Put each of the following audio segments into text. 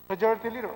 Majority Leader.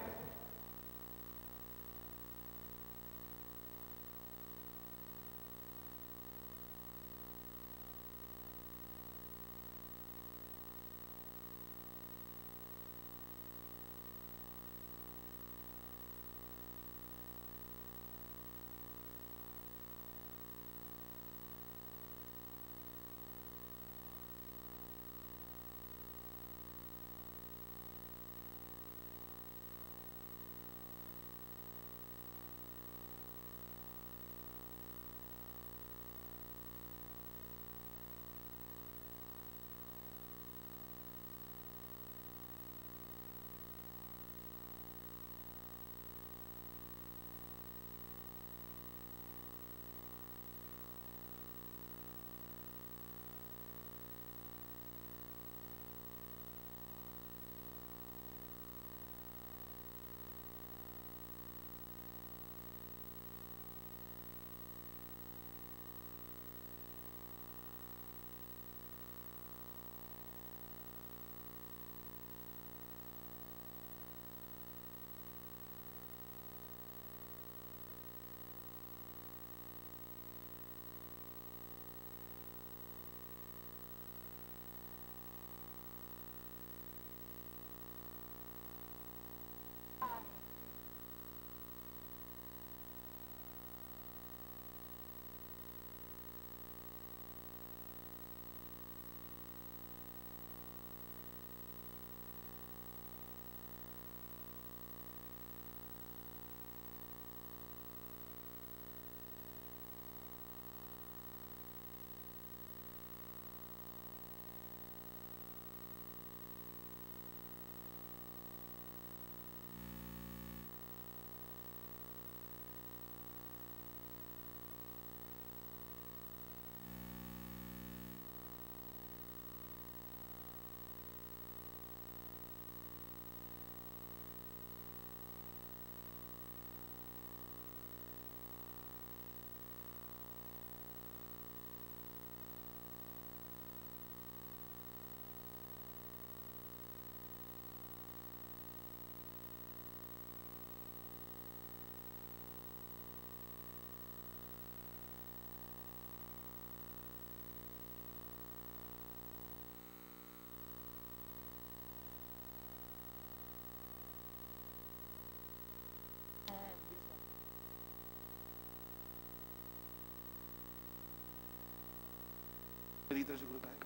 Dito siguro tayo.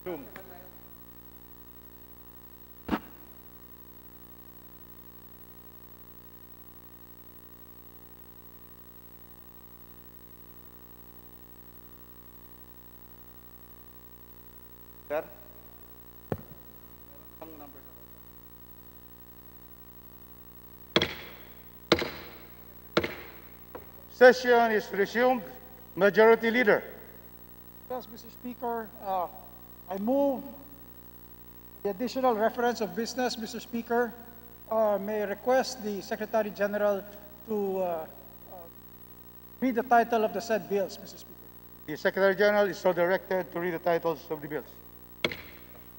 Zoom. Sir? Meron ng number sa Session is resumed. Majority Leader. Yes, Mr. Speaker, I move the additional reference of business, Mr. Speaker. May I request the Secretary General to read the title of the said bills, Mr. Speaker. The Secretary General is so directed to read the titles of the bills.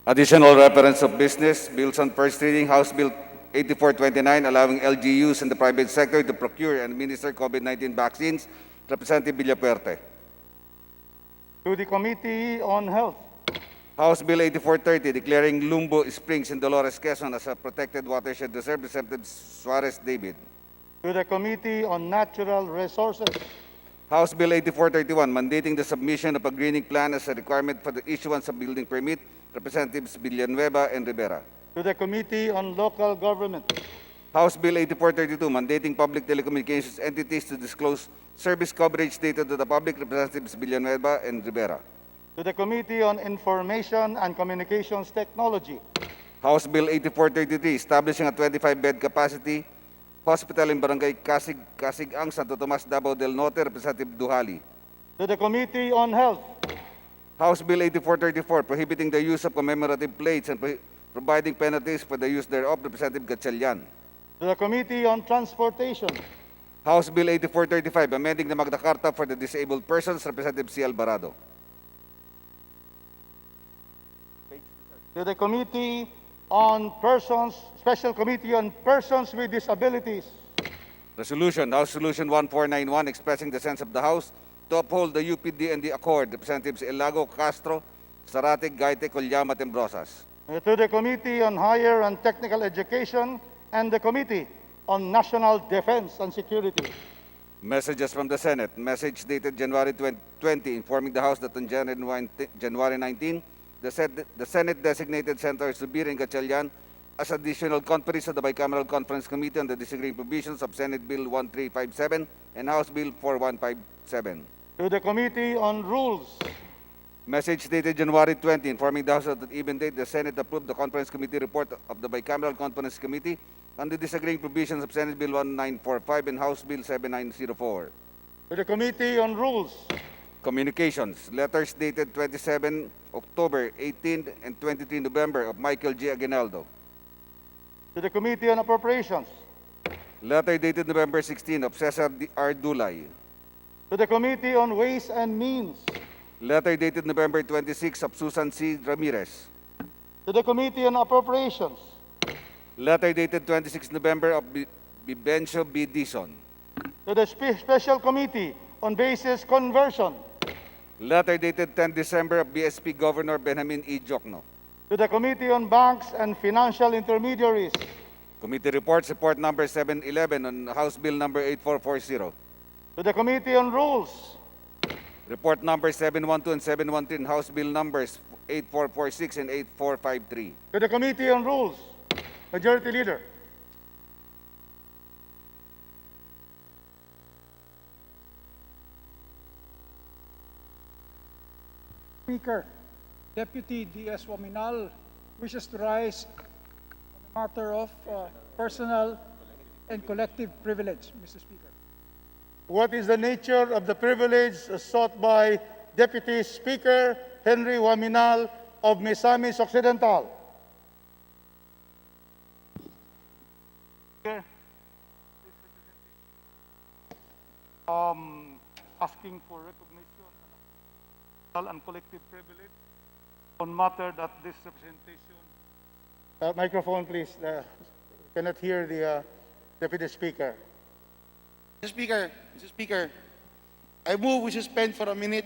Additional reference of business, bills on first reading, House Bill 8429, allowing LGUs in the private sector to procure and administer COVID-19 vaccines. Representative Villapuerte. To the Committee on Health. House Bill 8430, declaring Lumbo Springs in Dolores, Quezon as a protected watershed reserve. Representative Suarez David. To the Committee on Natural Resources. House Bill 8431, mandating the submission of a greening plan as a requirement for the issuance of building permit. Representatives Villanueva and Rivera. To the Committee on Local Government. House Bill 8432, mandating public telecommunications entities to disclose service coverage data to the public. Representatives Villanueva and Rivera. To the Committee on Information and Communications Technology. House Bill 8433, establishing a 25-bed capacity Hospital in Barangay Casig-ang, Santo Tomas, Davao del Norte, Representative Duhali. to the Committee on Health, House Bill 8434, prohibiting the use of commemorative plates and providing penalties for the use thereof, Representative Gatchalian. to the Committee on Transportation, House Bill 8435, amending the Magna Carta for the disabled persons, Representative C. Alvarado. to the Committee on Persons, Special Committee on Persons with Disabilities, Resolution, House Resolution 1491, expressing the sense of the House to uphold the UPD and the Accord, Representatives Elago, Castro, Zaratic, Gaite, Colyamat, and Brosas. to the Committee on Higher and Technical Education, and the Committee on National Defense and Security. Messages from the Senate. Message dated January 20, informing the House that on January 19, the Senate designated Senators Zubir and Gatchalian as additional conferees of the Bicameral Conference Committee on the disagreeing provisions of Senate Bill 1357 and House Bill 4157. To the Committee on Rules, Message dated January 20, informing the House that on even date, the Senate approved the Conference Committee report of the Bicameral Conference Committee on the disagreeing provisions of Senate Bill 1945 and House Bill 7904. to the Committee on Rules, Communications. Letters dated 27 October, 18 and 23 November of Michael G. Aguinaldo. to the Committee on Appropriations, Letter dated November 16 of Cesar R. Dulay. to the Committee on Ways and Means, Letter dated November 26 of Susan C. Ramirez. to the Committee on Appropriations, Letter dated 26 November of Bibencio B. Dizon. to the Special Committee on Basis Conversion, Letter dated 10 December of BSP Governor Benjamin E. Jokno. to the Committee on Banks and Financial Intermediaries, Committee reports, report number 711 on House Bill number 8440. to the Committee on Rules, Report number 712 and 713, House Bill numbers 8446 and 8453. to the Committee on Rules, Majority Leader, Speaker, Deputy D.S. Waminal wishes to rise on the matter of personal and collective privilege, Mr. Speaker. what is the nature of the privilege sought by Deputy Speaker Henry Waminal of Misamis Occidental? Asking for recognition and collective privilege on matter that this representation. Microphone, please. Cannot hear the Deputy Speaker. Mr. Speaker, I move we suspend for a minute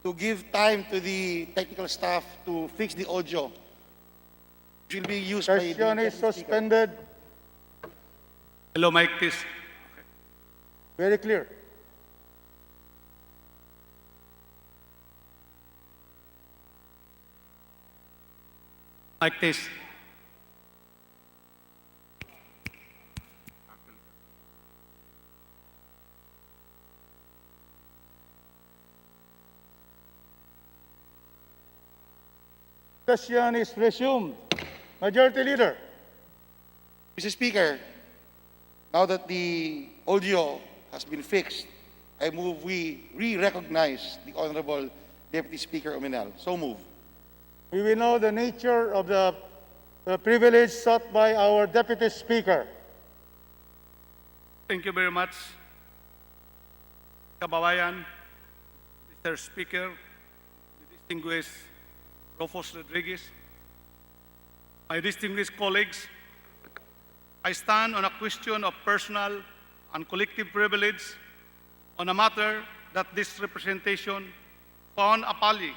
to give time to the technical staff to fix the audio, which will be used by the Session is Deputy Speaker. suspended. Hello, Mike, please. Very clear. Mike, please. Session is resumed. Majority Leader. Mr. Speaker, now that the audio has been fixed, I move we re-recognize the Honorable Deputy Speaker Ominal. So move. We will know the nature of the privilege sought by our Deputy Speaker. Thank you very much. Kababayan, Mr. Speaker, the distinguished Rufus Rodriguez, my distinguished colleagues, I stand on a question of personal and collective privilege on a matter that this representation found appalling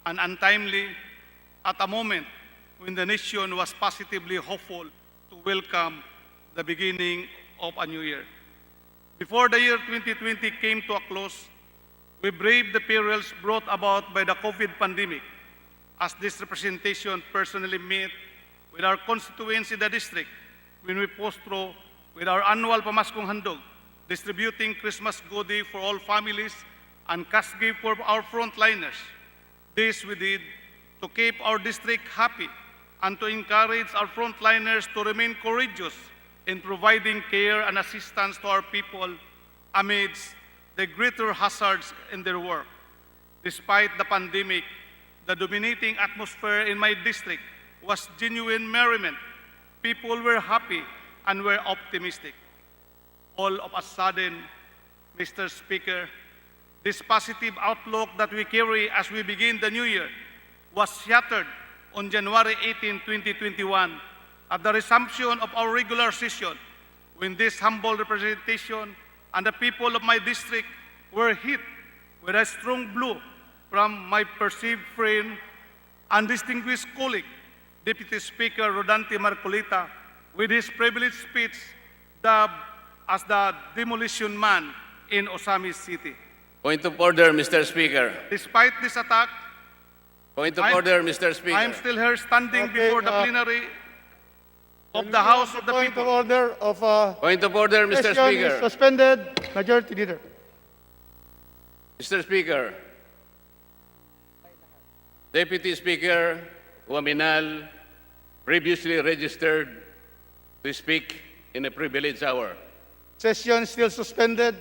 and untimely at a moment when the nation was positively hopeful to welcome the beginning of a new year. Before the year 2020 came to a close, we braved the perils brought about by the COVID pandemic, as this representation personally met with our constituents in the district when we passed through with our annual Pamaskong Handog, distributing Christmas goodie for all families and cash gift for our frontliners. This we did to keep our district happy and to encourage our frontliners to remain courageous in providing care and assistance to our people amidst the greater hazards in their work. Despite the pandemic, the dominating atmosphere in my district was genuine merriment. People were happy and were optimistic. All of a sudden, Mr. Speaker, this positive outlook that we carry as we begin the new year was shattered on January 18, 2021, at the resumption of our regular session, when this humble representation and the people of my district were hit with a strong blow from my perceived friend and distinguished colleague, Deputy Speaker Rodante Marcolita, with his privileged speech dubbed as the demolition man in Osamis City. Point of order, Mr. Speaker. Despite this attack, Point of order, Mr. Speaker. I am still here standing Okay, before the plenary of the House of the Point of People. order of Point of order, Mr. session is Speaker. suspended. Majority Leader. Mr. Speaker. Deputy Speaker Waminal previously registered to speak in a privileged hour. Session still suspended.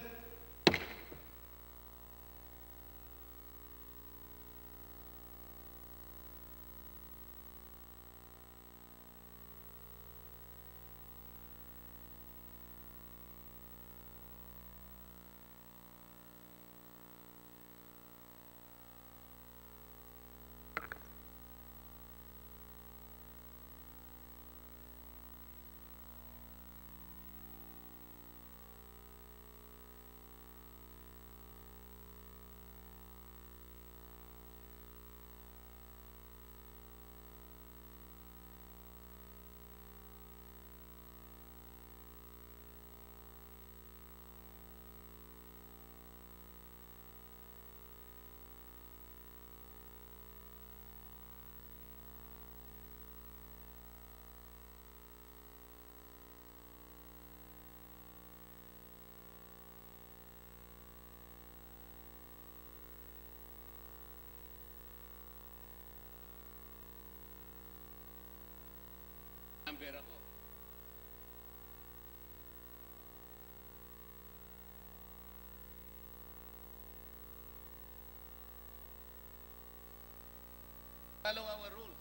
Follow our rules.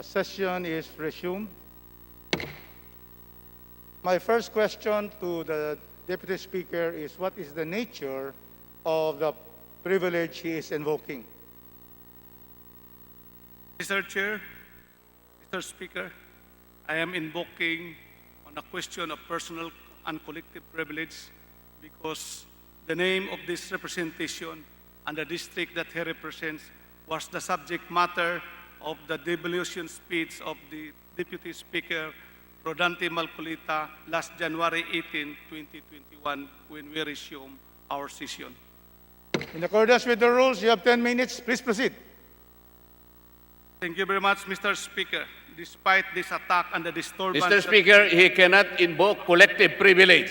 Session is resumed. My first question to the Deputy Speaker is, what is the nature of the privilege he is invoking? Mr. Chair, Mr. Speaker, I am invoking on a question of personal and collective privilege because the name of this representation and the district that he represents was the subject matter of the devolution speech of the Deputy Speaker, Rodante Malcolita, last January 18, 2021, when we resumed our session. In accordance with the rules, you have 10 minutes. Please proceed. Thank you very much, Mr. Speaker. Despite this attack and the disturbance... Mr. Speaker, he cannot invoke collective privilege.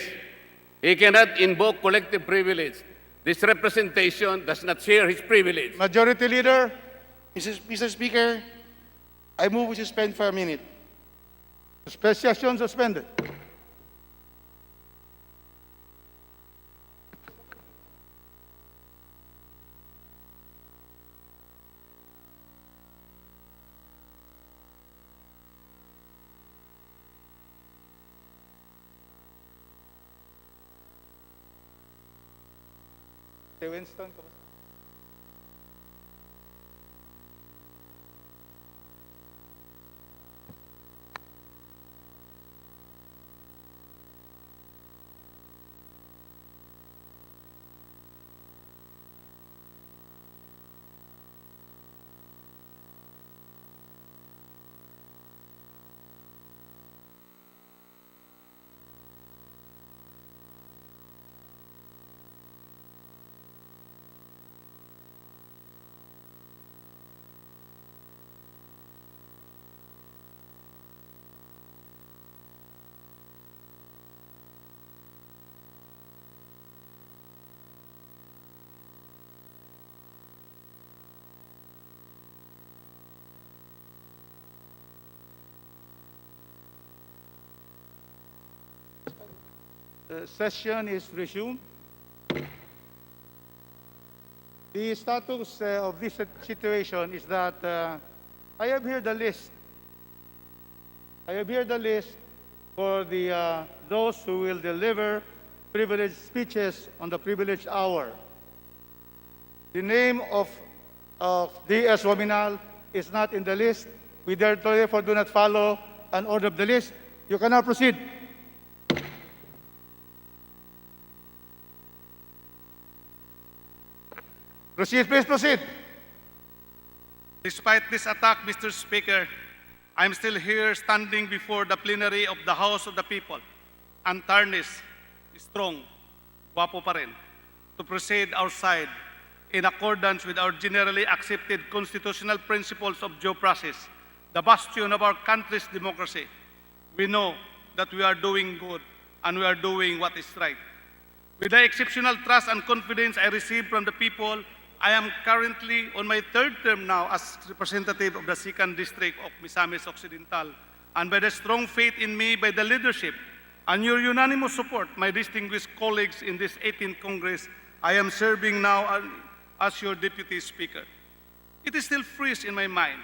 He cannot invoke collective privilege. This representation does not share his privilege. Majority Leader, Mr. Speaker, I move we suspend for a minute. session suspended. Si Winston, kamusta? The session is resumed. The status of this situation is that I have here the list. I have here the list for the those who will deliver privileged speeches on the privileged hour. The name of D.S. Waminal is not in the list. We therefore do not follow an order of the list. You can now proceed. Proceed, please proceed. Despite this attack, Mr. Speaker, I'm still here standing before the plenary of the House of the People, untarnished, strong, guwapo pa rin, to proceed our side in accordance with our generally accepted constitutional principles of due process, the bastion of our country's democracy. We know that we are doing good and we are doing what is right. With the exceptional trust and confidence I received from the people, I am currently on my third term now as representative of the 2nd District of Misamis Occidental, and by the strong faith in me by the leadership and your unanimous support, my distinguished colleagues in this 18th Congress, I am serving now as your Deputy Speaker. It is still fresh in my mind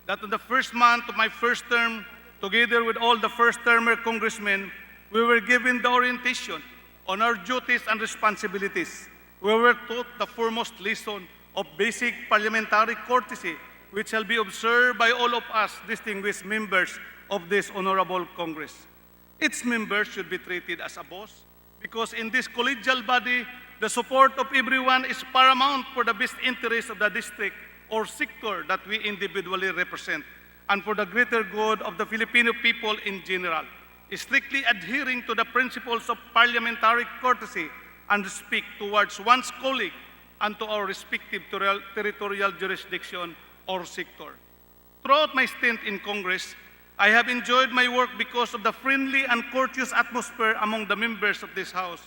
that in the first month of my first term, together with all the first-termer congressmen, we were given the orientation on our duties and responsibilities. We were taught the foremost lesson of basic parliamentary courtesy, which shall be observed by all of us distinguished members of this honorable Congress. Its members should be treated as a boss, because in this collegial body, the support of everyone is paramount for the best interest of the district or sector that we individually represent, and for the greater good of the Filipino people in general, strictly adhering to the principles of parliamentary courtesy and respect towards one's colleague and to our respective territorial jurisdiction or sector. Throughout my stint in Congress, I have enjoyed my work because of the friendly and courteous atmosphere among the members of this House.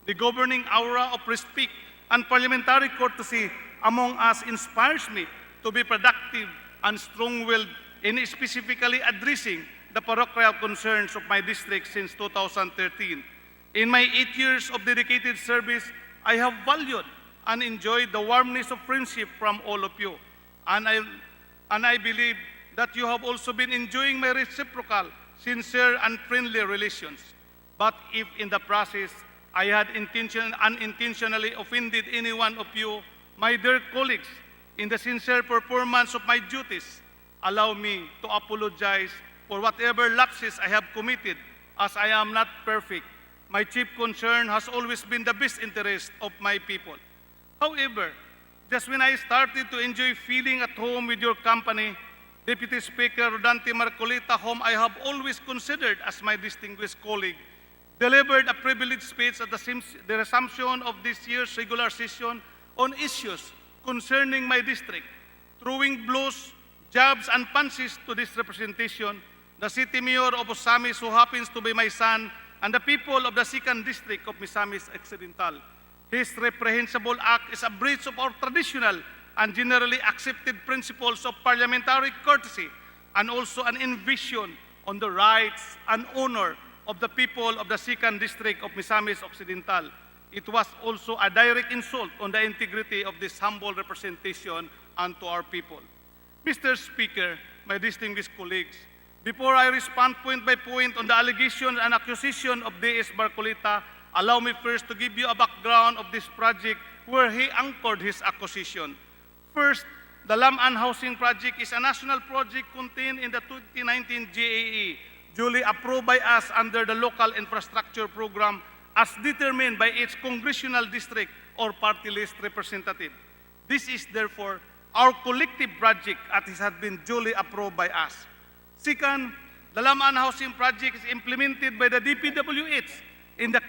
The governing aura of respect and parliamentary courtesy among us inspires me to be productive and strong-willed in specifically addressing the parochial concerns of my district since 2013. In my 8 years of dedicated service, I have valued and enjoyed the warmness of friendship from all of you. And I believe that you have also been enjoying my reciprocal, sincere, and friendly relations. But if in the process I had unintentionally offended any one of you, my dear colleagues, in the sincere performance of my duties, allow me to apologize for whatever lapses I have committed, as I am not perfect. My chief concern has always been the best interest of my people. However, just when I started to enjoy feeling at home with your company, Deputy Speaker Rodante Marcolita, whom I have always considered as my distinguished colleague, delivered a privileged speech at the resumption of this year's regular session on issues concerning my district, throwing blows, jabs, and punches to this representation, the City Mayor of Osamis, who happens to be my son, and the people of the 2nd District of Misamis Occidental. His reprehensible act is a breach of our traditional and generally accepted principles of parliamentary courtesy, and also an invasion on the rights and honor of the people of the 2nd District of Misamis Occidental. It was also a direct insult on the integrity of this humble representation and to our people. Mr. Speaker, my distinguished colleagues, before I respond point by point on the allegation and accusation of D.S. Marcolita, allow me first to give you a background of this project where he anchored his accusation. First, the Laman Housing Project is a national project contained in the 2019 GAE, duly approved by us under the Local Infrastructure Program as determined by its congressional district or party list representative. This is therefore our collective project as it has been duly approved by us. Second, the Laman Housing Project is implemented by the DPWH in the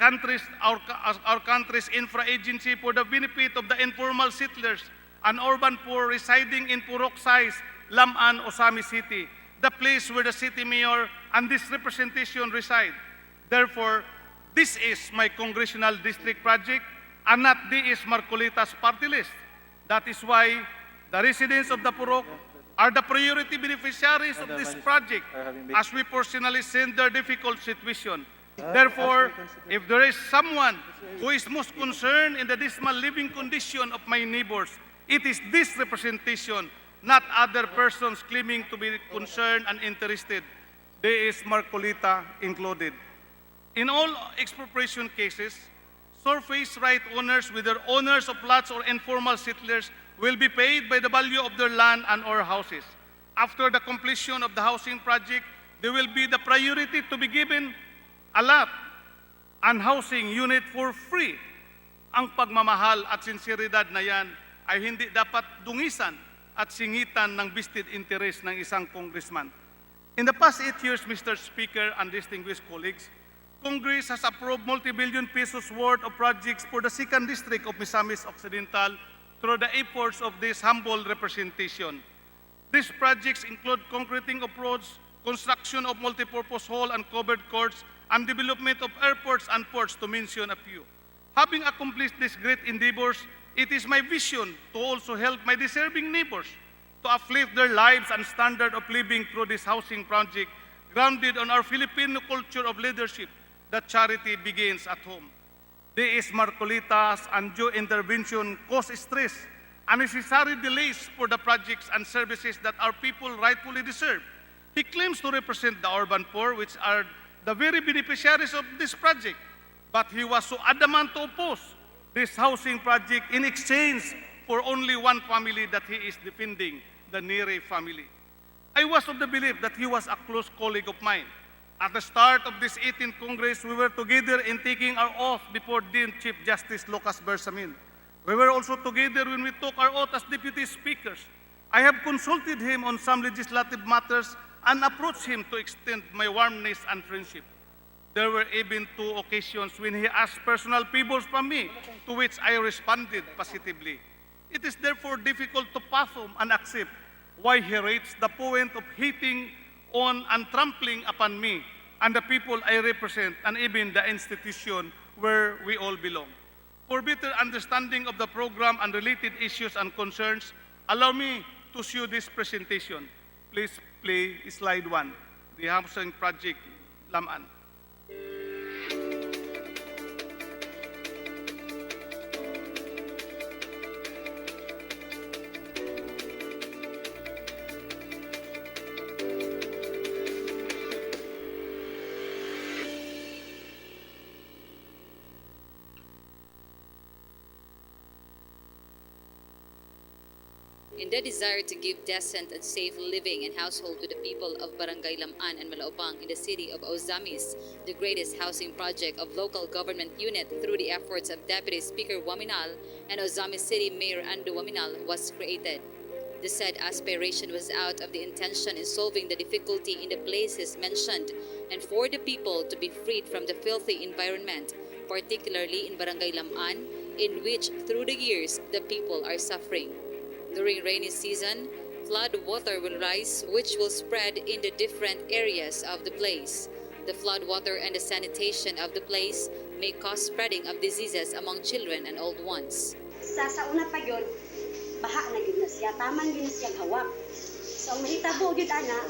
our country's infra agency for the benefit of the informal settlers and urban poor residing in Purok-size, Laman, Osamis City, the place where the city mayor and this representation reside. Therefore, this is my congressional district project and not D.S. Marcolita's party list. That is why the residents of the Purok are the priority beneficiaries of this project as we personally send their difficult situation. Therefore, if there is someone who is most concerned in the dismal living condition of my neighbors, it is this representation, not other persons claiming to be concerned and interested, D.S. Marcolita included. In all expropriation cases, surface right owners, whether owners of lots or informal settlers, will be paid by the value of their land and or houses. After the completion of the housing project, there will be the priority to be given a lot and housing unit for free. Ang pagmamahal at sinseridad na yan ay hindi dapat dungisan at singitan ng vested interest ng isang congressman. In the past 8 years, Mr. Speaker and distinguished colleagues, Congress has approved multi-billion pesos worth of projects for the 2nd District of Misamis Occidental through the efforts of this humble representation. These projects include concreting of roads, construction of multipurpose hall and covered courts, and development of airports and ports, to mention a few. Having accomplished these great endeavors, it is my vision to also help my deserving neighbors to uplift their lives and standard of living through this housing project grounded on our Filipino culture of leadership that charity begins at home. D.S. Marcolita's undue intervention caused stress, unnecessary delays for the projects and services that our people rightfully deserve. He claims to represent the urban poor, which are the very beneficiaries of this project, but he was so adamant to oppose this housing project in exchange for only one family that he is defending, the Nere family. I was of the belief that he was a close colleague of mine. At the start of this 18th Congress, we were together in taking our oath before Dean Chief Justice Lucas Bersamin. We were also together when we took our oath as deputy speakers. I have consulted him on some legislative matters and approached him to extend my warmness and friendship. There were even 2 occasions when he asked personal favors from me, to which I responded positively. It is therefore difficult to fathom and accept why he reached the point of hating on and trampling upon me and the people I represent and even the institution where we all belong. For better understanding of the program and related issues and concerns, allow me to show this presentation. Please play slide 1, the housing project, Laman. In the desire to give decent and safe living and household to the people of Barangay Laman and Malaobang in the city of Ozamis, the greatest housing project of local government unit through the efforts of Deputy Speaker Waminal and Ozamis City Mayor Ando Waminal was created. The said aspiration was out of the intention in solving the difficulty in the places mentioned and for the people to be freed from the filthy environment, particularly in Barangay Laman, in which through the years the people are suffering. During rainy season, flood water will rise which will spread in the different areas of the place. The flood water and the sanitation of the place may cause spreading of diseases among children and old ones. Sa una pa yun, baha na yun na siya, taman yun na siya hawak. So ang mahitabo yun ana,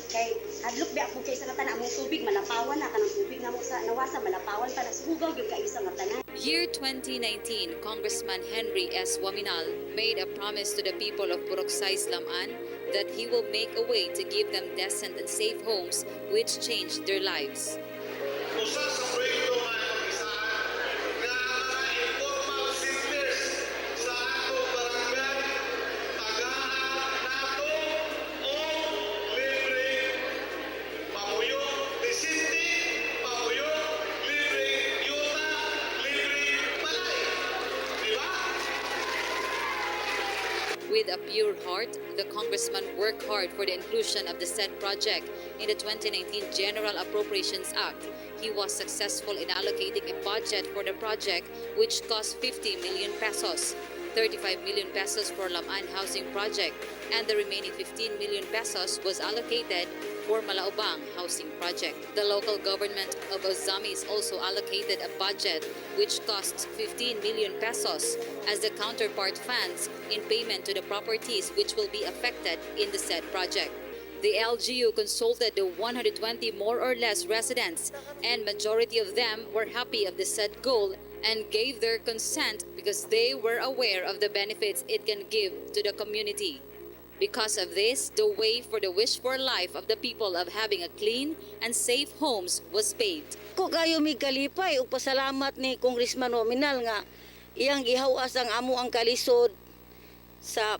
kay hadlok biya po kay sa tanan among tubig, malapawan na kanang tubig na mo sa nawasa, malapawan pa na suhugaw yun kay isa nga tanan. Year 2019, Congressman Henry S. Waminal made a promise to the people of Puruksais Laman that he will make a way to give them decent and safe homes which changed their lives. Usa sa proyekto nga pag-isahan nga mga informal settlers sa ato barangay tagahan nato o libre pamuyo disinte pamuyo libre yuta libre balay, di ba? With a pure heart, the congressman worked hard for the inclusion of the said project in the 2019 General Appropriations Act. He was successful in allocating a budget for the project which cost 50 million pesos, 35 million pesos for Laman Housing Project, and the remaining 15 million pesos was allocated for Malaobang Housing Project. The local government of Ozamis also allocated a budget which costs 15 million pesos as the counterpart funds in payment to the properties which will be affected in the said project. The LGU consulted the 120 more or less residents, and majority of them were happy of the said goal and gave their consent because they were aware of the benefits it can give to the community. Because of this, the way for the wish for life of the people of having a clean and safe homes was paved. Ko kayo mig kalipay ug pasalamat ni Congressman Waminal nga iyang gihawas ang amo ang kalisod sa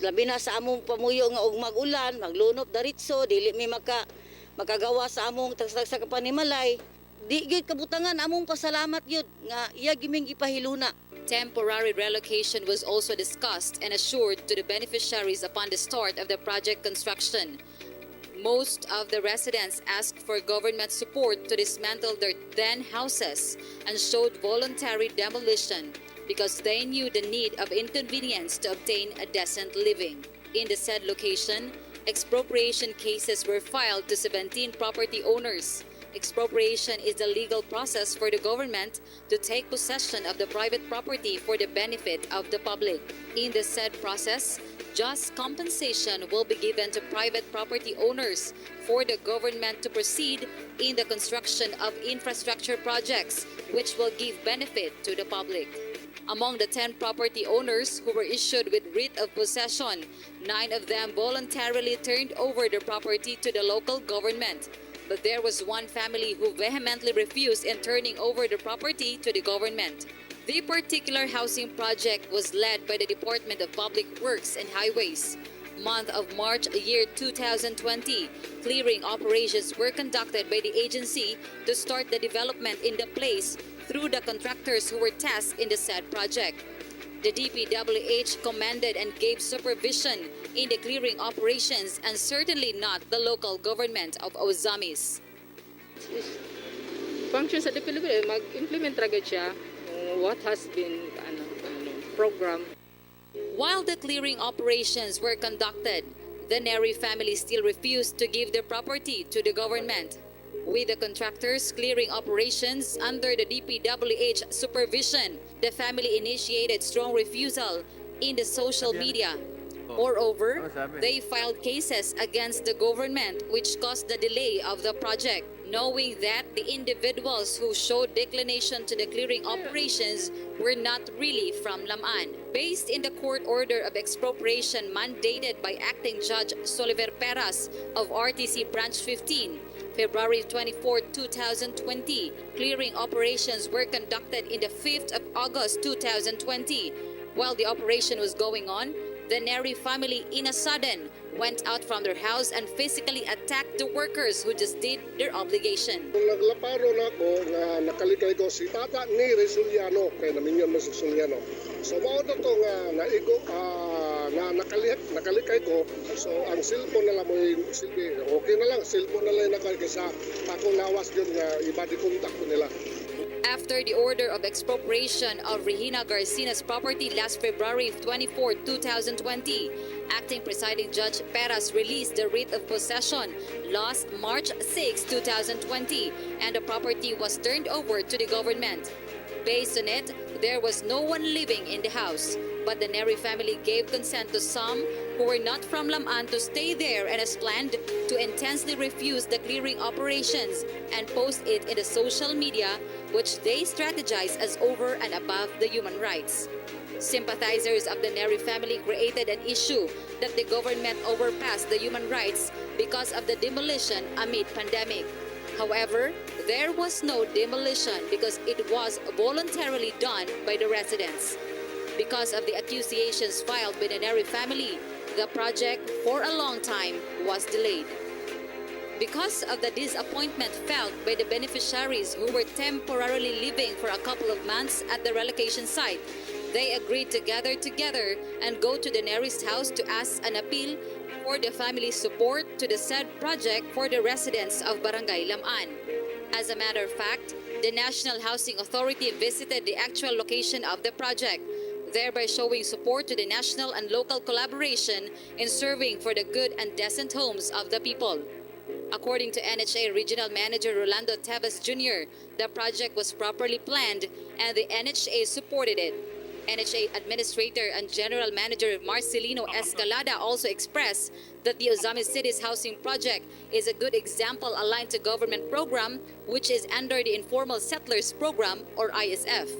labi na sa among pamuyo nga og mag-ulan, maglunop daritso, dili mi makagawa sa among tagsa kapanimalay. Di gyud kabutangan among pasalamat gyud nga iya giming gipahiluna. Temporary relocation was also discussed and assured to the beneficiaries upon the start of the project construction. Most of the residents asked for government support to dismantle their then houses and showed voluntary demolition because they knew the need of inconvenience to obtain a decent living. In the said location, expropriation cases were filed to 17 property owners. Expropriation is the legal process for the government to take possession of the private property for the benefit of the public. In the said process, just compensation will be given to private property owners for the government to proceed in the construction of infrastructure projects which will give benefit to the public. Among the 10 property owners who were issued with writ of possession, 9 of them voluntarily turned over their property to the local government. But there was one family who vehemently refused in turning over the property to the government. The particular housing project was led by the Department of Public Works and Highways. Month of March, year 2020, clearing operations were conducted by the agency to start the development in the place through the contractors who were tasked in the said project. The DPWH commended and gave supervision in the clearing operations and certainly not the local government of Ozamis. Function sa Pilipinas, mag-implement agad siya what has been program. While the clearing operations were conducted, the Neri family still refused to give their property to the government. With the contractors clearing operations under the DPWH supervision, the family initiated strong refusal in the social media. Moreover, they filed cases against the government which caused the delay of the project, knowing that the individuals who showed declination to the clearing operations were not really from Laman. Based in the court order of expropriation mandated by Acting Judge Soliver Peras of RTC Branch 15, February 24, 2020, clearing operations were conducted in the 5th of August 2020. While the operation was going on, The Neri family, in a sudden, went out from their house and physically attacked the workers who just did their obligation. Naglaparo na ako nga nakalikay ko si tata ni Resuliano kay naminyon mo si Resuliano. So mao to nga naigo nakalikay ko. So ang cellphone na lang mo silbi. Okay na lang cellphone na lang nakalagay sa akong lawas yun nga iba di kontak ko nila. After the order of expropriation of Regina Garcina's property last February 24, 2020, Acting Presiding Judge Peras released the writ of possession last March 6, 2020, and the property was turned over to the government. Based on it, there was no one living in the house, but the Neri family gave consent to some who were not from Laman to stay there and as planned to intensely refuse the clearing operations and post it in the social media, which they strategize as over and above the human rights. Sympathizers of the Neri family created an issue that the government overpassed the human rights because of the demolition amid pandemic. However, there was no demolition because it was voluntarily done by the residents. Because of the accusations filed by the Neri family, the project for a long time was delayed. Because of the disappointment felt by the beneficiaries who were temporarily living for a couple of months at the relocation site, they agreed to gather together and go to the Neri's house to ask an appeal for the family's support to the said project for the residents of Barangay Laman. As a matter of fact, the National Housing Authority visited the actual location of the project, thereby showing support to the national and local collaboration in serving for the good and decent homes of the people. According to NHA Regional Manager Rolando Tevez Jr., the project was properly planned and the NHA supported it. NHA Administrator and General Manager Marcelino Escalada also expressed that the Ozamis City's housing project is a good example aligned to government program, which is under the Informal Settlers Program or ISF.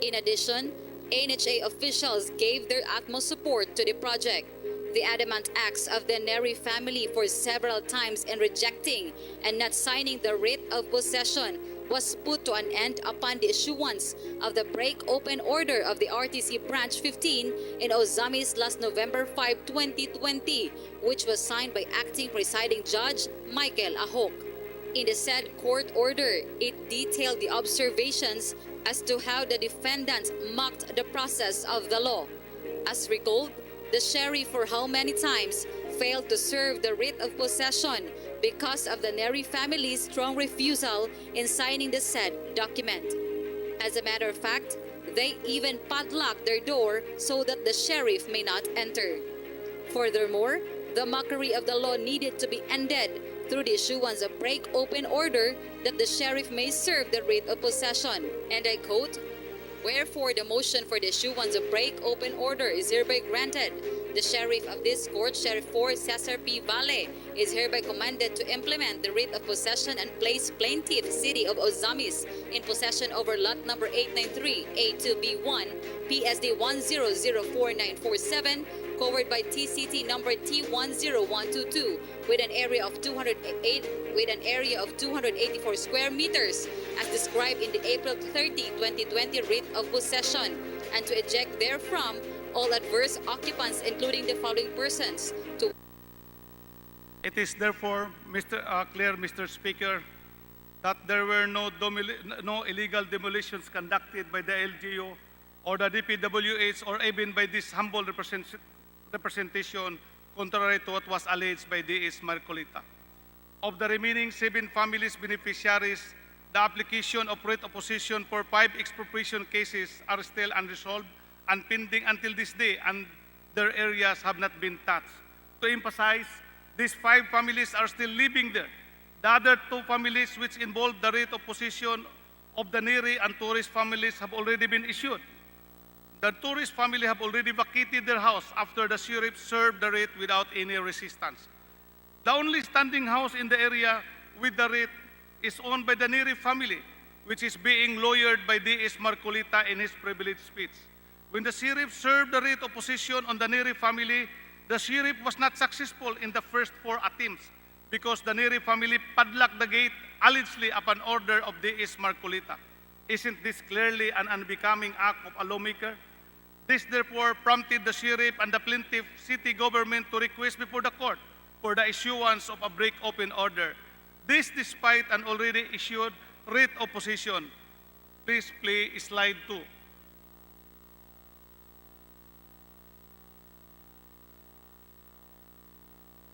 In addition, NHA officials gave their utmost support to the project. The adamant acts of the Neri family for several times in rejecting and not signing the writ of possession was put to an end upon the issuance of the break-open order of the RTC Branch 15 in Ozamis last November 5, 2020, which was signed by Acting Presiding Judge Michael Ahok. In the said court order, it detailed the observations as to how the defendants mocked the process of the law. As recalled, the sheriff for how many times failed to serve the writ of possession because of the Neri family's strong refusal in signing the said document. As a matter of fact, they even padlocked their door so that the sheriff may not enter. Furthermore, the mockery of the law needed to be ended through the issuance of break-open order that the sheriff may serve the writ of possession. And I quote, "Wherefore the motion for the issuance of break-open order is hereby granted. The Sheriff of this Court, Sheriff 4 Cesar P. Valle, is hereby commanded to implement the writ of possession and place plaintiff City of Ozamis in possession over lot number 893 A2B1 PSD 1004947 covered by TCT number T10122 with an area of 284 square meters as described in the April 30, 2020 writ of possession, and to eject therefrom all adverse occupants, including the following persons, to..." It is therefore clear, Mr. Speaker, that there were no illegal demolitions conducted by the LGU or the DPWH or even by this humble representation, contrary to what was alleged by D.S. Marcolita. Of the remaining 7 families beneficiaries, the application of writ of possession for 5 expropriation cases are still unresolved and pending until this day, and their areas have not been touched. To emphasize, these 5 families are still living there. The other 2 families which involve the writ of possession of the Neri and tourist families have already been issued. The tourist family have already vacated their house after the sheriff served the writ without any resistance. The only standing house in the area with the writ is owned by the Neri family, which is being lawyered by D.S. Marcolita in his privileged speech. When the sheriff served the writ of possession on the Neri family, the sheriff was not successful in the first 4 attempts because the Neri family padlocked the gate allegedly upon order of D.S. Marcolita. Isn't this clearly an unbecoming act of a lawmaker? This therefore prompted the sheriff and the plaintiff city government to request before the court for the issuance of a break-open order. This despite an already issued writ of possession. Please play slide 2.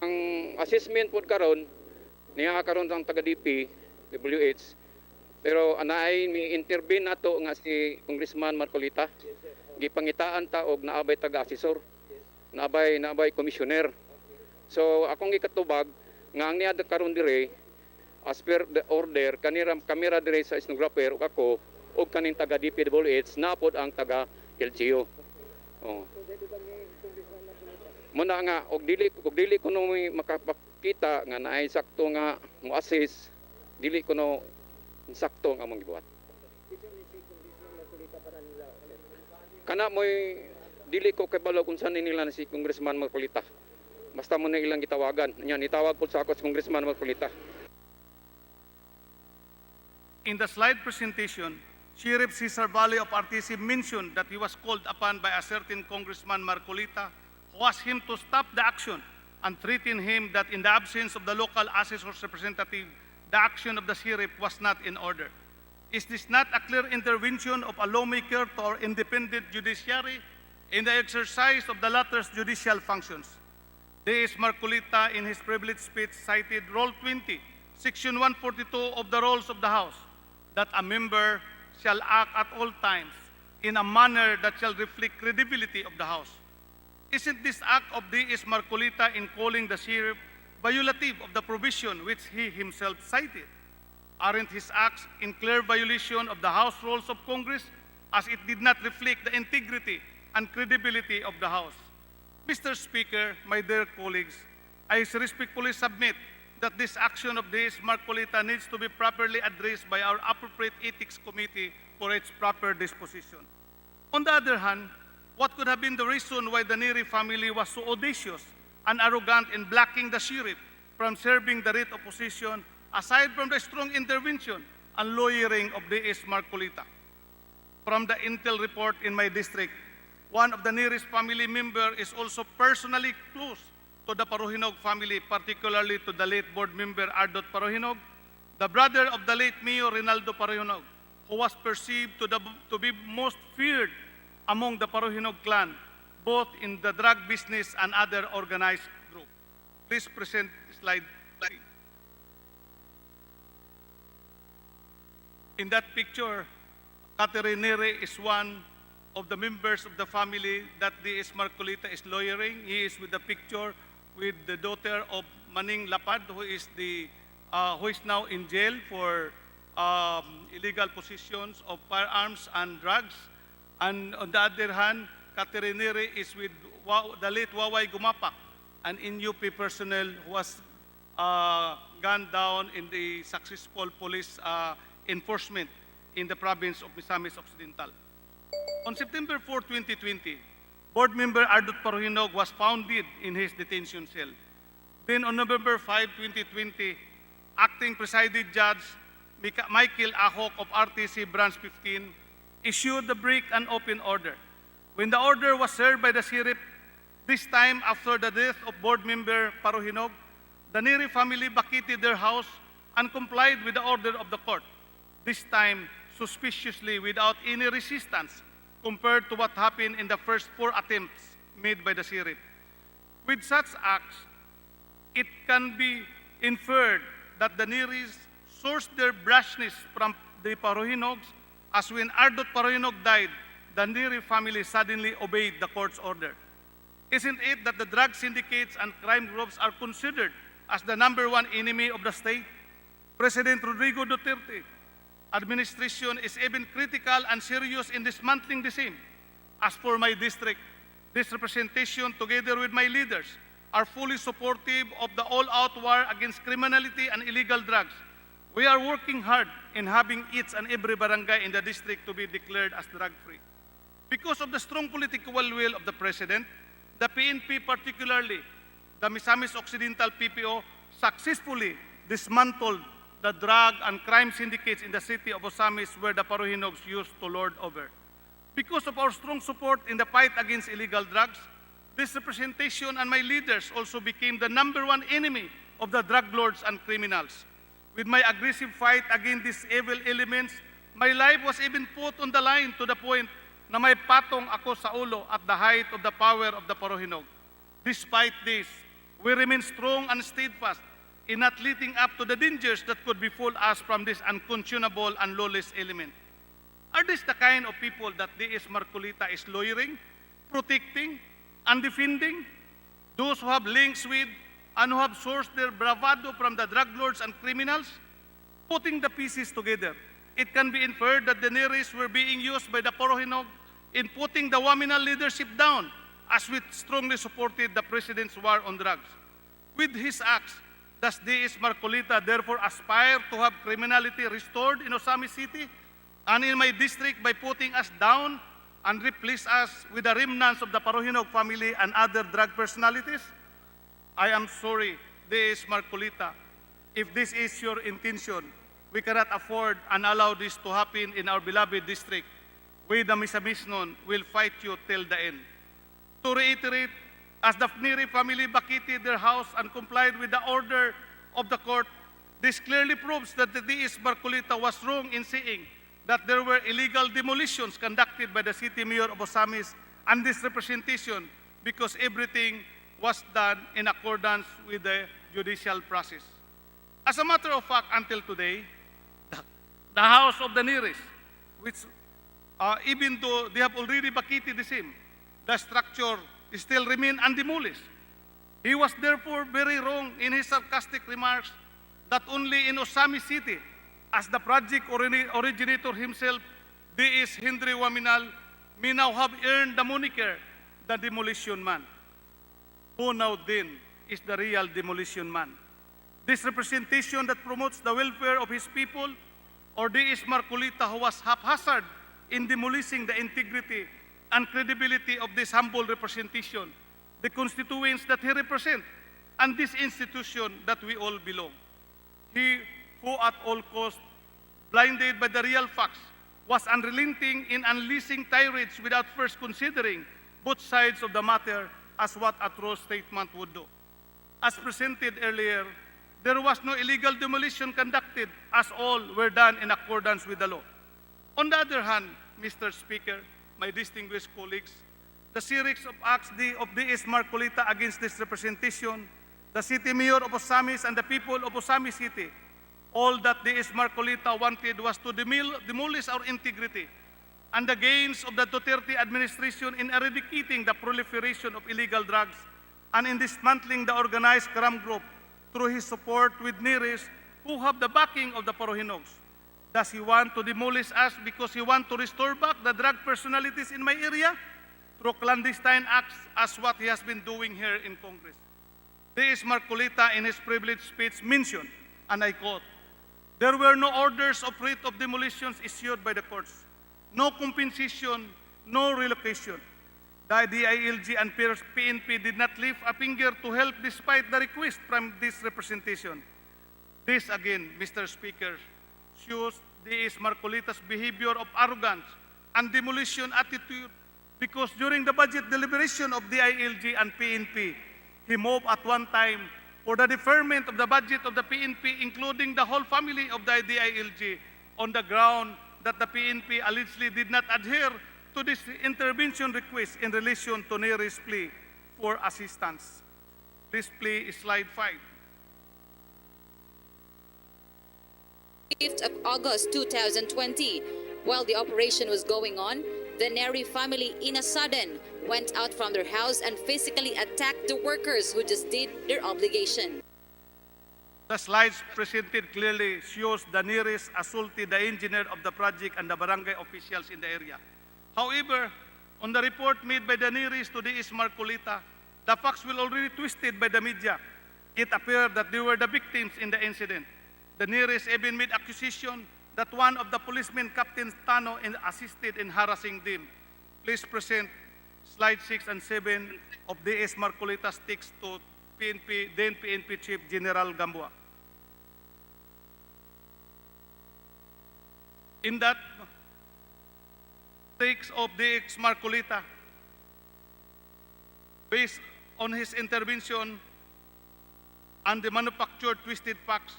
Ang assessment po karon niya karon ang taga DP WH pero anaay mi intervene nato nga si Congressman Marcolita gipangitaan ta og naabay taga assessor naabay commissioner. So akong gikatubag nga ang niya karon dire as per the order kaniram kamera dire sa stenographer ug ako og kaning taga DPWH napod ang taga LGU. Oh. Muna nga og dili ko no makapakita nga naay sakto nga mo assist dili ko no sakto nga among gibuhat. Kana moy dili ko kabalo kung saan nila na si Congressman Marcolita. Basta mo na ilang gitawagan. Nya nitawag po sa ako si Congressman Marcolita. In the slide presentation, Sheriff Cesar Valle of RTC mentioned that he was called upon by a certain Congressman Marcolita who asked him to stop the action and threatened him that in the absence of the local assessor's representative, the action of the sheriff was not in order. Is this not a clear intervention of a lawmaker to our independent judiciary in the exercise of the latter's judicial functions? D.S. Marcolita, in his privileged speech, cited Rule 20, Section 142 of the Rules of the House, that a member shall act at all times in a manner that shall reflect credibility of the House. Isn't this act of D.S. Marcolita in calling the sheriff violative of the provision which he himself cited? Aren't his acts in clear violation of the House Rules of Congress as it did not reflect the integrity and credibility of the House? Mr. Speaker, my dear colleagues, I respectfully submit that this action of D.S. Marcolita needs to be properly addressed by our appropriate Ethics Committee for its proper disposition. On the other hand, what could have been the reason why the Neri family was so audacious and arrogant in blocking the sheriff from serving the writ of possession, aside from the strong intervention and lawyering of D.S. Marcolita? From the intel report in my district, one of the nearest family member is also personally close to the Parohinog family, particularly to the late board member Ardot Parohinog, the brother of the late Mayor Rinaldo Parohinog, who was perceived to be most feared among the Parohinog clan, both in the drug business and other organized groups. Please present slide 3. In that picture, Catherine Nere is one of the members of the family that D.S. Marcolita is lawyering. He is with the picture with the daughter of Maning Lapad, who is now in jail for illegal possessions of firearms and drugs. And on the other hand, Catherine Nere is with the late Waway Gumapak, an NUP personnel who was gunned down in the successful police enforcement in the province of Misamis Occidental. On September 4, 2020, board member Ardot Parohinog was found dead in his detention cell. Then on November 5, 2020, acting presiding judge Michael Ahok of RTC Branch 15 issued the break and open order. When the order was served by the sheriff, this time after the death of board member Parohinog, the Neri family vacated their house and complied with the order of the court, this time suspiciously without any resistance compared to what happened in the first 4 attempts made by the sheriff. With such acts, it can be inferred that the Neris sourced their brashness from the Parohinogs, as when Ardot Parohinog died, the Neri family suddenly obeyed the court's order. Isn't it that the drug syndicates and crime groups are considered as the #1 enemy of the state? President Rodrigo Duterte administration is even critical and serious in dismantling the same. As for my district, this representation, together with my leaders, are fully supportive of the all-out war against criminality and illegal drugs. We are working hard in having each and every barangay in the district to be declared as drug-free. Because of the strong political will of the President, the PNP, particularly the Misamis Occidental PPO, successfully dismantled the drug and crime syndicates in the city of Osamis where the Parohinogs used to lord over. Because of our strong support in the fight against illegal drugs, this representation and my leaders also became the #1 enemy of the drug lords and criminals. With my aggressive fight against these evil elements, my life was even put on the line to the point na may patong ako sa ulo at the height of the power of the Parohinog. Despite this, we remain strong and steadfast in not letting up to the dangers that could befall us from this unconscionable and lawless element. Are these the kind of people that D.S. Marcolita is lawyering, protecting, and defending? Those who have links with and who have sourced their bravado from the drug lords and criminals? Putting the pieces together, it can be inferred that the Neris were being used by the Parohinog in putting the Waminal leadership down, as we strongly supported the President's war on drugs. With his acts, does D.S. Marcolita therefore aspire to have criminality restored in Osami City and in my district by putting us down and replace us with the remnants of the Parohinog family and other drug personalities? I am sorry, D.S. Marcolita. If this is your intention, we cannot afford and allow this to happen in our beloved district. We, the Misamisnon, will fight you till the end. To reiterate, as the Neri family vacated their house and complied with the order of the court, this clearly proves that the D.S. Marcolita was wrong in saying that there were illegal demolitions conducted by the city mayor of Osamis and this representation because everything was done in accordance with the judicial process. As a matter of fact, until today, the house of the Neris, which even though they have already vacated the same, the structure still remain undemolished. He was therefore very wrong in his sarcastic remarks that only in Osami City, as the project originator himself, D.S. Henry Waminal, may now have earned the moniker, the Demolition Man. Who now then is the real Demolition Man? This representation that promotes the welfare of his people, or D.S. Marcolita, who was haphazard in demolishing the integrity and credibility of this humble representation, the constituents that he represents, and this institution that we all belong. He who at all costs, blinded by the real facts, was unrelenting in unleashing tirades without first considering both sides of the matter, as what a true statement would do. As presented earlier, there was no illegal demolition conducted, as all were done in accordance with the law. On the other hand, Mr. Speaker, my distinguished colleagues, the series of acts of D.S. Marcolita against this representation, the city mayor of Osamis and the people of Osami City, all that D.S. Marcolita wanted was to demolish our integrity and the gains of the Duterte administration in eradicating the proliferation of illegal drugs and in dismantling the organized crime group through his support with Neris, who have the backing of the Parohinogs. Does he want to demolish us because he wants to restore back the drug personalities in my area through clandestine acts, as what he has been doing here in Congress? D.S. Marcolita in his privileged speech mentioned, and I quote, "There were no orders of writ of demolitions issued by the courts, no compensation, no relocation. The DILG and PNP did not lift a finger to help despite the request from this representation. This again, Mr. Speaker, shows D.S. Marcolita's behavior of arrogance and demolition attitude, because during the budget deliberation of DILG and PNP, he moved at one time for the deferment of the budget of the PNP, including the whole family of the DILG, on the ground that the PNP allegedly did not adhere to this intervention request in relation to Neris' plea for assistance." This plea is slide 5. 5th of August 2020, while the operation was going on, the Neri family in a sudden went out from their house and physically attacked the workers who just did their obligation. The slides presented clearly shows the Neris assaulted the engineer of the project and the barangay officials in the area. However, on the report made by the Neris to D.S. Marcolita, the facts were already twisted by the media. It appeared that they were the victims in the incident. The Neris even made accusation that one of the policemen, Captain Tano, assisted in harassing them. Please present slide 6 and 7 of D.S. Marcolita's text to then PNP Chief General Gamboa. In that, takes of DX Marcolita. Based on his intervention and the manufactured twisted facts,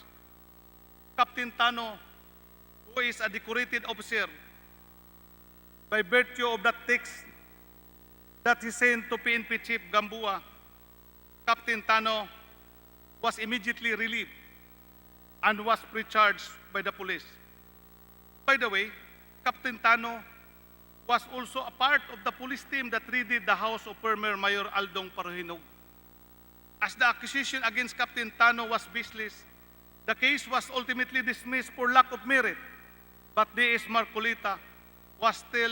Captain Tano, who is a decorated officer, by virtue of that text that he sent to PNP Chief Gambua, Captain Tano was immediately relieved and was pre-charged by the police. By the way, Captain Tano was also a part of the police team that raided the house of former Mayor Aldong Paruhinog. As the accusation against Captain Tano was baseless, the case was ultimately dismissed for lack of merit, but D.S. Marcolita was still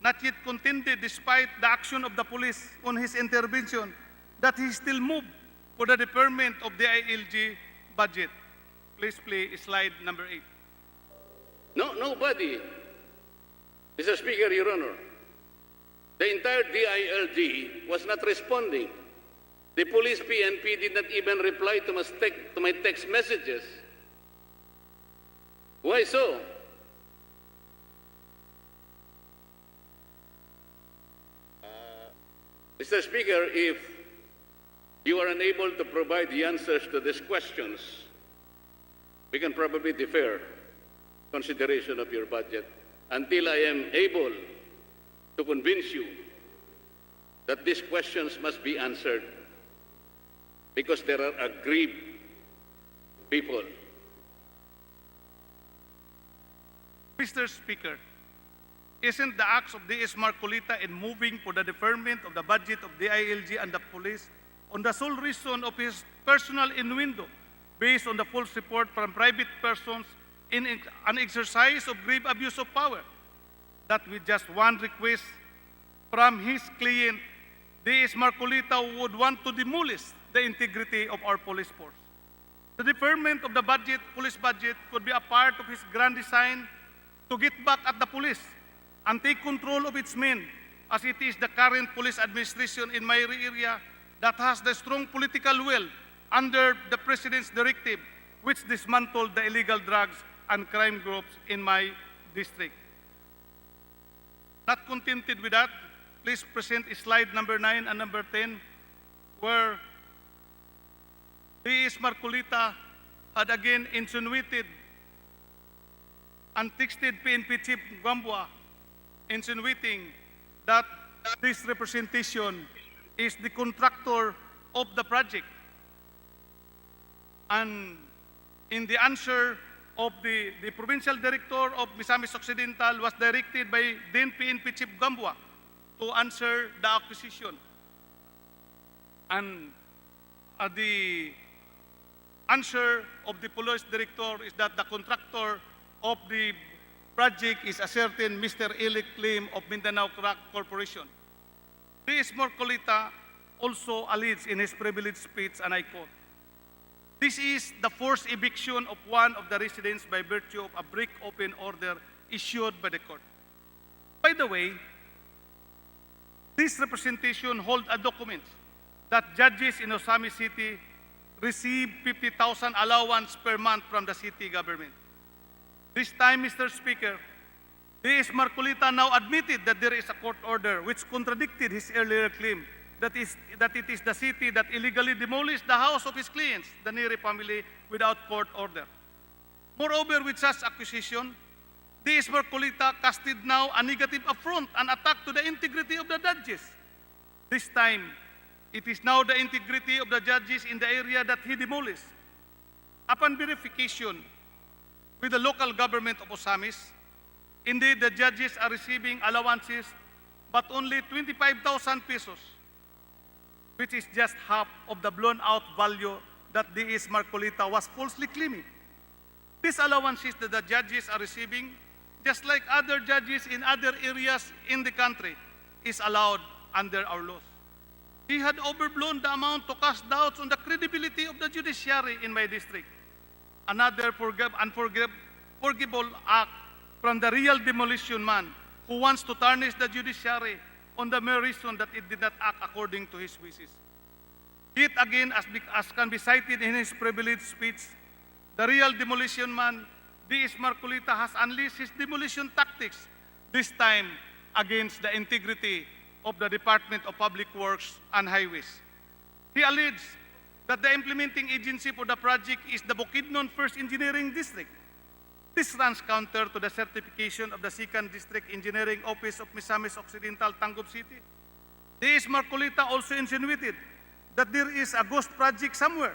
not yet contented despite the action of the police on his intervention that he still moved for the deferment of the ILG budget. Please play slide number 8. No, nobody. Mr. Speaker, Your Honor, the entire DILG was not responding. The police PNP did not even reply to my text messages. Why so? Mr. Speaker, if you are unable to provide the answers to these questions, we can probably defer consideration of your budget until I am able to convince you that these questions must be answered because there are aggrieved people. Mr. Speaker, isn't the acts of D.S. Marcolita in moving for the deferment of the budget of the ILG and the police on the sole reason of his personal innuendo based on the false report from private persons in an exercise of grave abuse of power? That with just one request from his client, D.S. Marcolita would want to demolish the integrity of our police force. The deferment of the budget, police budget, could be a part of his grand design to get back at the police and take control of its men, as it is the current police administration in my area that has the strong political will under the President's directive, which dismantled the illegal drugs and crime groups in my district. Not contented with that, please present slide number 9 and number 10, where D.S. Marcolita had again insinuated and texted PNP Chief Gambua, insinuating that this representation is the contractor of the project. And in the answer of the provincial director of Misamis Occidental was directed by then PNP Chief Gambua to answer the accusation. And the answer of the police director is that the contractor of the project is a certain Mr. Elik Lim of Mindanao Crack Corporation. D.S. Marcolita also alleged in his privileged speech, and I quote, "This is the forced eviction of one of the residents by virtue of a break-open order issued by the court." By the way, this representation holds a document that judges in Osami City receive 50,000 allowance per month from the city government. This time, Mr. Speaker, D.S. Marcolita now admitted that there is a court order which contradicted his earlier claim that it is the city that illegally demolished the house of his clients, the Neri family, without court order. Moreover, with such accusation, D.S. Marcolita casted now a negative affront and attack to the integrity of the judges. This time, it is now the integrity of the judges in the area that he demolished. Upon verification with the local government of Osamis, indeed the judges are receiving allowances but only 25,000 pesos, which is just half of the blown out value that D.S. Marcolita was falsely claiming. These allowances that the judges are receiving, just like other judges in other areas in the country, is allowed under our laws. He had overblown the amount to cast doubts on the credibility of the judiciary in my district. Another unforgivable act from the real demolition man who wants to tarnish the judiciary on the mere reason that it did not act according to his wishes. Yet again, as can be cited in his privileged speech, the real demolition man, D.S. Marcolita, has unleashed his demolition tactics, this time against the integrity of the Department of Public Works and Highways. He alleged that the implementing agency for the project is the Bukidnon First Engineering District. This runs counter to the certification of the 2nd District Engineering Office of Misamis Occidental, Tangub City. D.S. Marcolita also insinuated that there is a ghost project somewhere,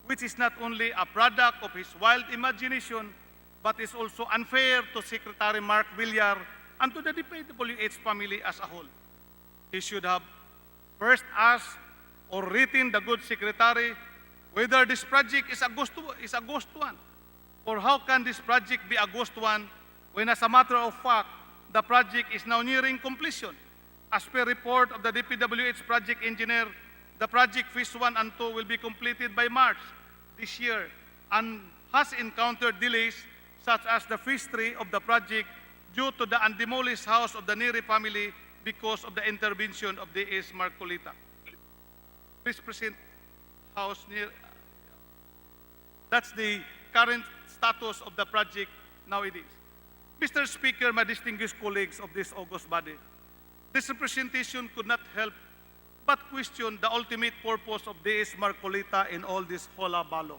which is not only a product of his wild imagination, but is also unfair to Secretary Mark Villar and to the DPWH family as a whole. He should have first asked or written the good secretary whether this project is a ghost one, or how can this project be a ghost one when, as a matter of fact, the project is now nearing completion. As per report of the DPWH project engineer, the project phase 1 and 2 will be completed by March this year and has encountered delays such as the phase 3 of the project due to the undemolished house of the Neri family because of the intervention of D.S. Marcolita. Please present house near. That's the current status of the project nowadays. Mr. Speaker, my distinguished colleagues of this august body, this representation could not help but question the ultimate purpose of D.S. Marcolita in all this hola-balo.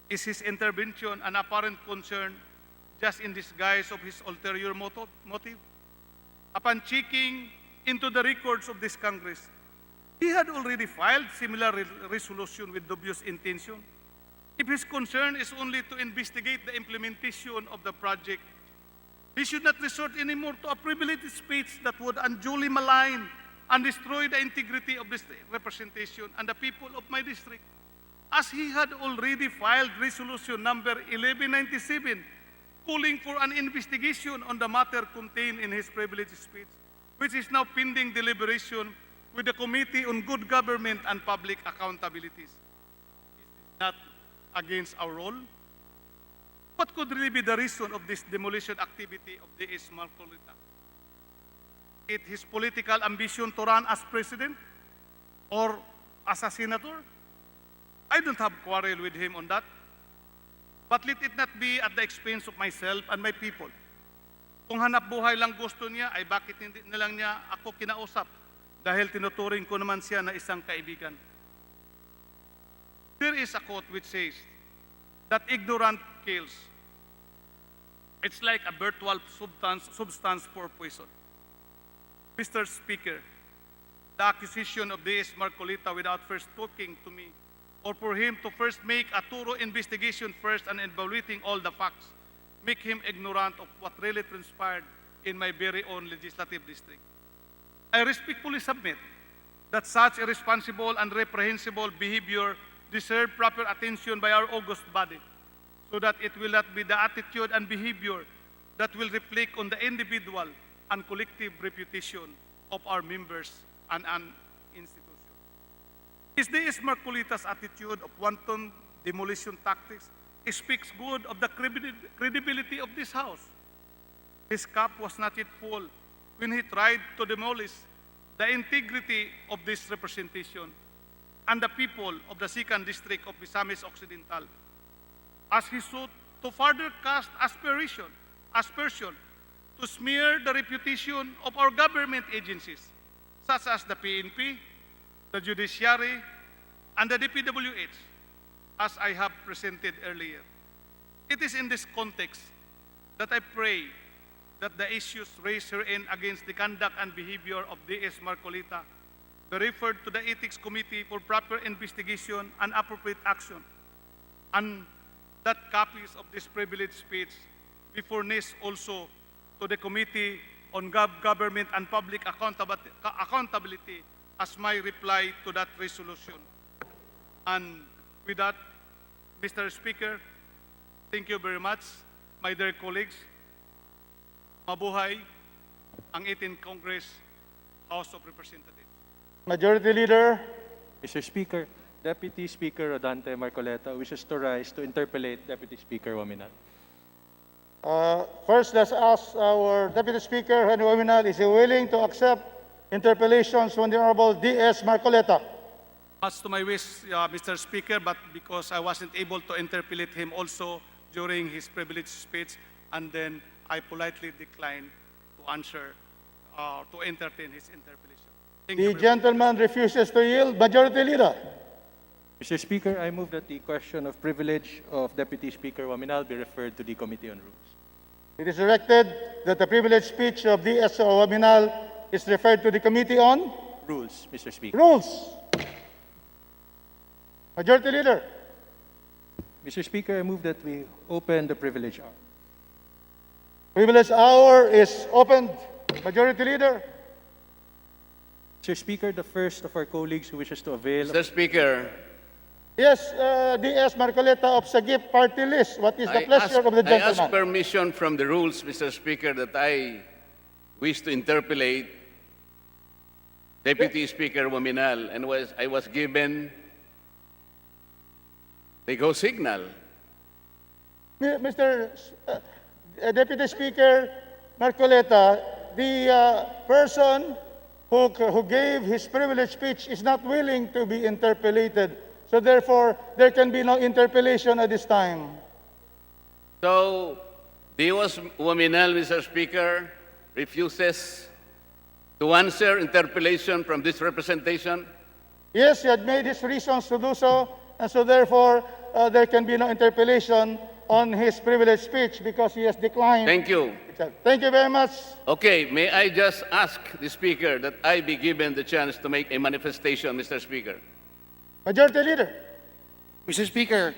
Is his intervention an apparent concern just in disguise of his ulterior motive? Upon checking into the records of this Congress, he had already filed similar resolution with dubious intention. If his concern is only to investigate the implementation of the project, he should not resort anymore to a privileged speech that would unduly malign and destroy the integrity of this representation and the people of my district, as he had already filed resolution number 1197, calling for an investigation on the matter contained in his privileged speech, which is now pending deliberation with the Committee on Good Government and Public Accountabilities. Is this not against our role? What could really be the reason of this demolition activity of D.S. Marcolita? Is it his political ambition to run as president or as a senator? I don't have quarrel with him on that. But let it not be at the expense of myself and my people. Kung hanap buhay lang gusto niya, ay bakit hindi na lang niya ako kinausap? Dahil tinuturing ko naman siya na isang kaibigan. There is a quote which says that ignorant kills. It's like a virtual substance for poison. Mr. Speaker, the accusation of D.S. Marcolita without first talking to me, or for him to first make a thorough investigation first and evaluating all the facts, make him ignorant of what really transpired in my very own legislative district. I respectfully submit that such irresponsible and reprehensible behavior deserve proper attention by our august body, so that it will not be the attitude and behavior that will reflect on the individual and collective reputation of our members and an institution. Is D.S. Marcolita's attitude of wanton demolition tactics speaks good of the credibility of this House. His cup was not yet full when he tried to demolish the integrity of this representation and the people of the 2nd District of Misamis Occidental, as he sought to further cast aspersion to smear the reputation of our government agencies, such as the PNP, the judiciary, and the DPWH, as I have presented earlier. It is in this context that I pray that the issues raised herein against the conduct and behavior of D.S. Marcolita be referred to the Ethics Committee for proper investigation and appropriate action, and that copies of this privileged speech be furnished also to the Committee on Government and Public Accountability as my reply to that resolution. And with that, Mr. Speaker, thank you very much, my dear colleagues. Mabuhay ang 18th Congress, House of Representatives. Majority Leader. Mr. Speaker, Deputy Speaker Rodante Marcoleta wishes to rise to interpellate Deputy Speaker Waminal. First, let's ask our Deputy Speaker, Henry Waminal, is he willing to accept interpellations from the Honorable D.S. Marcoleta? Much to my wish, Mr. Speaker, but because I wasn't able to interpellate him also during his privileged speech, and then I politely declined to answer to entertain his interpellation. Thank The you very much. gentleman refuses to yield. Majority Leader. Mr. Speaker, I move that the question of privilege of Deputy Speaker Waminal be referred to the Committee on Rules. It is directed that the privileged speech of DSO Waminal is referred to the Committee on Rules, Mr. Speaker. Rules. Majority Leader. Mr. Speaker, I move that we open the privilege hour. Privilege hour is opened. Majority Leader. Mr. Speaker, the first of our colleagues who wishes to avail Mr. Speaker, Yes, DS Marcoleta of Sagip Party List. What is the I pleasure of the I ask gentleman? permission from the rules, Mr. Speaker, that I wish to interpellate Deputy Speaker Waminal, and I was given the go signal. Mr. Deputy Speaker Marcoleta, the person who gave his privileged speech is not willing to be interpellated. So therefore, there can be no interpellation at this time. So, Dios Waminal, Mr. Speaker, refuses to answer interpellation from this representation. Yes, he had made his reasons to do so, and so therefore, there can be no interpellation on his privileged speech because he has declined. Thank you. Thank you very much. Okay, may I just ask the Speaker that I be given the chance to make a manifestation, Mr. Speaker? Majority Leader. Mr. Speaker,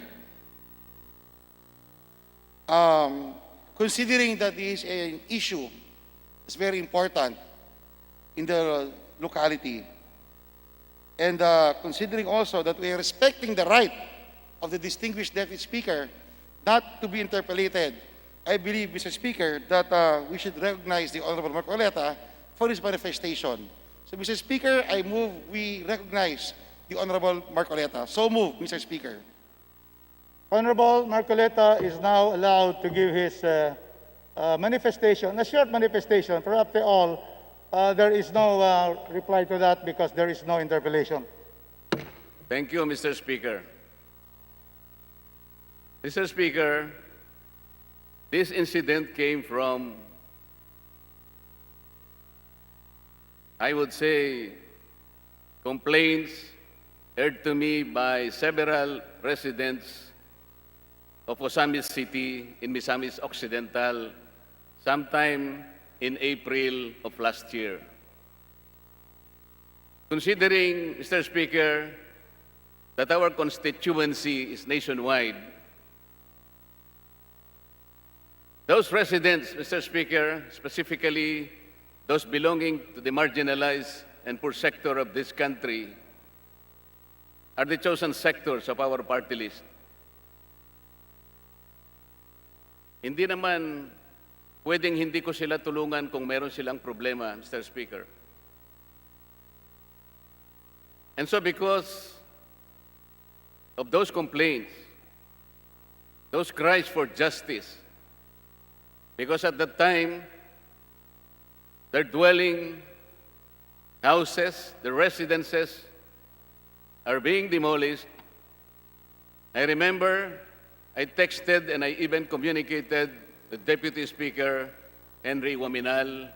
considering that this is an issue that's very important in the locality, and considering also that we are respecting the right of the distinguished Deputy Speaker not to be interpellated, I believe, Mr. Speaker, that we should recognize the Honorable Marcoleta for his manifestation. So, Mr. Speaker, I move we recognize the Honorable Marcoleta. So move, Mr. Speaker. Honorable Marcoleta is now allowed to give his manifestation, a short manifestation. For after all, there is no reply to that because there is no interpellation. Thank you, Mr. Speaker. Mr. Speaker, this incident came from, I would say, complaints heard to me by several residents of Osamis City in Misamis Occidental sometime in April of last year. Considering, Mr. Speaker, that our constituency is nationwide, those residents, Mr. Speaker, specifically those belonging to the marginalized and poor sector of this country, are the chosen sectors of our party list. Hindi naman pwedeng hindi ko sila tulungan kung meron silang problema, Mr. Speaker. And so because of those complaints, those cries for justice, because at that time, their dwelling houses, the residences, are being demolished. I remember I texted and I even communicated the Deputy Speaker, Henry Waminal,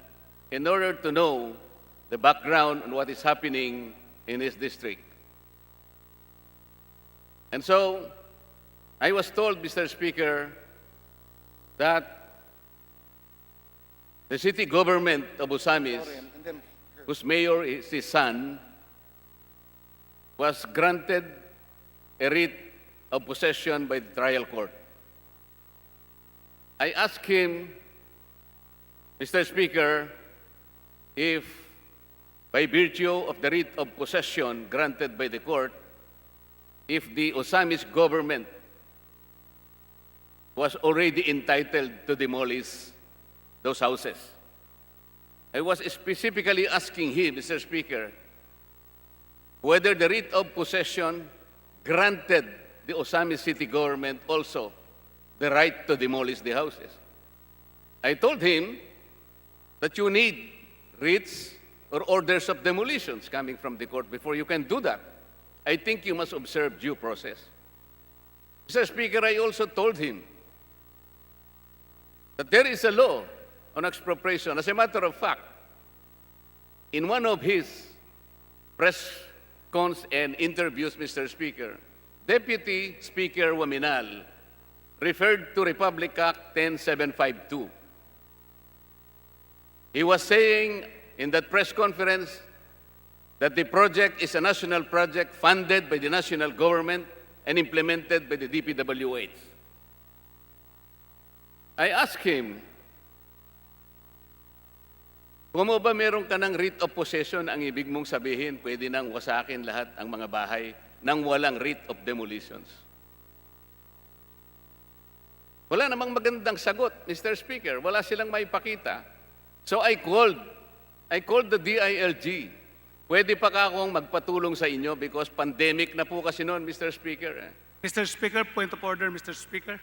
in order to know the background on what is happening in his district. And so, I was told, Mr. Speaker, that the city government of Osamis, whose mayor is his son, was granted a writ of possession by the trial court. I asked him, Mr. Speaker, if by virtue of the writ of possession granted by the court, if the Osamis government was already entitled to demolish those houses. I was specifically asking him, Mr. Speaker, whether the writ of possession granted the Osamis city government also the right to demolish the houses. I told him that you need writs or orders of demolitions coming from the court before you can do that. I think you must observe due process. Mr. Speaker, I also told him that there is a law on expropriation. As a matter of fact, in one of his press cons and interviews, Mr. Speaker, Deputy Speaker Waminal referred to Republic Act 10752. He was saying in that press conference that the project is a national project funded by the national government and implemented by the DPWH. I asked him, kung ba meron ka ng writ of possession, ang ibig mong sabihin, pwede nang wasakin lahat ang mga bahay nang walang writ of demolitions. Wala namang magandang sagot, Mr. Speaker. Wala silang maipakita. So I called the DILG. Pwede pa ka akong magpatulong sa inyo because pandemic na po kasi noon, Mr. Speaker. Mr. Speaker, point of order, Mr. Speaker.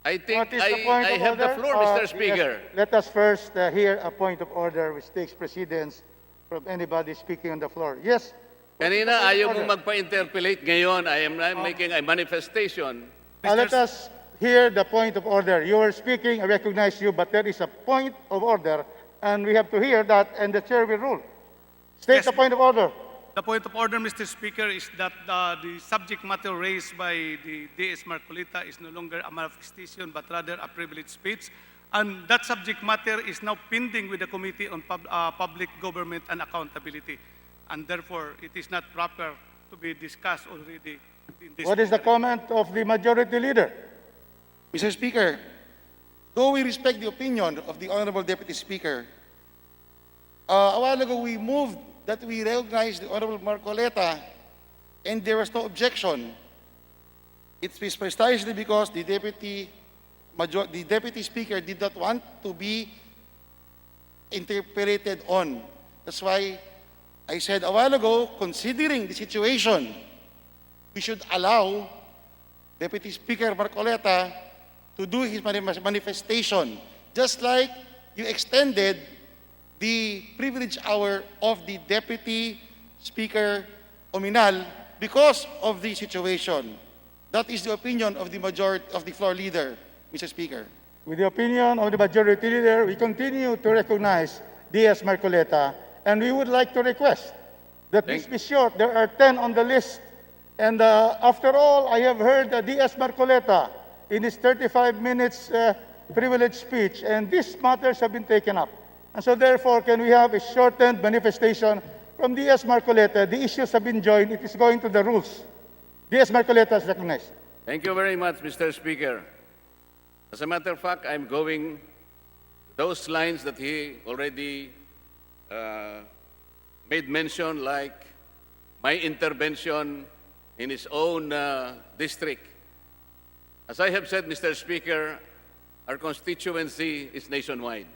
I think What is the point I of have the order? floor, Mr. Speaker. Yes, let us first hear a point of order which takes precedence from anybody speaking on the floor. Yes. Kanina Point of ayaw order. mong magpa-interpolate. Ngayon, I am making a manifestation. Let us hear the point of order. You are speaking, I recognize you, but there is a point of order, and we have to hear that, and the chair will rule. State Yes. the point of order. The point of order, Mr. Speaker, is that the subject matter raised by the DS Marcolita is no longer a manifestation but rather a privileged speech. And that subject matter is now pending with the Committee on Public Government and Accountability. And therefore, it is not proper to be discussed already in this. What is the comment of the majority leader? Mr. Speaker, though we respect the opinion of the Honorable Deputy Speaker, a while ago we moved that we recognize the Honorable Marcoleta and there was no objection. It's precisely because the Deputy Speaker did not want to be interpolated on. That's why I said a while ago, considering the situation, we should allow Deputy Speaker Marcoleta to do his manifestation, just like you extended the privilege hour of the Deputy Speaker Ominal because of the situation. That is the opinion of the majority of the floor leader, Mr. Speaker. With the opinion of the majority leader, we continue to recognize DS Marcoleta, and we would like to request that this be short. There are 10 on the list, and after all, I have heard DS Marcoleta in his 35 minutes privilege speech, and these matters have been taken up. And so therefore, can we have a shortened manifestation from DS Marcoleta? The issues have been joined. It is going to the rules. DS Marcoleta is recognized. Thank you very much, Mr. Speaker. As a matter of fact, I'm going those lines that he already made mention, like my intervention in his own district. As I have said, Mr. Speaker, our constituency is nationwide.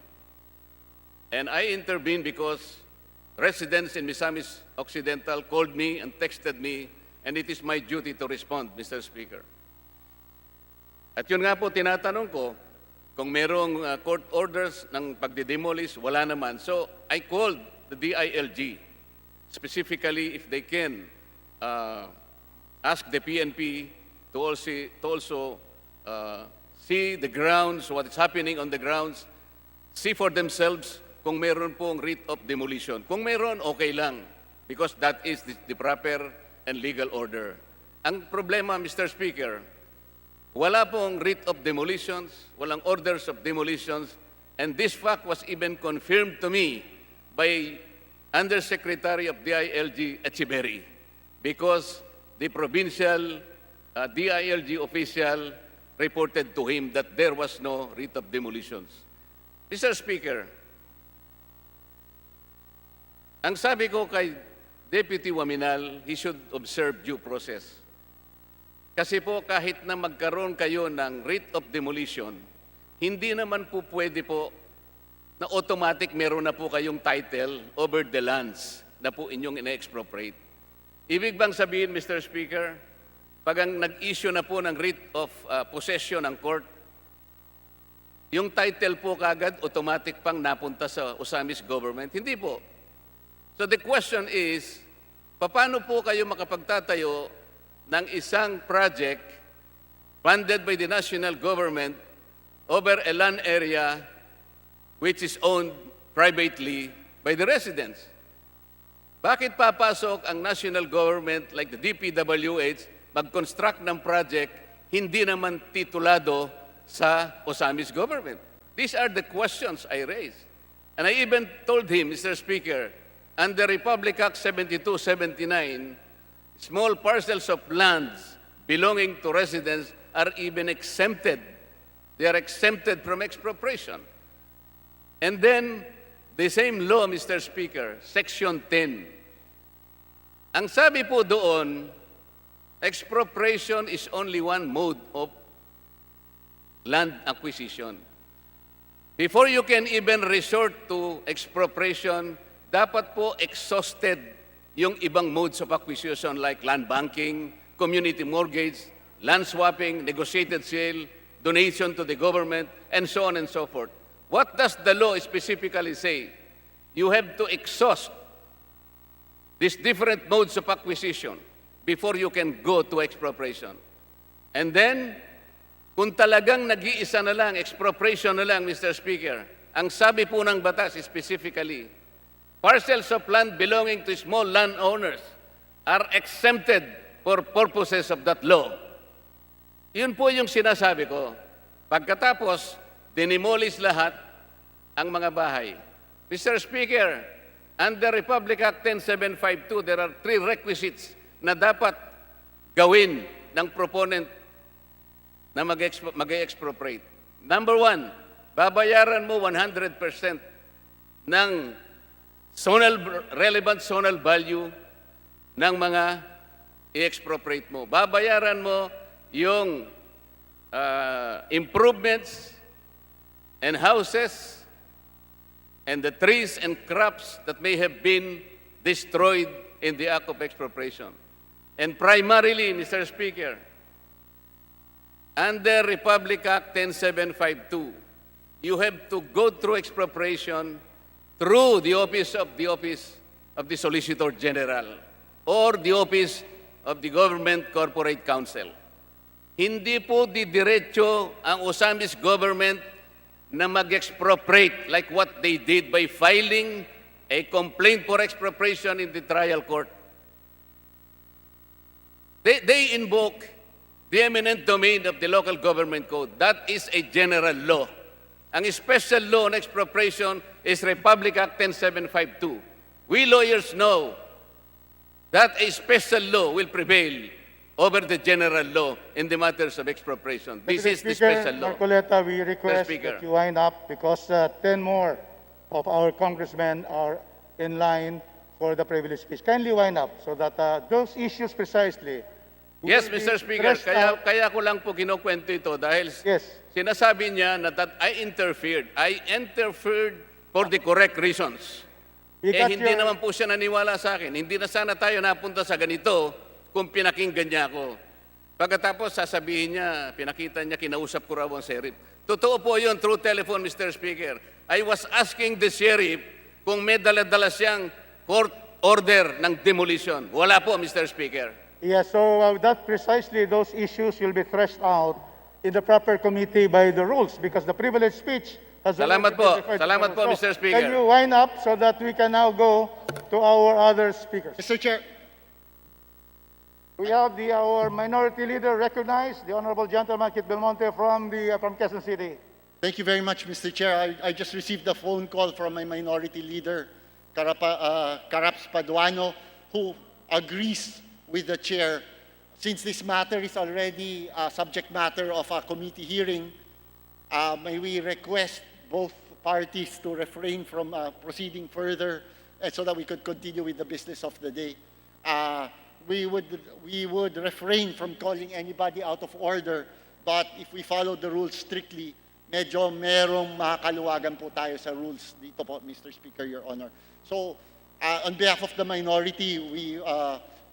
And I intervened because residents in Misamis Occidental called me and texted me, and it is my duty to respond, Mr. Speaker. At yun nga po, tinatanong ko, kung merong court orders ng pagdidemolish, wala naman. So I called the DILG, specifically if they can ask the PNP to also see the grounds, what is happening on the grounds, see for themselves kung meron pong writ of demolition. Kung meron, okay lang, because that is the proper and legal order. Ang problema, Mr. Speaker, wala pong writ of demolitions, walang orders of demolitions, and this fact was even confirmed to me by Undersecretary of DILG Echeverry, because the provincial DILG official reported to him that there was no writ of demolitions. Mr. Speaker, ang sabi ko kay Deputy Waminal, he should observe due process. Kasi po kahit na magkaroon kayo ng writ of demolition, hindi naman po pwede po na automatic meron na po kayong title over the lands na po inyong ina-expropriate. Ibig bang sabihin, Mr. Speaker, pag ang nag-issue na po ng writ of possession ng court, yung title po kagad automatic pang napunta sa Osamis government? Hindi po. So the question is, paano po kayo makapagtatayo ng isang project funded by the national government over a land area which is owned privately by by the residents. Bakit papasok ang national government like the DPWH mag-construct ng project hindi naman titulado sa Osamis government? These are the questions I raised. And I even told him, Mr. Speaker, under Republic Act 7279, small parcels of lands belonging to residents are even exempted. They are exempted from expropriation. And then, the same law, Mr. Speaker, Section 10. Ang sabi po doon, expropriation is only one mode of land acquisition. Before you can even resort to expropriation, dapat po exhausted yung ibang modes of acquisition like land banking, community mortgage, land swapping, negotiated sale, donation to the government, and so on and so forth. What does the law specifically say? You have to exhaust these different modes of acquisition before you can go to expropriation. And then, kung talagang nag-iisa na lang, expropriation na lang, Mr. Speaker, ang sabi po ng batas specifically, parcels of land belonging to small landowners are exempted for purposes of that law. Yun po yung sinasabi ko. Pagkatapos, dinimolish lahat ang mga bahay. Mr. Speaker, under Republic Act 10752, there are 3 requisites na dapat gawin ng proponent na mag-expropriate. Number 1, babayaran mo 100% ng relevant zonal value ng mga i-expropriate mo. Babayaran mo yung improvements and houses and the trees and crops that may have been destroyed in the act of expropriation. And primarily, Mr. Speaker, under Republic Act 10752, you have to go through expropriation through the office of the Solicitor General or the office of the Government Corporate Council. Hindi po didiretso ang Osamis government na mag-expropriate like what they did by filing a complaint for expropriation in the trial court. They invoke the eminent domain of the local government code. That is a general law. Ang special law on expropriation is Republic Act 10752. We lawyers know that a special law will prevail over the general law in the matters of expropriation. This is the special law. Marcoleta, we request that you wind up because 10 more of our congressmen are in line for the privilege speech. Kindly wind up so that those issues precisely. Yes, Mr. Speaker, kaya ko lang po kinukwento ito dahil sinasabi niya na that I interfered. I interfered for the correct reasons. Hindi naman po siya naniwala sa akin. Hindi na sana tayo napunta sa ganito kung pinakinggan niya ako. Pagkatapos sasabihin niya, pinakita niya, kinausap ko raw ang sheriff. Totoo po yun, through telephone, Mr. Speaker. I was asking the sheriff kung may dala-dala siyang court order ng demolition. Wala po, Mr. Speaker. Yes, so that precisely those issues will be threshed out in the proper committee by the rules because the privilege speech has Salamat po. Salamat po, Mr. Speaker. Can you wind up so that we can now go to our other speakers? Mr. Chair. We have our minority leader recognized, the Honorable Gentleman Kit Belmonte from Quezon City. Thank you very much, Mr. Chair. I just received a phone call from my minority leader, Karaps Paduano, who agrees with the chair. Since this matter is already a subject matter of a committee hearing, may we request both parties to refrain from proceeding further so that we could continue with the business of the day. We would refrain from calling anybody out of order, but if we follow the rules strictly, medyo merong makakaluwagan po tayo sa rules dito po, Mr. Speaker, Your Honor. So, on behalf of the minority, we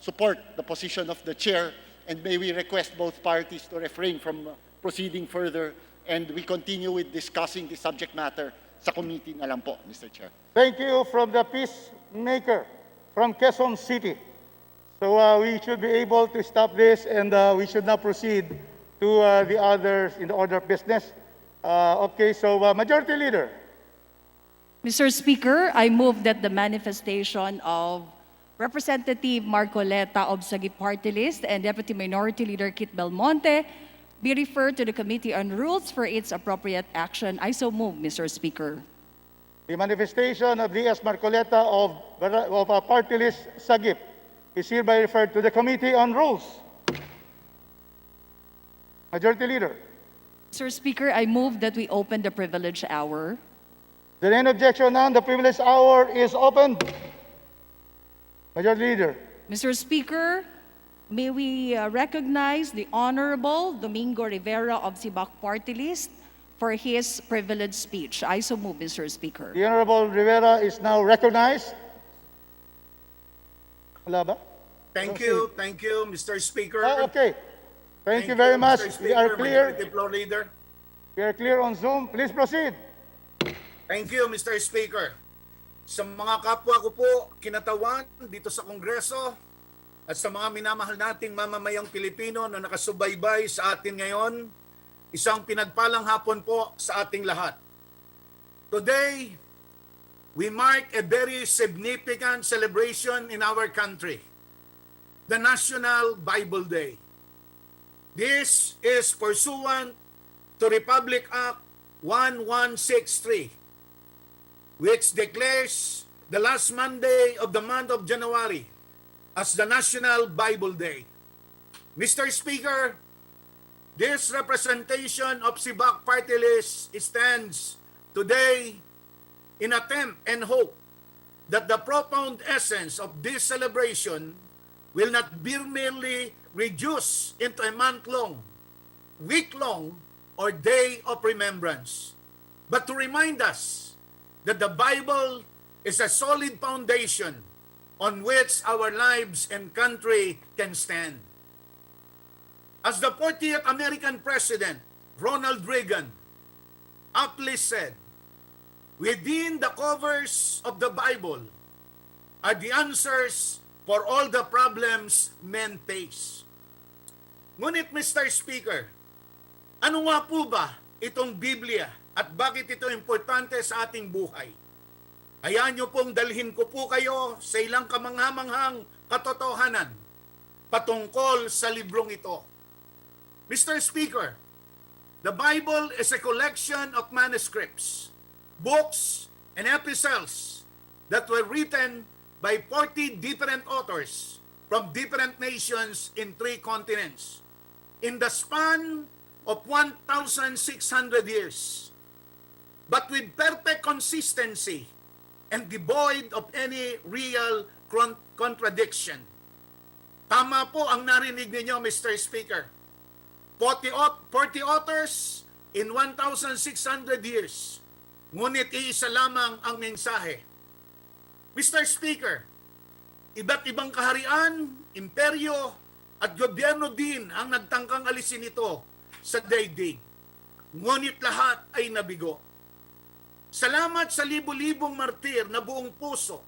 support the position of the chair, and may we request both parties to refrain from proceeding further, and we continue with discussing the subject matter sa committee na lang po, Mr. Chair. Thank you from the peacemaker from Quezon City. So we should be able to stop this, and we should now proceed to the others in the order of business. Okay, so Majority Leader. Mr. Speaker, I move that the manifestation of Representative Marcoleta of Sagip Party List and Deputy Minority Leader Kit Belmonte be referred to the Committee on Rules for its appropriate action. I so move, Mr. Speaker. The manifestation of D.S. Marcoleta of Party List Sagip is hereby referred to the Committee on Rules. Majority Leader. Mr. Speaker, I move that we open the privilege hour. There any objection, none. The privilege hour is open. Majority Leader. Mr. Speaker, may we recognize the Honorable Domingo Rivera of Sibak Party List for his privileged speech. I so move, Mr. Speaker. The Honorable Rivera is now recognized. Wala ba? Thank you, Mr. Speaker. Okay. Thank you very much. Mr. We are Speaker, clear. Majority Floor Leader. We are clear on Zoom. Please proceed. Thank you, Mr. Speaker. Sa mga kapwa ko po, kinatawan dito sa Kongreso at sa mga minamahal nating mamamayang Pilipino na nakasubaybay sa atin ngayon, isang pinagpalang hapon po sa ating lahat. Today, we mark a very significant celebration in our country, the National Bible Day. This is pursuant to Republic Act 1163, which declares the last Monday of the month of January as the National Bible Day. Mr. Speaker, this representation of Sibak Party List stands today in attempt and hope that the profound essence of this celebration will not be merely reduced into a month-long, week-long, or day of remembrance, but to remind us that the Bible is a solid foundation on which our lives and country can stand. As the 40th American President, Ronald Reagan, aptly said, within the covers of the Bible are the answers for all the problems men face. Ngunit, Mr. Speaker, ano nga po ba itong Biblia at bakit ito importante sa ating buhay? Hayaan niyo pong dalhin ko po kayo sa ilang kamanghamanghang katotohanan patungkol sa librong ito. Mr. Speaker, the Bible is a collection of manuscripts, books, and epistles that were written by 40 different authors from different nations in 3 continents in the span of 1,600 years, but with perfect consistency and devoid of any real contradiction. Tama po ang narinig ninyo, Mr. Speaker. 40 authors in 1,600 years, ngunit iisa lamang ang mensahe. Mr. Speaker, iba't ibang kaharian, imperyo, at gobyerno din ang nagtangkang alisin ito sa daigdig. Ngunit lahat ay nabigo. Salamat sa libo-libong martir na buong puso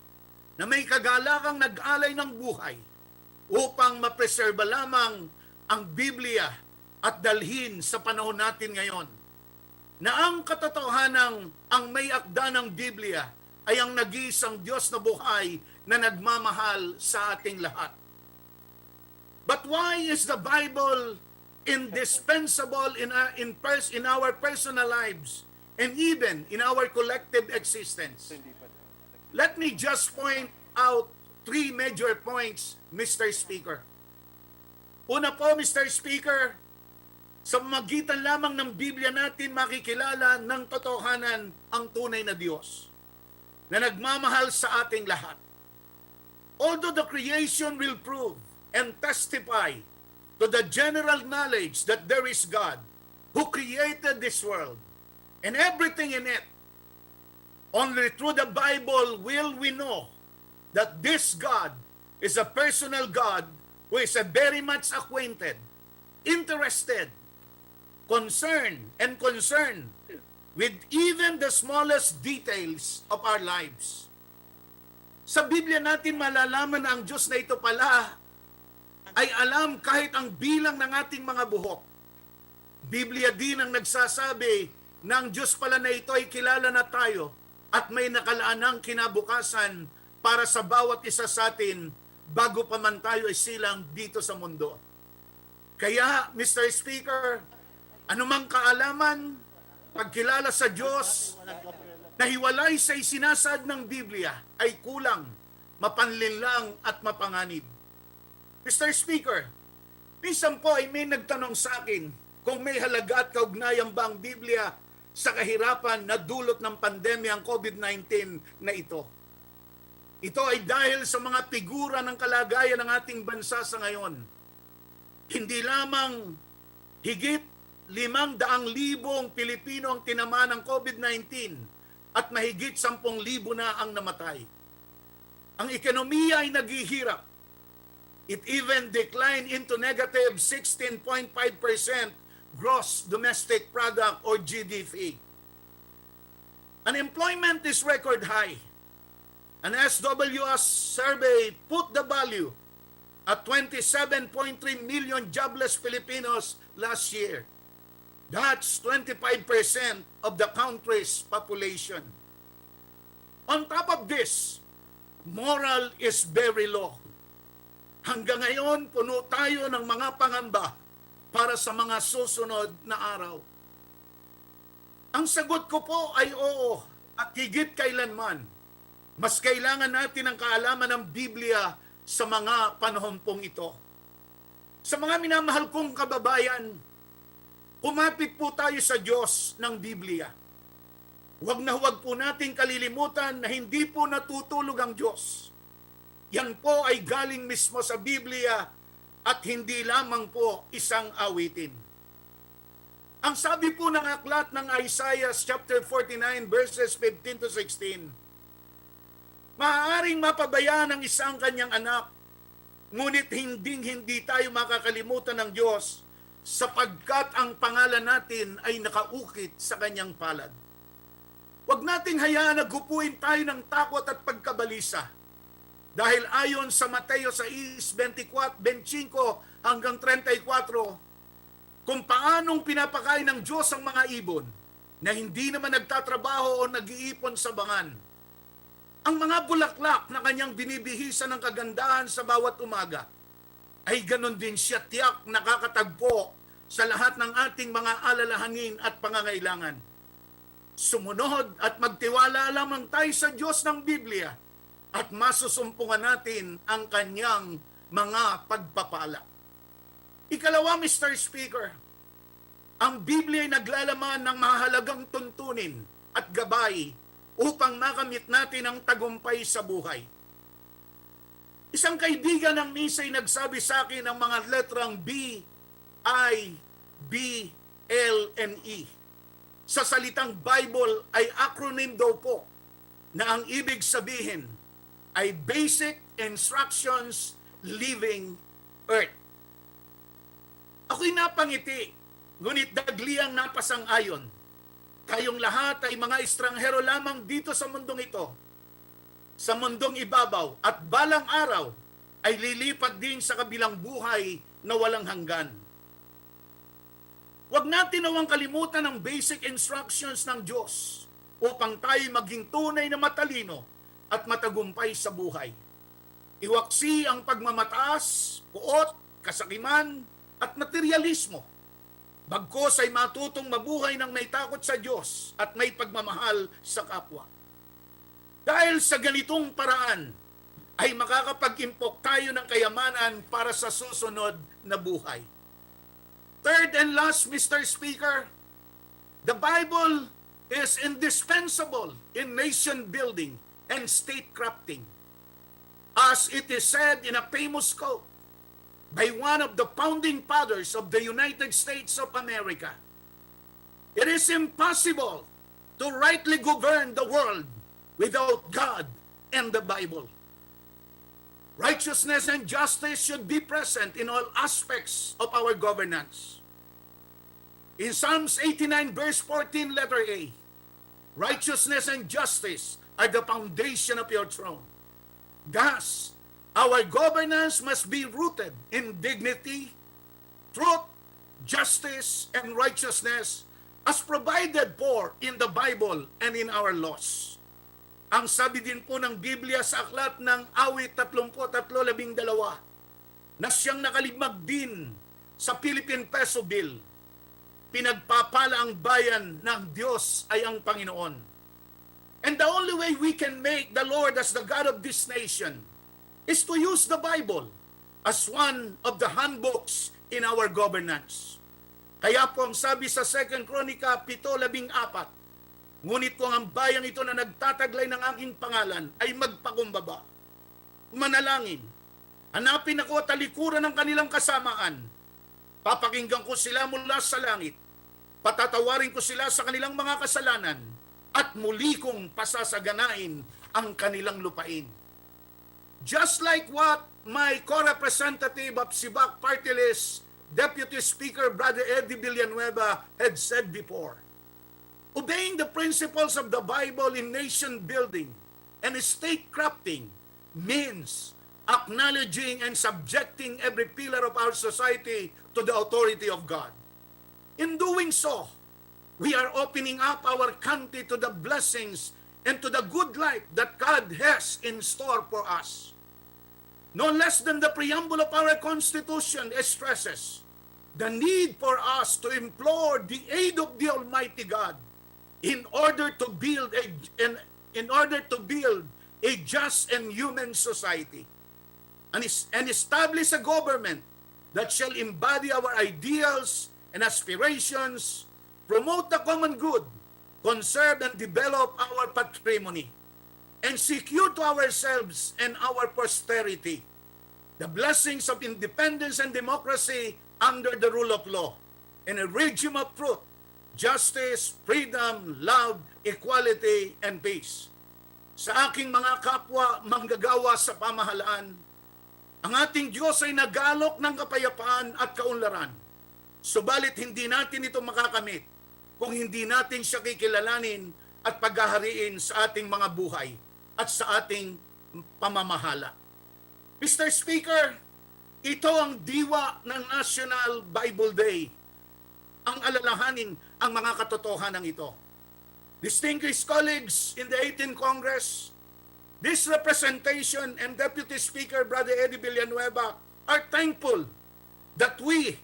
na may kagalakang nag-alay ng buhay upang mapreserba lamang ang Biblia at dalhin sa panahon natin ngayon na ang katotohanang ang may akda ng Biblia ay ang nag-iisang Diyos na buhay na nagmamahal sa ating lahat. But why is the Bible indispensable in our personal lives and even in our collective existence? Let me just point out 3 major points, Mr. Speaker. Una po, Mr. Speaker, sa magitan lamang ng Biblia natin makikilala ng totohanan ang tunay na Diyos na nagmamahal sa ating lahat. Although the creation will prove and testify to the general knowledge that there is God who created this world and everything in it, only through the Bible will we know that this God is a personal God who is very much acquainted, interested, concerned with even the smallest details of our lives. Sa Biblia natin malalaman na ang Diyos na ito pala ay alam kahit ang bilang ng ating mga buhok. Biblia din ang nagsasabi na ang Diyos pala na ito ay kilala na tayo at may nakalaanang kinabukasan para sa bawat isa sa atin bago pa man tayo isilang dito sa mundo. Kaya, Mr. Speaker, anumang kaalaman, pagkilala sa Diyos, na hiwalay sa isinasad ng Biblia ay kulang, mapanlinlang at mapanganib. Mr. Speaker, minsan po ay may nagtanong sa akin kung may halaga at kaugnayan ba ang Biblia sa kahirapan na dulot ng pandemya ang COVID-19 na ito. Ito ay dahil sa mga figura ng kalagayan ng ating bansa sa ngayon. Hindi lamang higit 500,000 Pilipino ang tinamaan ng COVID-19 at mahigit 10,000 na ang namatay. Ang ekonomiya ay naghihirap. It even declined into negative 16.5% gross domestic product or GDP. Unemployment is record high. An SWS survey put the value at 27.3 million jobless Filipinos last year. That's 25% of the country's population. On top of this, moral is very low. Hanggang ngayon, puno tayo ng mga pangamba para sa mga susunod na araw. Ang sagot ko po ay oo, at higit kailanman, mas kailangan natin ang kaalaman ng Biblia sa mga panahon pong ito. Sa mga minamahal kong kababayan, kumapit po tayo sa Diyos ng Biblia. Huwag na huwag po nating kalilimutan na hindi po natutulog ang Diyos. Yan po ay galing mismo sa Biblia at hindi lamang po isang awitin. Ang sabi po ng aklat ng Isaiah chapter 49 verses 15 to 16, maaaring mapabayaan ng isang kanyang anak, ngunit hindi tayo makakalimutan ng Diyos sapagkat ang pangalan natin ay nakaukit sa kanyang palad. Huwag nating hayaan na gupuin tayo ng takot at pagkabalisa. Dahil ayon sa Mateo 6:25 hanggang 34, kung paanong pinapakain ng Diyos ang mga ibon na hindi naman nagtatrabaho o nag-iipon sa bangan. Ang mga bulaklak na kanyang binibihisan ng kagandahan sa bawat umaga, ay ganon din siya tiyak nakakatagpo sa lahat ng ating mga alalahanin at pangangailangan. Sumunod at magtiwala lamang tayo sa Diyos ng Biblia at masusumpungan natin ang kanyang mga pagpapala. Ikalawa, Mr. Speaker, ang Biblia ay naglalaman ng mahalagang tuntunin at gabay upang makamit natin ang tagumpay sa buhay. Isang kaibigan ng misa ay nagsabi sa akin ng mga letrang B, I, B, L, N, E. Sa salitang Bible ay acronym daw po na ang ibig sabihin ay Basic Instructions Living Earth. Ako'y napangiti, ngunit dagliang napasang-ayon. Tayong lahat ay mga estranghero lamang dito sa mundong ito. Sa mundong ibabaw at balang araw ay lilipat din sa kabilang buhay na walang hanggan. Huwag natin nawang kalimutan ang basic instructions ng Diyos upang tayo maging tunay na matalino at matagumpay sa buhay. Iwaksi ang pagmamataas, puot, kasakiman, at materialismo. Bagkus ay matutong mabuhay ng may takot sa Diyos at may pagmamahal sa kapwa. Dahil sa ganitong paraan, ay makakapag-impok tayo ng kayamanan para sa susunod na buhay. Third and last, Mr. Speaker, the Bible is indispensable in nation building and state crafting. As it is said in a famous quote by one of the founding fathers of the United States of America, it is impossible to rightly govern the world without God and the Bible. Righteousness and justice should be present in all aspects of our governance. In Psalms 89 verse 14 letter A, righteousness and justice are the foundation of your throne. Thus, our governance must be rooted in dignity, truth, justice, and righteousness as provided for in the Bible and in our laws. Ang sabi din po ng Biblia sa aklat ng Awit 33:12, na siyang nakalimag din sa Philippine Peso Bill, pinagpapala ang bayan ng Diyos ay ang Panginoon. And the only way we can make the Lord as the God of this nation is to use the Bible as one of the handbooks in our governance. Kaya po ang sabi sa 2 Kronika 7:14, ngunit kung ang bayang ito na nagtataglay ng aking pangalan ay magpakumbaba, manalangin, hanapin ako at talikuran ng kanilang kasamaan, papakinggan ko sila mula sa langit, patatawarin ko sila sa kanilang mga kasalanan, at muli kong pasasaganain ang kanilang lupain. Just like what my co-representative of Sibac Party List, Deputy Speaker Brother Eddie Villanueva had said before, obeying the principles of the Bible in nation building and state crafting means acknowledging and subjecting every pillar of our society to the authority of God. In doing so, we are opening up our country to the blessings and to the good life that God has in store for us. No less than the preamble of our Constitution stresses the need for us to implore the aid of the Almighty God in order to build a just and human society, and establish a government that shall embody our ideals and aspirations, promote the common good, conserve and develop our patrimony, and secure to ourselves and our posterity the blessings of independence and democracy under the rule of law, and a regime of truth, justice, freedom, love, equality, and peace. Sa aking mga kapwa manggagawa sa pamahalaan, ang ating Diyos ay nagalok ng kapayapaan at kaunlaran. Subalit hindi natin ito makakamit kung hindi natin siya kikilalanin at paghahariin sa ating mga buhay at sa ating pamamahala. Mr. Speaker, ito ang diwa ng National Bible Day. Ang alalahanin ang mga katotohanan ito. Distinguished colleagues in the 18th Congress, this representation and Deputy Speaker Brother Eddie Villanueva are thankful that we,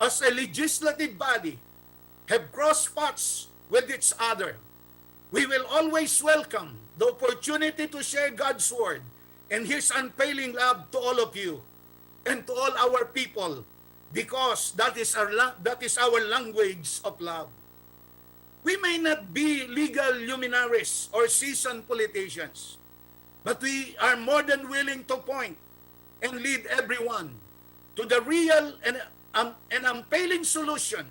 as a legislative body, have crossed paths with each other. We will always welcome the opportunity to share God's word and His unfailing love to all of you and to all our people, because that is our language of love. We may not be legal luminaries or seasoned politicians, but we are more than willing to point and lead everyone to the real and unfailing solution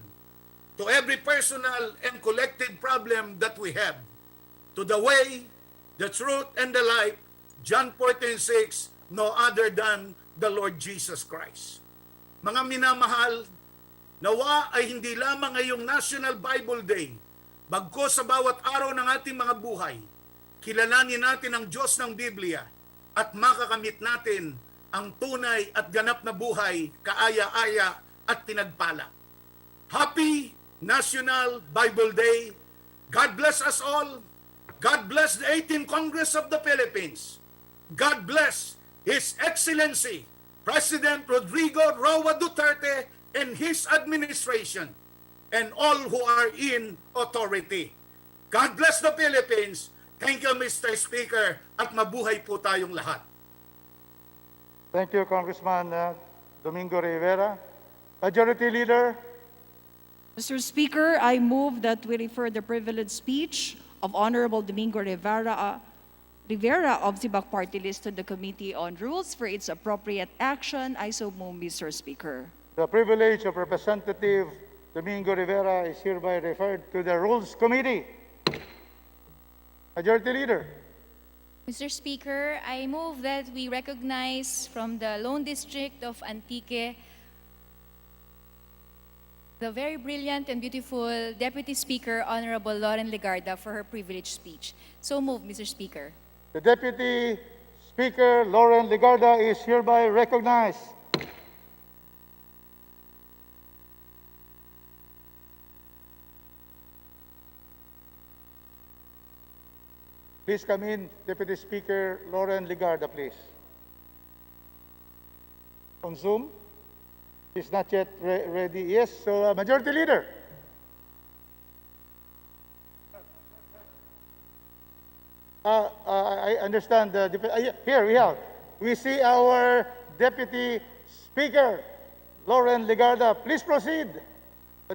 to every personal and collective problem that we have, to the way, the truth, and the life, John 14:6, no other than the Lord Jesus Christ. Mga minamahal, nawa ay hindi lamang ngayong National Bible Day, bagkus sa bawat araw ng ating mga buhay, kilalanin natin ang Diyos ng Biblia at makakamit natin ang tunay at ganap na buhay, kaaya-aya at pinagpala. Happy National Bible Day. God bless us all. God bless the 18th Congress of the Philippines. God bless His Excellency, President Rodrigo Roa Duterte and his administration, and all who are in authority. God bless the Philippines. Thank you, Mr. Speaker, at mabuhay po tayong lahat. Thank you, Congressman Domingo Rivera. Majority Leader. Mr. Speaker, I move that we refer the privileged speech of Honorable Domingo Rivera of Sibac Party List to the Committee on Rules for its appropriate action. I so move, Mr. Speaker. The privilege of Representative Domingo Rivera is hereby referred to the Rules Committee. Majority Leader. Mr. Speaker, I move that we recognize from the Lone District of Antique the very brilliant and beautiful Deputy Speaker, Honorable Lauren Legarda, for her privileged speech. So move, Mr. Speaker. The Deputy Speaker, Lauren Legarda, is hereby recognized. Please come in, Deputy Speaker Lauren Legarda, please. On Zoom? He's not yet ready. Yes, so Majority Leader. I understand. Here we have. We see our Deputy Speaker, Lauren Legarda. Please proceed,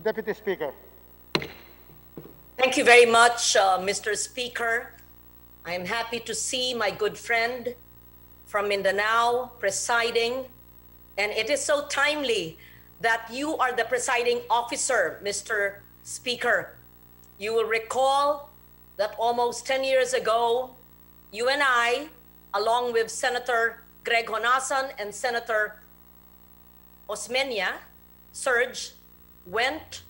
Deputy Speaker. Thank you very much, Mr. Speaker. I am happy to see my good friend from Mindanao presiding, and it is so timely that you are the presiding officer, Mr. Speaker. You will recall that almost 10 years ago, you and I, along with Senator Greg Honasan and Senator Osmeña, Serge, went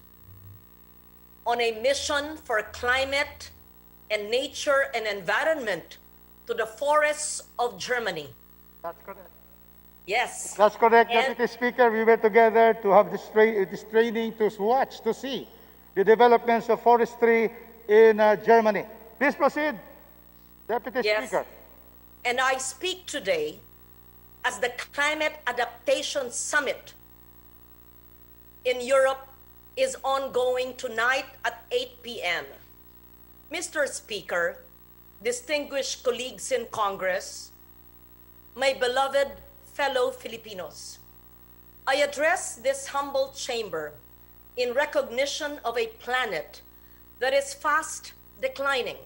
on a mission for climate and nature and environment to the forests of Germany. That's correct. Yes. That's correct, And- Deputy Speaker. We were together to have this training to watch, to see the developments of forestry in Germany. Please proceed, Deputy Yes. Speaker. And I speak today as the Climate Adaptation Summit in Europe is ongoing tonight at 8 p.m. Mr. Speaker, distinguished colleagues in Congress, my beloved fellow Filipinos, I address this humble chamber in recognition of a planet that is fast declining,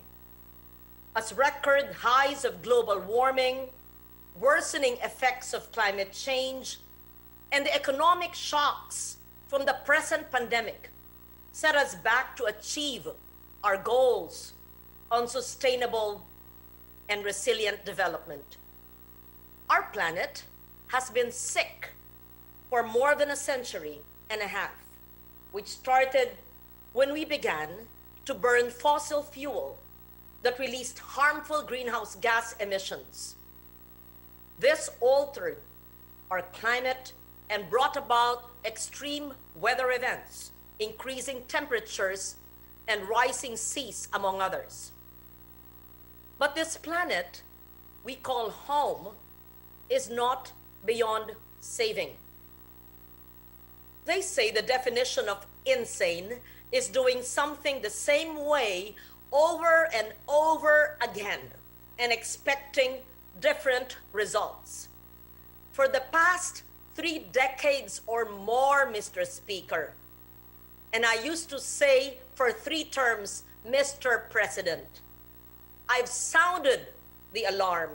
as record highs of global warming, worsening effects of climate change, and the economic shocks from the present pandemic set us back to achieve our goals on sustainable and resilient development. Our planet has been sick for more than a century and a half, which started when we began to burn fossil fuel that released harmful greenhouse gas emissions. This altered our climate and brought about extreme weather events, increasing temperatures and rising seas, among others. But this planet we call home is not beyond saving. They say the definition of insane is doing something the same way over and over again and expecting different results. For the past 3 decades or more, Mr. Speaker, and I used to say for 3 terms, Mr. President, I've sounded the alarm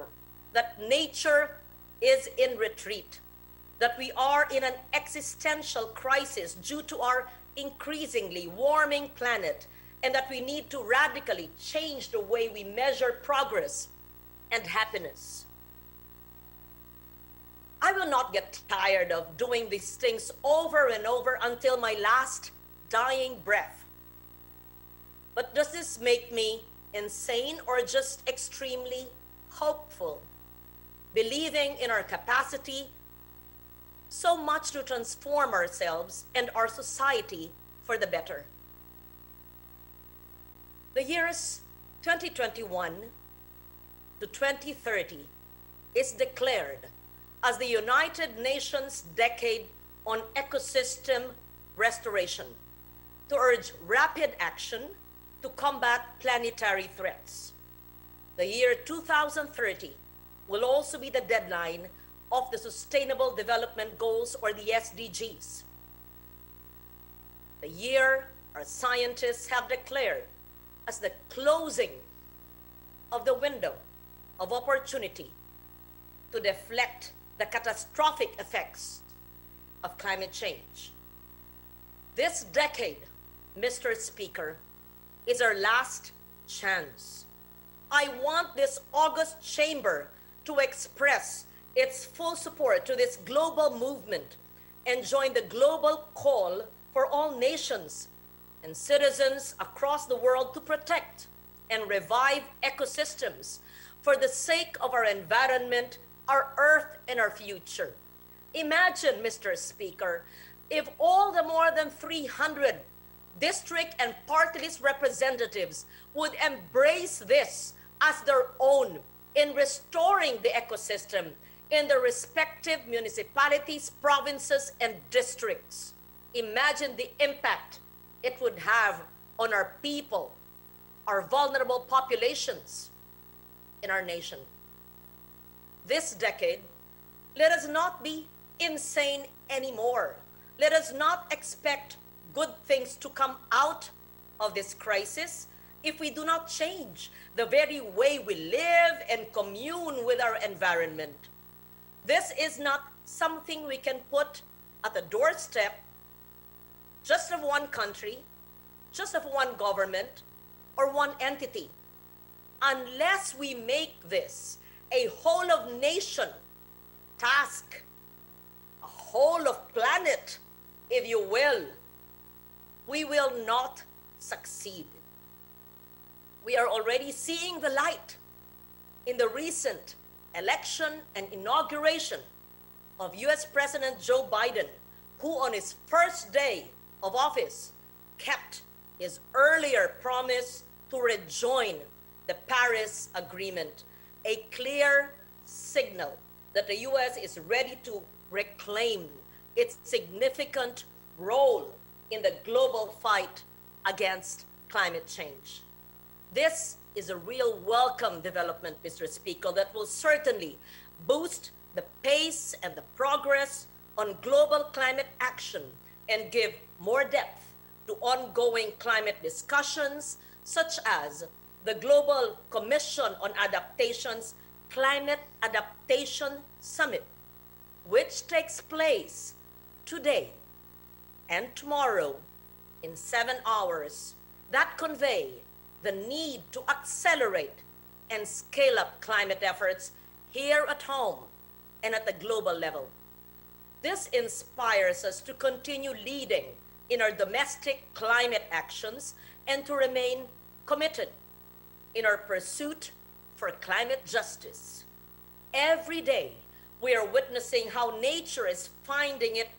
that nature is in retreat, that we are in an existential crisis due to our increasingly warming planet, and that we need to radically change the way we measure progress and happiness. I will not get tired of doing these things over and over until my last dying breath. But does this make me insane or just extremely hopeful, believing in our capacity so much to transform ourselves and our society for the better? The years 2021 to 2030 is declared as the United Nations Decade on Ecosystem Restoration to urge rapid action to combat planetary threats. The year 2030 will also be the deadline of the Sustainable Development Goals, or the SDGs. The year our scientists have declared as the closing of the window of opportunity to deflect the catastrophic effects of climate change. This decade, Mr. Speaker, is our last chance. I want this august chamber to express its full support to this global movement and join the global call for all nations and citizens across the world to protect and revive ecosystems for the sake of our environment, our earth, and our future. Imagine, Mr. Speaker, if all the more than 300 district and party list representatives would embrace this as their own in restoring the ecosystem in their respective municipalities, provinces, and districts. Imagine the impact it would have on our people, our vulnerable populations in our nation. This decade, let us not be insane anymore. Let us not expect good things to come out of this crisis if we do not change the very way we live and commune with our environment. This is not something we can put at the doorstep just of one country, just of one government, or one entity, unless we make this a whole of nation task, a whole of planet, if you will, we will not succeed. We are already seeing the light in the recent election and inauguration of US President Joe Biden, who on his first day of office kept his earlier promise to rejoin the Paris Agreement, a clear signal that the US is ready to reclaim its significant role in the global fight against climate change. This is a real welcome development, Mr. Speaker, that will certainly boost the pace and the progress on global climate action and give more depth to ongoing climate discussions, such as the Global Commission on Adaptation's Climate Adaptation Summit, which takes place today and tomorrow in 7 hours, that convey the need to accelerate and scale up climate efforts here at home and at the global level. This inspires us to continue leading in our domestic climate actions and to remain committed in our pursuit for climate justice. Every day, we are witnessing how nature is finding it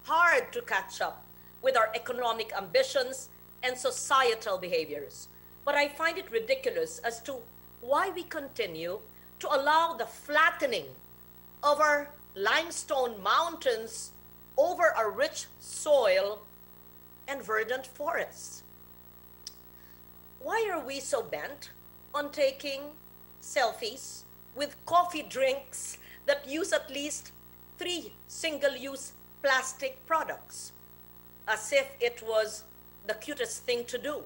hard to catch up with our economic ambitions and societal behaviors. But I find it ridiculous as to why we continue to allow the flattening of our limestone mountains over our rich soil and verdant forests. Why are we so bent on taking selfies with coffee drinks that use at least 3 single-use plastic products, as if it was the cutest thing to do,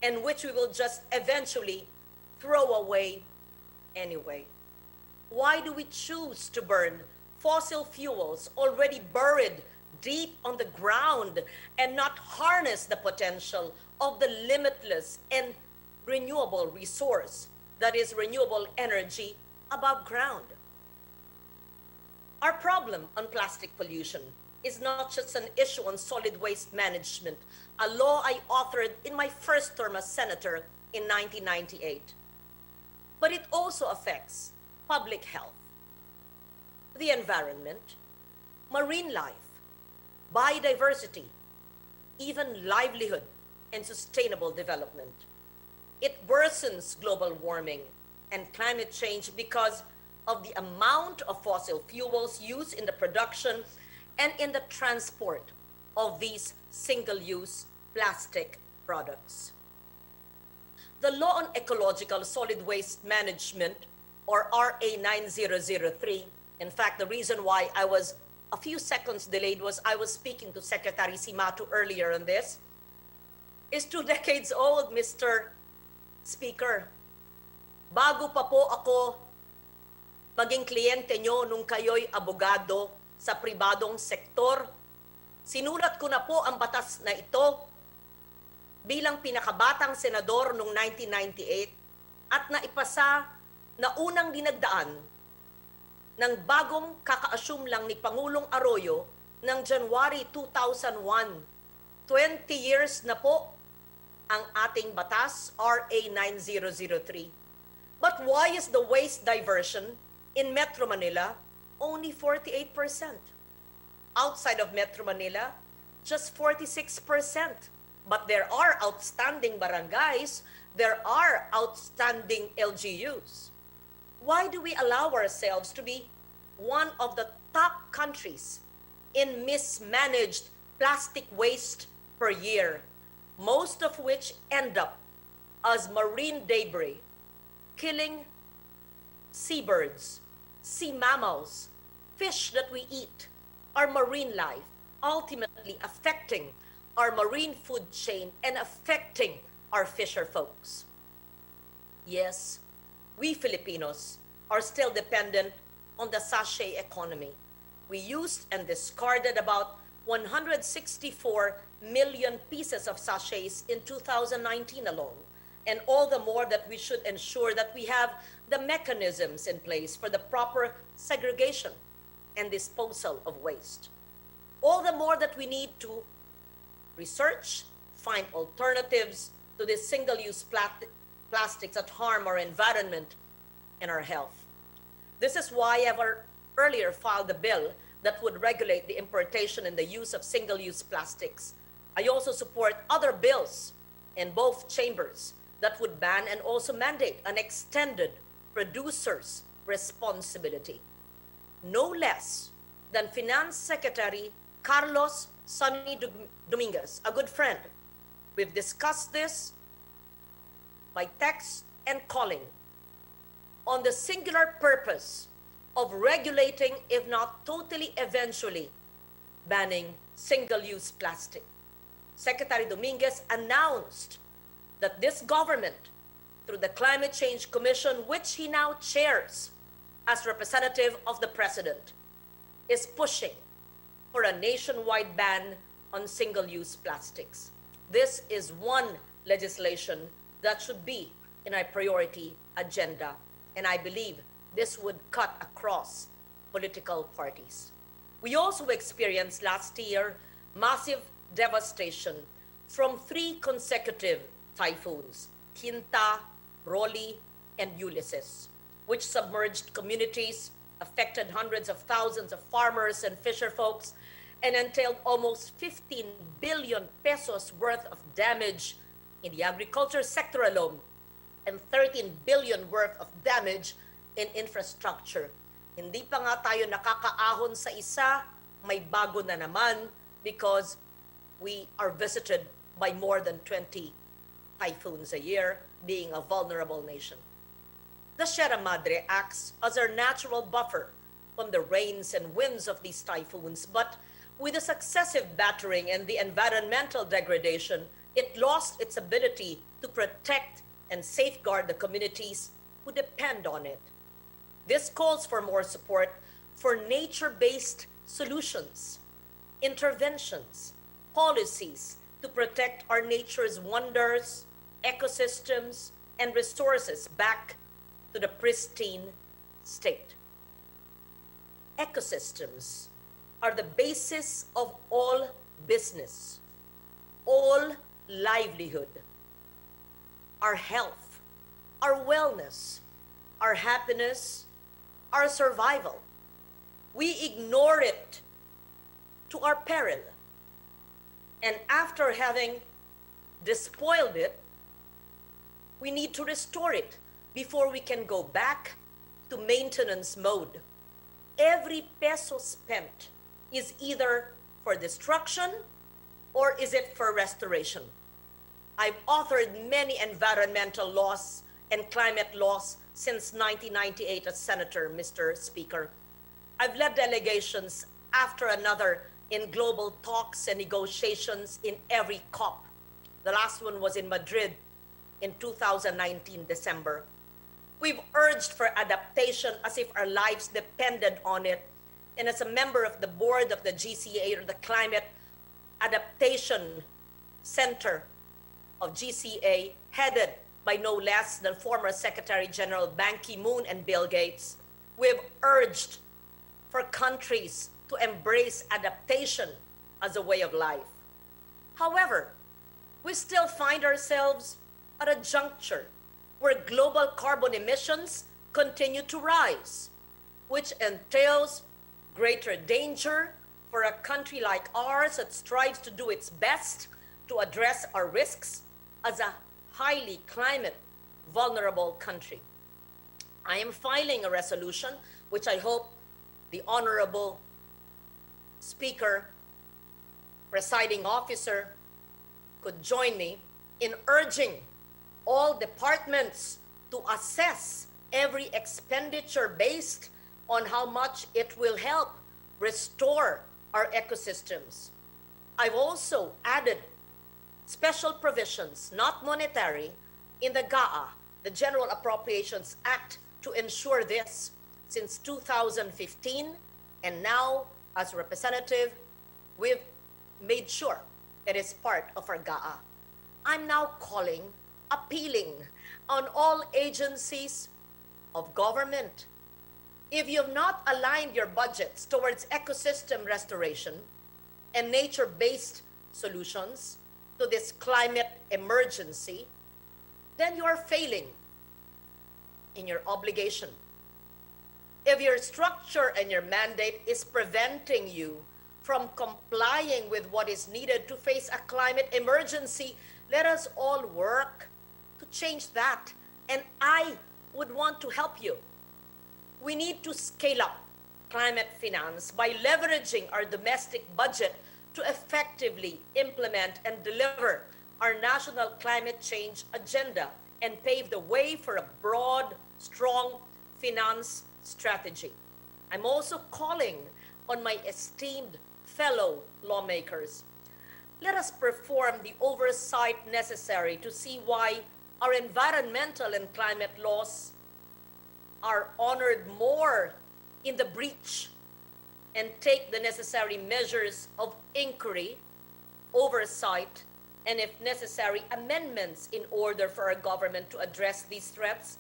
and which we will just eventually throw away anyway? Why do we choose to burn fossil fuels already buried deep on the ground and not harness the potential of the limitless and renewable resource, that is renewable energy, above ground? Our problem on plastic pollution is not just an issue on solid waste management, a law I authored in my first term as senator in 1998. But it also affects public health, the environment, marine life, biodiversity, even livelihood and sustainable development. It worsens global warming and climate change because of the amount of fossil fuels used in the production and in the transport of these single-use plastic products. The Law on Ecological Solid Waste Management, or RA 9003, in fact, the reason why I was a few seconds delayed was I was speaking to Secretary Simatu earlier on this, is 2 decades old, Mr. Speaker. Bago pa po ako maging kliyente nyo nung kayo'y abogado sa pribadong sektor, sinulat ko na po ang batas na ito bilang pinakabatang senador noong 1998 at naipasa na unang dinagdaan ng bagong kaka-assume lang ni Pangulong Arroyo ng January 2001. 20 years na po ang ating batas, RA 9003. But why is the waste diversion in Metro Manila only 48%? Outside of Metro Manila, just 46%. But there are outstanding barangays, there are outstanding LGUs. Why do we allow ourselves to be one of the top countries in mismanaged plastic waste per year, most of which end up as marine debris, killing seabirds, sea mammals, fish that we eat, our marine life, ultimately affecting our marine food chain and affecting our fisher folks? Yes, we Filipinos are still dependent on the sachet economy. We used and discarded about 164 million pieces of sachets in 2019 alone. And all the more that we should ensure that we have the mechanisms in place for the proper segregation and disposal of waste. All the more that we need to research, find alternatives to these single-use plastics that harm our environment and our health. This is why I have earlier filed a bill that would regulate the importation and the use of single-use plastics. I also support other bills in both chambers that would ban and also mandate an extended producer's responsibility. No less than Finance Secretary Carlos Sonny Dominguez, a good friend. We've discussed this by text and calling on the singular purpose of regulating, if not totally eventually, banning single-use plastic. Secretary Dominguez announced that this government, through the Climate Change Commission, which he now chairs as representative of the President, is pushing for a nationwide ban on single-use plastics. This is one legislation that should be in our priority agenda, and I believe this would cut across political parties. We also experienced last year massive devastation from 3 consecutive typhoons, Tinta, Rolly, and Ulysses, which submerged communities, affected hundreds of thousands of farmers and fisher folks, and entailed almost 15 billion pesos worth of damage in the agriculture sector alone, and 13 billion worth of damage in infrastructure. Hindi pa nga tayo nakakaahon sa isa, may bago na naman because we are visited by more than 20 typhoons a year, being a vulnerable nation. The Sierra Madre acts as our natural buffer from the rains and winds of these typhoons, but with the successive battering and the environmental degradation, it lost its ability to protect and safeguard the communities who depend on it. This calls for more support for nature-based solutions, interventions, policies to protect our nature's wonders, ecosystems, and resources back to the pristine state. Ecosystems are the basis of all business, all livelihood, our health, our wellness, our happiness, our survival. We ignore it to our peril. And after having despoiled it, we need to restore it before we can go back to maintenance mode. Every peso spent is either for destruction or is it for restoration? I've authored many environmental laws and climate laws since 1998 as senator, Mr. Speaker. I've led delegations after another in global talks and negotiations in every COP. The last one was in Madrid in 2019, December. We've urged for adaptation as if our lives depended on it. And as a member of the board of the GCA, or the Climate Adaptation Center of GCA, headed by no less than former Secretary General Ban Ki-moon and Bill Gates, we've urged for countries to embrace adaptation as a way of life. However, we still find ourselves at a juncture where global carbon emissions continue to rise, which entails greater danger for a country like ours that strives to do its best to address our risks as a highly climate vulnerable country. I am filing a resolution which I hope the Honorable Speaker, Presiding Officer could join me in urging all departments to assess every expenditure based on how much it will help restore our ecosystems. I've also added special provisions, not monetary, in the GAA, the General Appropriations Act, to ensure this since 2015, and now as representative, we've made sure it is part of our GAA. I'm now calling, appealing on all agencies of government. If you have not aligned your budgets towards ecosystem restoration and nature-based solutions to this climate emergency, then you are failing in your obligation. If your structure and your mandate is preventing you from complying with what is needed to face a climate emergency, let us all work to change that. And I would want to help you. We need to scale up climate finance by leveraging our domestic budget to effectively implement and deliver our national climate change agenda and pave the way for a broad, strong finance strategy. I'm also calling on my esteemed fellow lawmakers. Let us perform the oversight necessary to see why our environmental and climate laws are honored more in the breach, and take the necessary measures of inquiry, oversight, and if necessary, amendments in order for our government to address these threats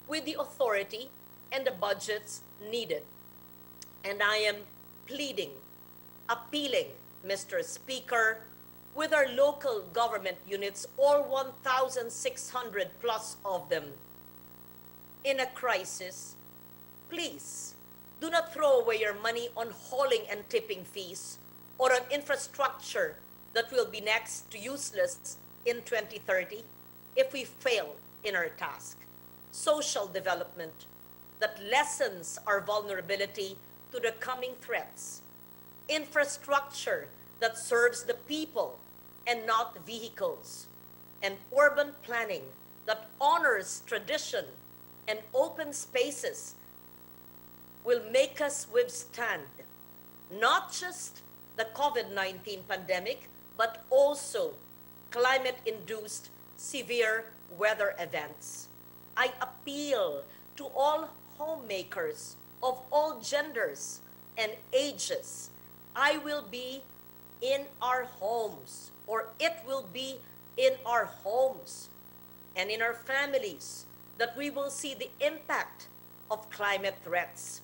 with the authority and the budgets needed. And I am pleading, appealing, Mr. Speaker, with our local government units, all 1,600 plus of them, in a crisis, please do not throw away your money on hauling and tipping fees or on infrastructure that will be next to useless in 2030 if we fail in our task. Social development that lessens our vulnerability to the coming threats. Infrastructure that serves the people and not vehicles. And urban planning that honors tradition and open spaces will make us withstand not just the COVID-19 pandemic, but also climate-induced severe weather events. I appeal to all homemakers of all genders and ages. I will be in our homes, or it will be in our homes and in our families, that we will see the impact of climate threats.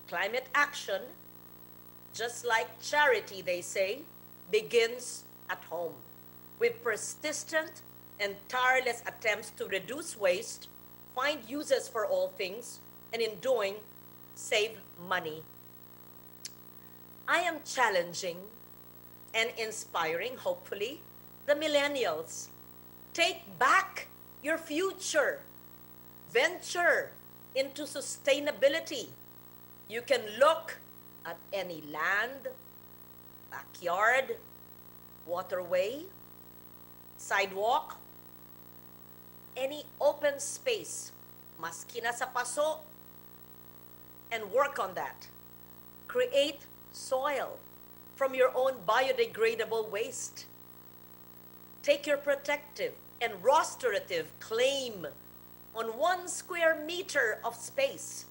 Climate action, just like charity, they say, begins at home with persistent and tireless attempts to reduce waste, find uses for all things, and in doing, save money. I am challenging and inspiring, hopefully, the millennials. Take back your future. Venture into sustainability. You can look at any land, backyard, waterway, sidewalk, any open space, maski na sa paso, and work on that. Create soil from your own biodegradable waste. Take your protective and restorative claim on 1 square meter of space,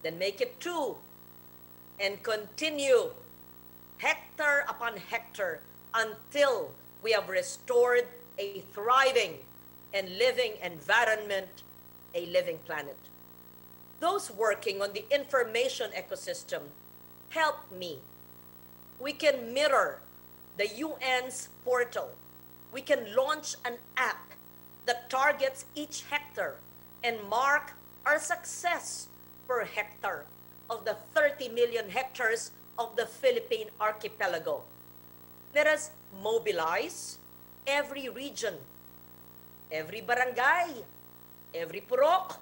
then make it 2, and continue hectare upon hectare until we have restored a thriving and living environment, a living planet. Those working on the information ecosystem, help me. We can mirror the UN's portal. We can launch an app that targets each hectare and mark our success per hectare of the 30 million hectares of the Philippine archipelago. Let us mobilize every region, every barangay, every purok,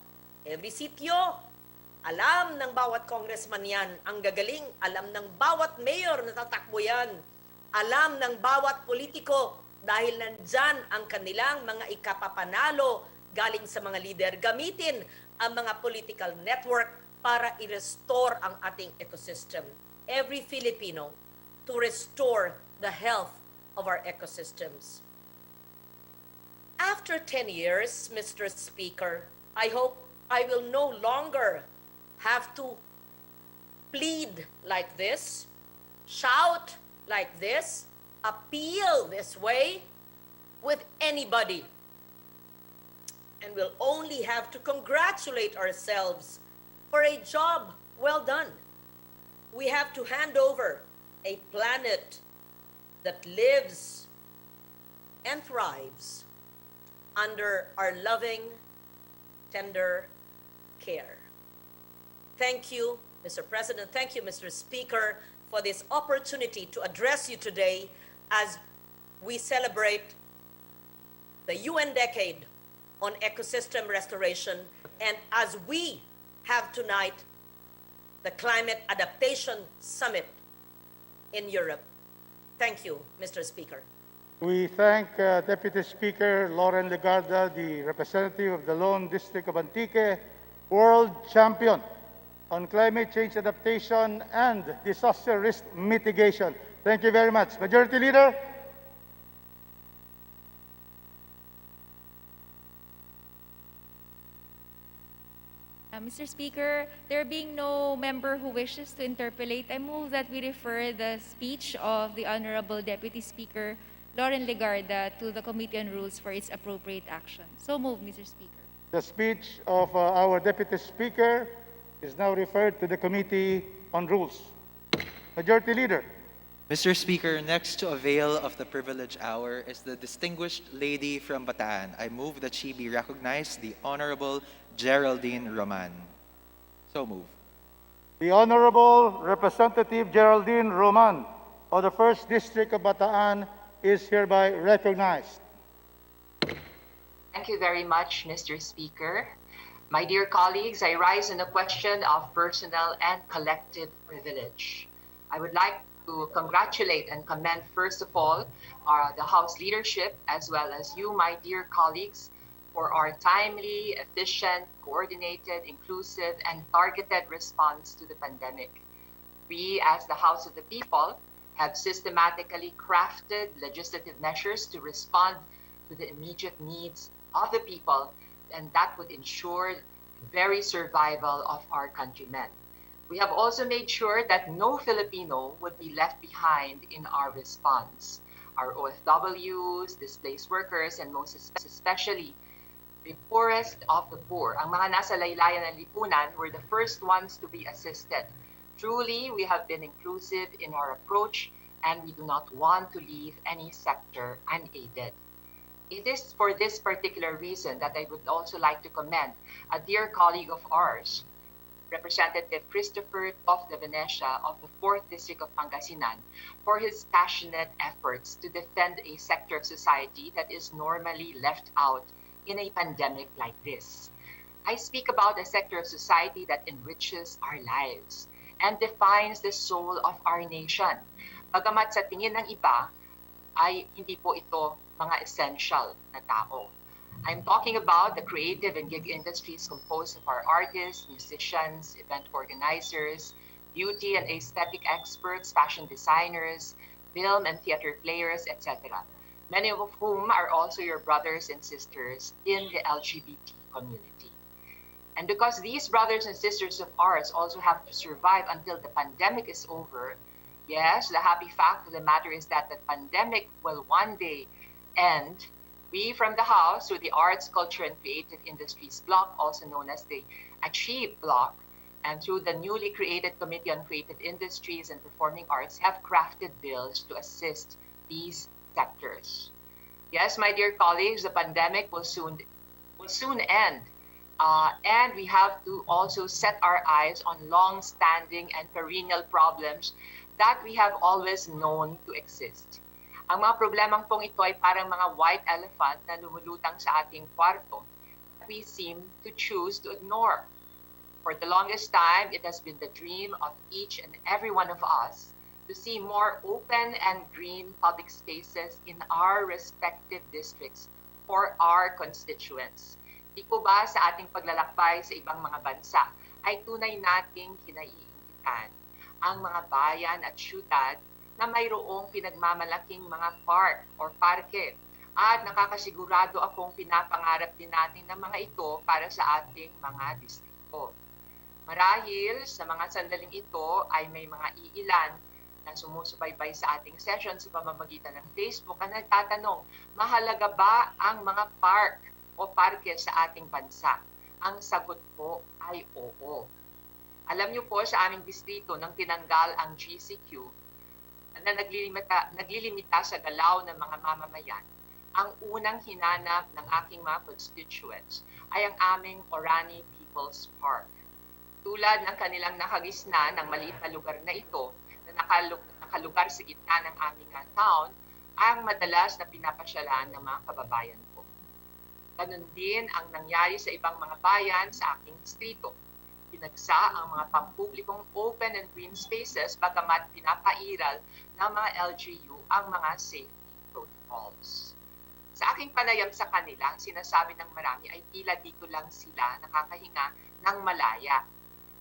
every sityo. Alam ng bawat congressman yan, ang gagaling. Alam ng bawat mayor na tatakbo yan. Alam ng bawat politiko dahil nandyan ang kanilang mga ikapapanalo galing sa mga leader. Gamitin ang mga political network para i-restore ang ating ecosystem. Every Filipino to restore the health of our ecosystems. After 10 years, Mr. Speaker, I hope I will no longer have to plead like this, shout like this, appeal this way with anybody. And we'll only have to congratulate ourselves for a job well done. We have to hand over a planet that lives and thrives under our loving, tender care. Thank you, Mr. President. Thank you, Mr. Speaker, for this opportunity to address you today as we celebrate the UN Decade on Ecosystem Restoration and as we have tonight the Climate Adaptation Summit in Europe. Thank you, Mr. Speaker. We thank Deputy Speaker Lauren Legarda, the representative of the Lone District of Antique, world champion on climate change adaptation and disaster risk mitigation. Thank you very much. Majority Leader. Mr. Speaker, there being no member who wishes to interpolate, I move that we refer the speech of the Honorable Deputy Speaker Lauren Legarda to the Committee on Rules for its appropriate action. So move, Mr. Speaker. The speech of our Deputy Speaker is now referred to the Committee on Rules. Majority Leader. Mr. Speaker, next to avail of the privilege hour is the distinguished lady from Bataan. I move that she be recognized, the Honorable Geraldine Roman. So move. The Honorable Representative Geraldine Roman of the 1st District of Bataan is hereby recognized. Thank you very much, Mr. Speaker. My dear colleagues, I rise on the question of personal and collective privilege. I would like to congratulate and commend, first of all, the House leadership, as well as you, my dear colleagues, for our timely, efficient, coordinated, inclusive, and targeted response to the pandemic. We, as the House of the People, have systematically crafted legislative measures to respond to the immediate needs of the people, and that would ensure the very survival of our countrymen. We have also made sure that no Filipino would be left behind in our response. Our OFWs, displaced workers, and most especially the poorest of the poor, ang mga nasa laylayan ng lipunan, were the first ones to be assisted. Truly, we have been inclusive in our approach, and we do not want to leave any sector unaided. It is for this particular reason that I would also like to commend a dear colleague of ours, Representative Christopher of de Venecia of the 4th District of Pangasinan, for his passionate efforts to defend a sector of society that is normally left out in a pandemic like this. I speak about a sector of society that enriches our lives and defines the soul of our nation. Bagamat sa tingin ng iba, ay hindi po ito mga essential na tao. I'm talking about the creative and gig industries composed of our artists, musicians, event organizers, beauty and aesthetic experts, fashion designers, film and theater players, etc. Many of whom are also your brothers and sisters in the LGBT community. And because these brothers and sisters of ours also have to survive until the pandemic is over, yes, the happy fact of the matter is that the pandemic will one day end. We from the House, through the Arts, Culture, and Creative Industries Block, also known as the Achieve Block, and through the newly created Committee on Creative Industries and Performing Arts, have crafted bills to assist these sectors. Yes, my dear colleagues, the pandemic will soon end. And we have to also set our eyes on long-standing and perennial problems that we have always known to exist. Ang mga problemang pong ito ay parang mga white elephant na lumulutang sa ating kwarto that we seem to choose to ignore. For the longest time, it has been the dream of each and every one of us to see more open and green public spaces in our respective districts for our constituents. Di po ba sa ating paglalakbay sa ibang mga bansa ay tunay nating kinaiingitan ang mga bayan at syudad na mayroong pinagmamalaking mga park or parke, at nakakasigurado akong pinapangarap din natin ng mga ito para sa ating mga distrito. Marahil sa mga sandaling ito ay may mga iilan na sumusubaybay sa ating session sa pamamagitan ng Facebook at nagtatanong, mahalaga ba ang mga park o parke sa ating bansa? Ang sagot po ay oo. Alam niyo po, sa aming distrito nang tinanggal ang GCQ na naglilimita sa galaw ng mga mamamayan, ang unang hinanap ng aking mga constituents ay ang aming Orani People's Park. Tulad ng kanilang nakagisna ng maliit na lugar na ito na nakalugar sa gitna ng aming town, ang madalas na pinapasyalan ng mga kababayan ko. Ganun din ang nangyari sa ibang mga bayan sa aking distrito. Pinagsa ang mga pampublikong open and green spaces bagamat pinapairal ng mga LGU ang mga safety protocols. Sa aking panayam sa kanila, sinasabi ng marami ay tila dito lang sila nakakahinga ng malaya.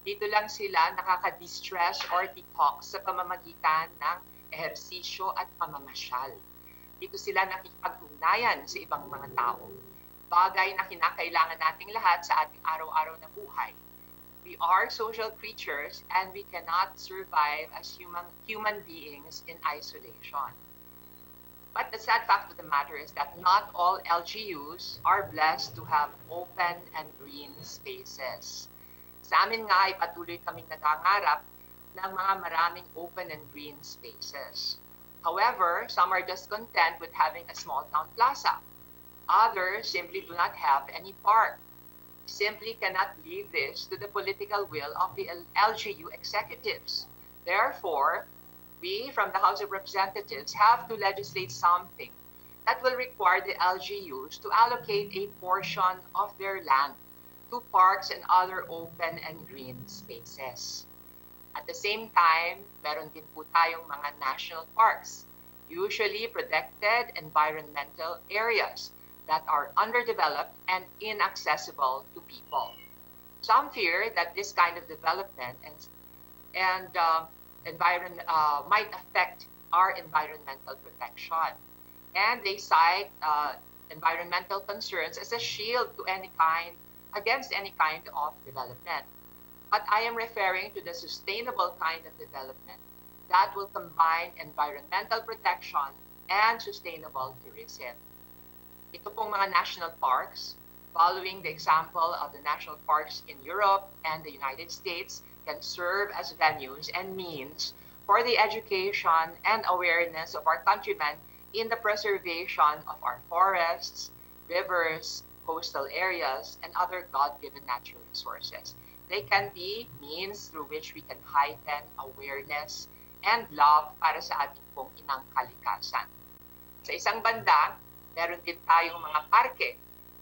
Dito lang sila nakaka-distress or detox sa pamamagitan ng ehersisyo at pamamasyal. Dito sila nakikipag-ugnayan sa ibang mga tao. Bagay na kinakailangan nating lahat sa ating araw-araw na buhay. We are social creatures and we cannot survive as human beings in isolation. But the sad fact of the matter is that not all LGUs are blessed to have open and green spaces. Sa amin nga ay patuloy kaming nagangarap ng mga maraming open and green spaces. However, some are just content with having a small town plaza. Others simply do not have any park. Simply cannot leave this to the political will of the LGU executives. Therefore, we from the House of Representatives have to legislate something that will require the LGUs to allocate a portion of their land to parks and other open and green spaces. At the same time, meron din po tayong mga national parks, usually protected environmental areas that are underdeveloped and inaccessible to people. Some fear that this kind of development might affect our environmental protection. And they cite environmental concerns as a shield to against any kind of development. But I am referring to the sustainable kind of development that will combine environmental protection and sustainable tourism. Ito pong mga national parks, following the example of the national parks in Europe and the United States, can serve as venues and means for the education and awareness of our countrymen in the preservation of our forests, rivers, coastal areas, and other God-given natural resources. They can be means through which we can heighten awareness and love para sa ating pong inang kalikasan. Sa isang banda, meron din tayong mga parke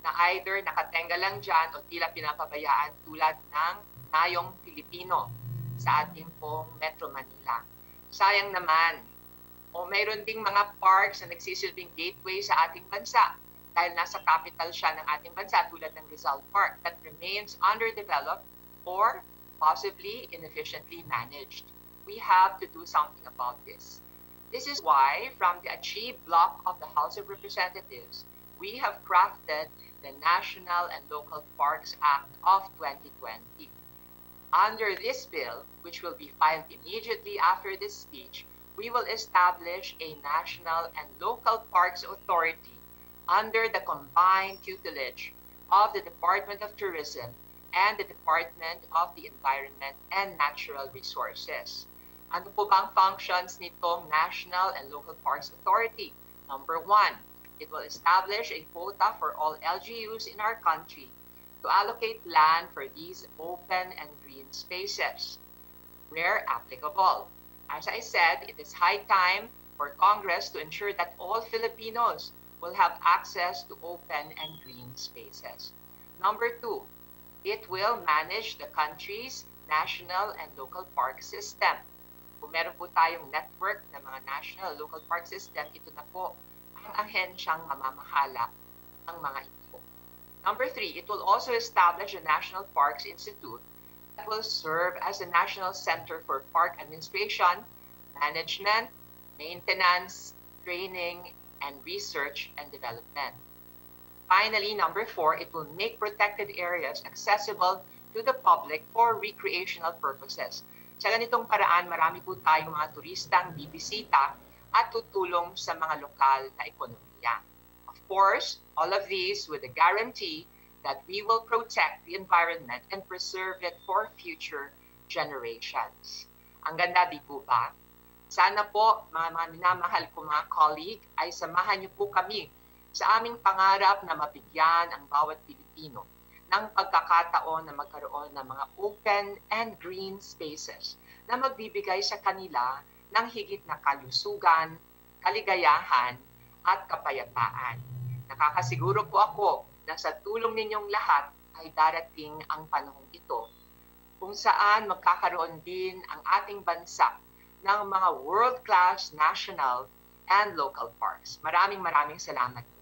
na either nakatenga lang dyan o tila pinapabayaan tulad ng Ngayong Pilipino sa ating pong Metro Manila. Sayang naman, o mayroon ding mga parks na nagsisilbing gateway sa ating bansa dahil nasa capital siya ng ating bansa tulad ng Rizal Park that remains underdeveloped or possibly inefficiently managed. We have to do something about this. This is why, from the Achieve block of the House of Representatives, we have crafted the National and Local Parks Act of 2020. Under this bill, which will be filed immediately after this speech, we will establish a National and Local Parks Authority under the combined tutelage of the Department of Tourism and the Department of the Environment and Natural Resources. Ano po bang functions nitong National and Local Parks Authority? Number 1, it will establish a quota for all LGUs in our country to allocate land for these open and green spaces, where applicable. As I said, it is high time for Congress to ensure that all Filipinos will have access to open and green spaces. Number 2, it will manage the country's national and local park system. Kung meron po tayong network ng mga national and local park system, ito na po ang ahensyang mamamahala ng mga ito. Number 3, it will also establish a National Parks Institute that will serve as a national center for park administration, management, maintenance, training, and research and development. Finally, number 4, it will make protected areas accessible to the public for recreational purposes. Sa ganitong paraan, marami po tayong mga turistang bibisita at tutulong sa mga lokal na ekonomiya. Of course, all of these with the guarantee that we will protect the environment and preserve it for future generations. Ang ganda, di po ba? Sana po, mga minamahal ko mga colleague, ay samahan niyo po kami sa aming pangarap na mabigyan ang bawat Pilipino ng pagkakataon na magkaroon ng mga open and green spaces na magbibigay sa kanila ng higit na kalusugan, kaligayahan, at kapayapaan. Nakakasiguro po ako na sa tulong ninyong lahat ay darating ang panahong ito kung saan magkakaroon din ang ating bansa ng mga world-class national and local parks. Maraming salamat po.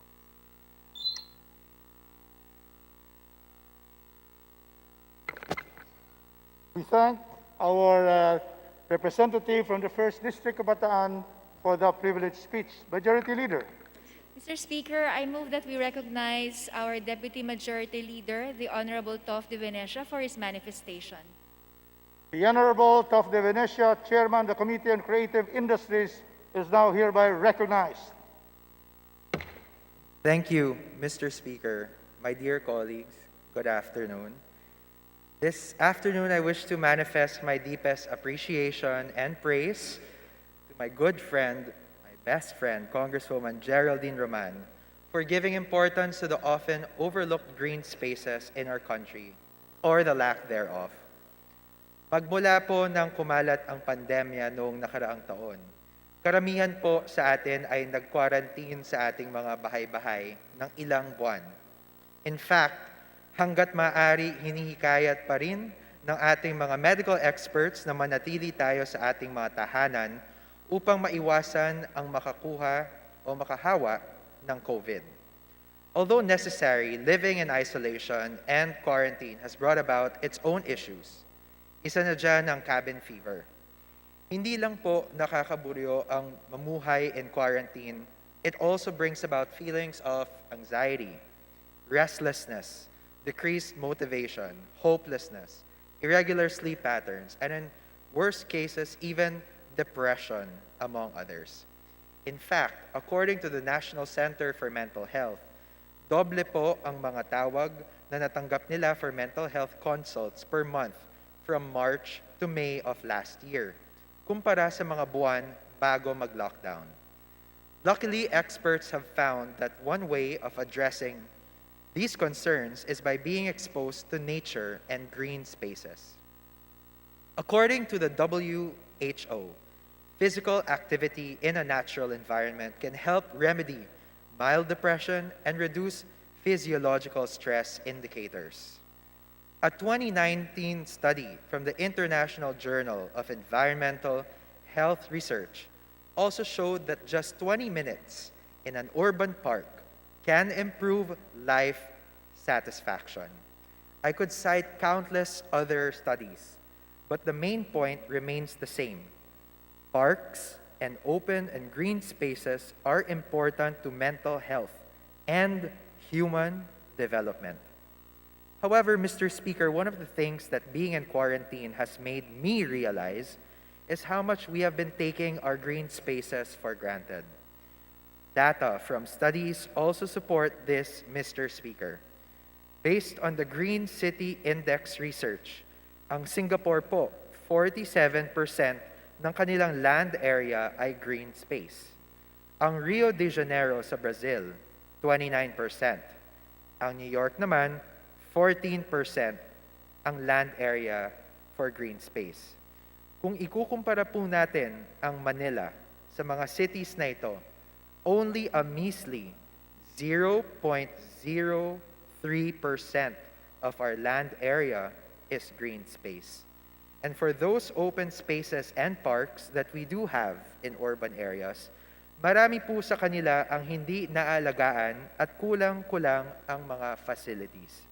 We thank our representative from the 1st District of Bataan for the privileged speech. Majority Leader. Mr. Speaker, I move that we recognize our Deputy Majority Leader, the Honorable Tov de Venecia, for his manifestation. The Honorable Tov de Venecia, Chairman of the Committee on Creative Industries, is now hereby recognized. Thank you, Mr. Speaker. My dear colleagues, good afternoon. This afternoon, I wish to manifest my deepest appreciation and praise to my good friend, my best friend, Congresswoman Geraldine Roman, for giving importance to the often overlooked green spaces in our country, or the lack thereof. Magmula po nang kumalat ang pandemya noong nakaraang taon, karamihan po sa atin ay nag-quarantine sa ating mga bahay-bahay ng ilang buwan. In fact, hanggat maaari hinihikayat pa rin ng ating mga medical experts na manatili tayo sa ating mga tahanan upang maiwasan ang makakuha o makahawa ng COVID. Although necessary, living in isolation and quarantine has brought about its own issues. Isa na dyan ang cabin fever. Hindi lang po nakakaburyo ang mamuhay in quarantine, it also brings about feelings of anxiety, restlessness, decreased motivation, hopelessness, irregular sleep patterns, and in worst cases, even depression, among others. In fact, according to the National Center for Mental Health, doble po ang mga tawag na natanggap nila for mental health consults per month from March to May of last year, kumpara sa mga buwan bago mag-lockdown. Luckily, experts have found that one way of addressing these concerns is by being exposed to nature and green spaces. According to the WHO, physical activity in a natural environment can help remedy mild depression and reduce physiological stress indicators. A 2019 study from the International Journal of Environmental Health Research also showed that just 20 minutes in an urban park can improve life satisfaction. I could cite countless other studies, but the main point remains the same. Parks and open and green spaces are important to mental health and human development. However, Mr. Speaker, one of the things that being in quarantine has made me realize is how much we have been taking our green spaces for granted. Data from studies also support this, Mr. Speaker. Based on the Green City Index research, ang Singapore po, 47% ng kanilang land area ay green space. Ang Rio de Janeiro sa Brazil, 29%. Ang New York naman, 14% ang land area for green space. Kung ikukumpara po natin ang Manila sa mga cities na ito, only a measly 0.03% of our land area is green space. And for those open spaces and parks that we do have in urban areas, marami po sa kanila ang hindi naalagaan at kulang-kulang ang mga facilities.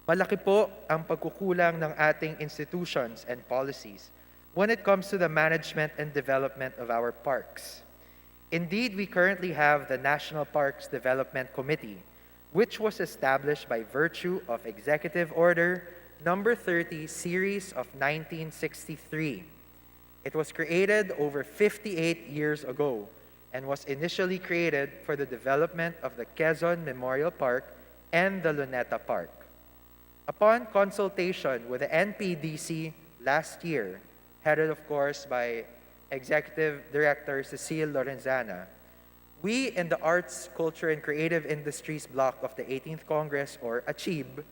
Malaki po ang pagkukulang ng ating institutions and policies when it comes to the management and development of our parks. Indeed, we currently have the National Parks Development Committee, which was established by virtue of Executive Order Number 30, Series of 1963. It was created over 58 years ago and was initially created for the development of the Quezon Memorial Park and the Luneta Park. Upon consultation with the NPDC last year, headed of course by Executive Director Cecile Lorenzana, we in the Arts, Culture, and Creative Industries Block of the 18th Congress, or ACHIB,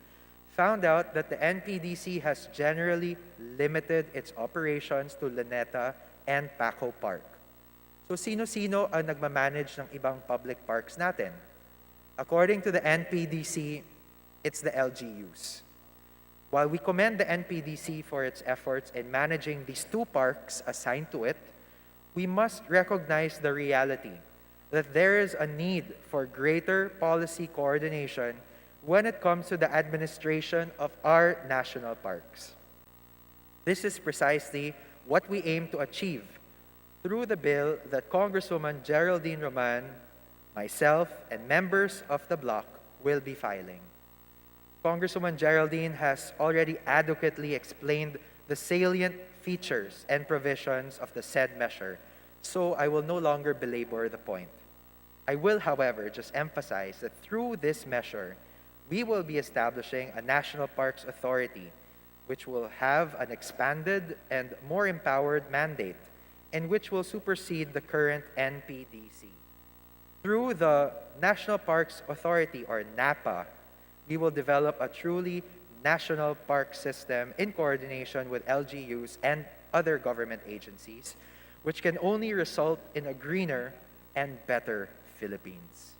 found out that the NPDC has generally limited its operations to Luneta and Paco Park. So sino-sino ang nagmamanage ng ibang public parks natin? According to the NPDC, it's the LGUs. While we commend the NPDC for its efforts in managing these two parks assigned to it, we must recognize the reality that there is a need for greater policy coordination when it comes to the administration of our national parks. This is precisely what we aim to achieve through the bill that Congresswoman Geraldine Roman, myself, and members of the bloc will be filing. Congresswoman Geraldine has already adequately explained the salient features and provisions of the said measure, so I will no longer belabor the point. I will, however, just emphasize that through this measure, we will be establishing a National Parks Authority, which will have an expanded and more empowered mandate, and which will supersede the current NPDC. Through the National Parks Authority, or NAPA, we will develop a truly national park system in coordination with LGUs and other government agencies, which can only result in a greener and better Philippines.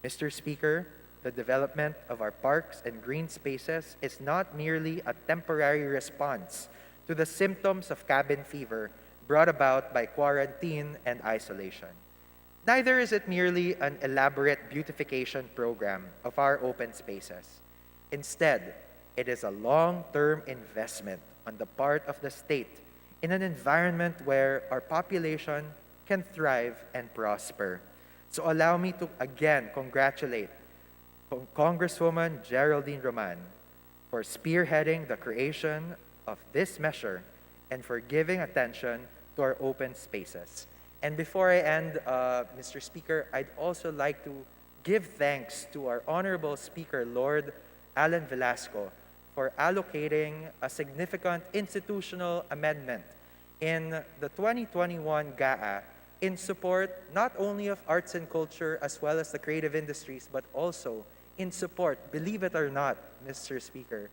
Mr. Speaker, the development of our parks and green spaces is not merely a temporary response to the symptoms of cabin fever brought about by quarantine and isolation. Neither is it merely an elaborate beautification program of our open spaces. Instead, it is a long-term investment on the part of the state in an environment where our population can thrive and prosper. So allow me to again congratulate Congresswoman Geraldine Roman for spearheading the creation of this measure and for giving attention to our open spaces. And before I end, Mr. Speaker, I'd also like to give thanks to our Honorable Speaker, Lord Alan Velasco, for allocating a significant institutional amendment in the 2021 GAA in support not only of arts and culture as well as the creative industries, but also in support, believe it or not, Mr. Speaker,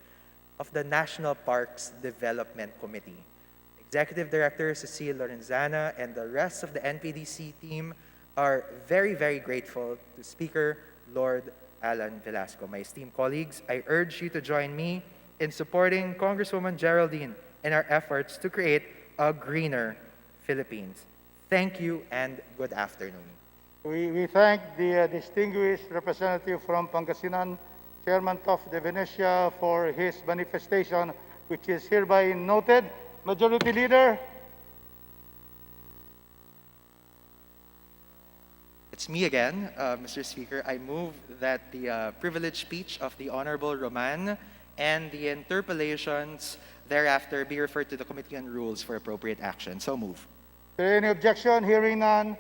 of the National Parks Development Committee. Executive Director Cecile Lorenzana and the rest of the NPDC team are very, very grateful to Speaker Lord Alan Velasco. My esteemed colleagues, I urge you to join me in supporting Congresswoman Geraldine in our efforts to create a greener Philippines. Thank you and good afternoon. We thank the distinguished representative from Pangasinan, Chairman Toff de Venecia, for his manifestation, which is hereby noted. Majority Leader. It's me again, Mr. Speaker. I move that the privileged speech of the Honorable Roman and the interpellations thereafter be referred to the Committee on Rules for appropriate action. So move. Is there any objection? Hearing none,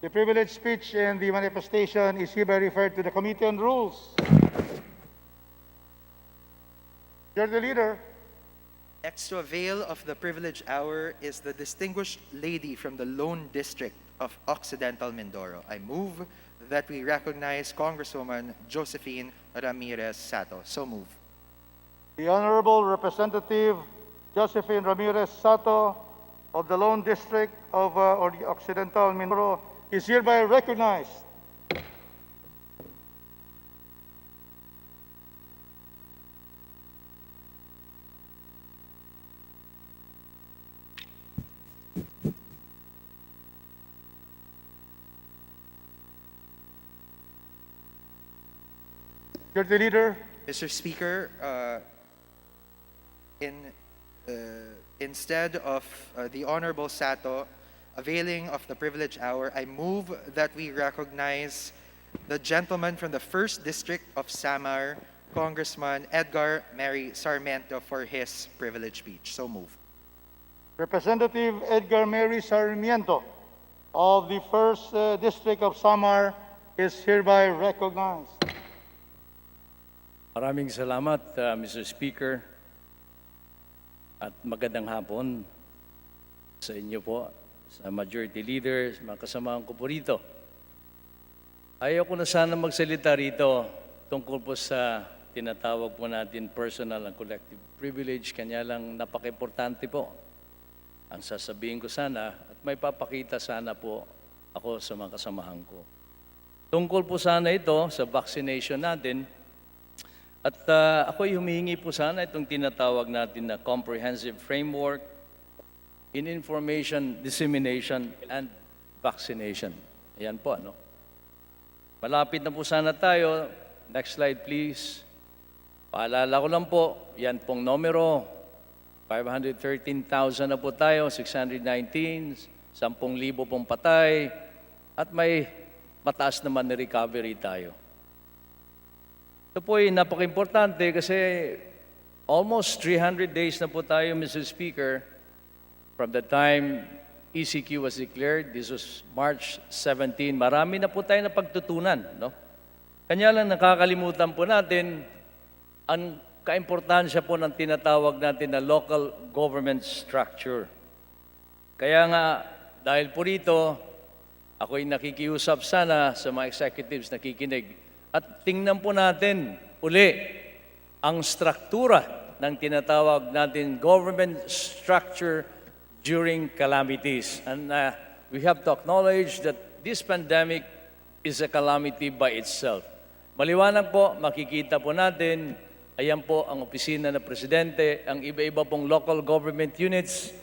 the privileged speech and the manifestation is hereby referred to the Committee on Rules. You're the leader. Next to avail of the privileged hour is the distinguished lady from the Lone District of Occidental Mindoro. I move that we recognize Congresswoman Josephine Ramirez Sato. So move. The Honorable Representative Josephine Ramirez Sato of the Lone District of Occidental Mindoro is hereby recognized. Majority Leader. Mr. Speaker, instead of the Honorable Sato availing of the privilege hour, I move that we recognize the gentleman from the 1st District of Samar, Congressman Edgar Mary Sarmiento, for his privilege speech. So moved. Representative Edgar Mary Sarmiento of the 1st District of Samar is hereby recognized. Maraming salamat, Mr. Speaker, at magandang hapon sa inyo po, sa Majority Leader, mga kasamahan ko po rito. Ayaw ko na sana magsalita rito tungkol po sa tinatawag po natin personal and collective privilege, kanya lang napaka-importante po ang sasabihin ko sana at may papakita sana po ako sa mga kasamahan ko. Tungkol po sana ito sa vaccination natin. At ako'y humihingi po sana itong tinatawag natin na comprehensive framework in information dissemination and vaccination. Ayan po, ano? Malapit na po sana tayo. Next slide, please. Paalala ko lang po, yan pong numero. 513,000 na po tayo, 619, 10,000 pong patay, at may mataas naman na recovery tayo. Ito po ay napaka-importante kasi almost 300 days na po tayo, Mr. Speaker, from the time ECQ was declared. This was March 17. Marami na po tayo na pagtutunan, no? Kanya lang nakakalimutan po natin ang kaimportansya po ng tinatawag natin na local government structure. Kaya nga, dahil po rito, ako'y nakikiusap sana sa mga executives nakikinig. At tingnan po natin uli ang struktura ng tinatawag natin government structure during calamities. And we have to acknowledge that this pandemic is a calamity by itself. Maliwanag po, makikita po natin, ayan po ang opisina ng Presidente, ang iba-iba pong local government units,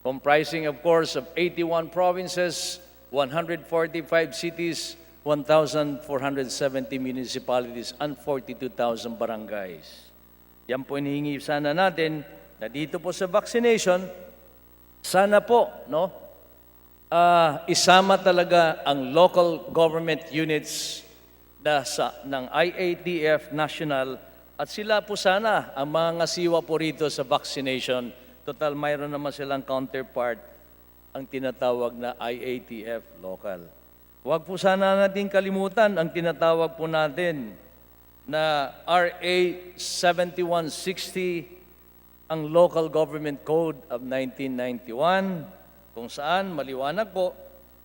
comprising of course of 81 provinces, 145 cities, 1,470 municipalities, and 42,000 barangays. Yan po hinihingi sana natin na dito po sa vaccination, sana po, no, isama talaga ang local government units ng IATF National at sila po sana ang mga ngasiwa po rito sa vaccination. Total, mayroon naman silang counterpart ang tinatawag na IATF local. Huwag po sana natin kalimutan ang tinatawag po natin na RA 7160, ang Local Government Code of 1991, kung saan maliwanag po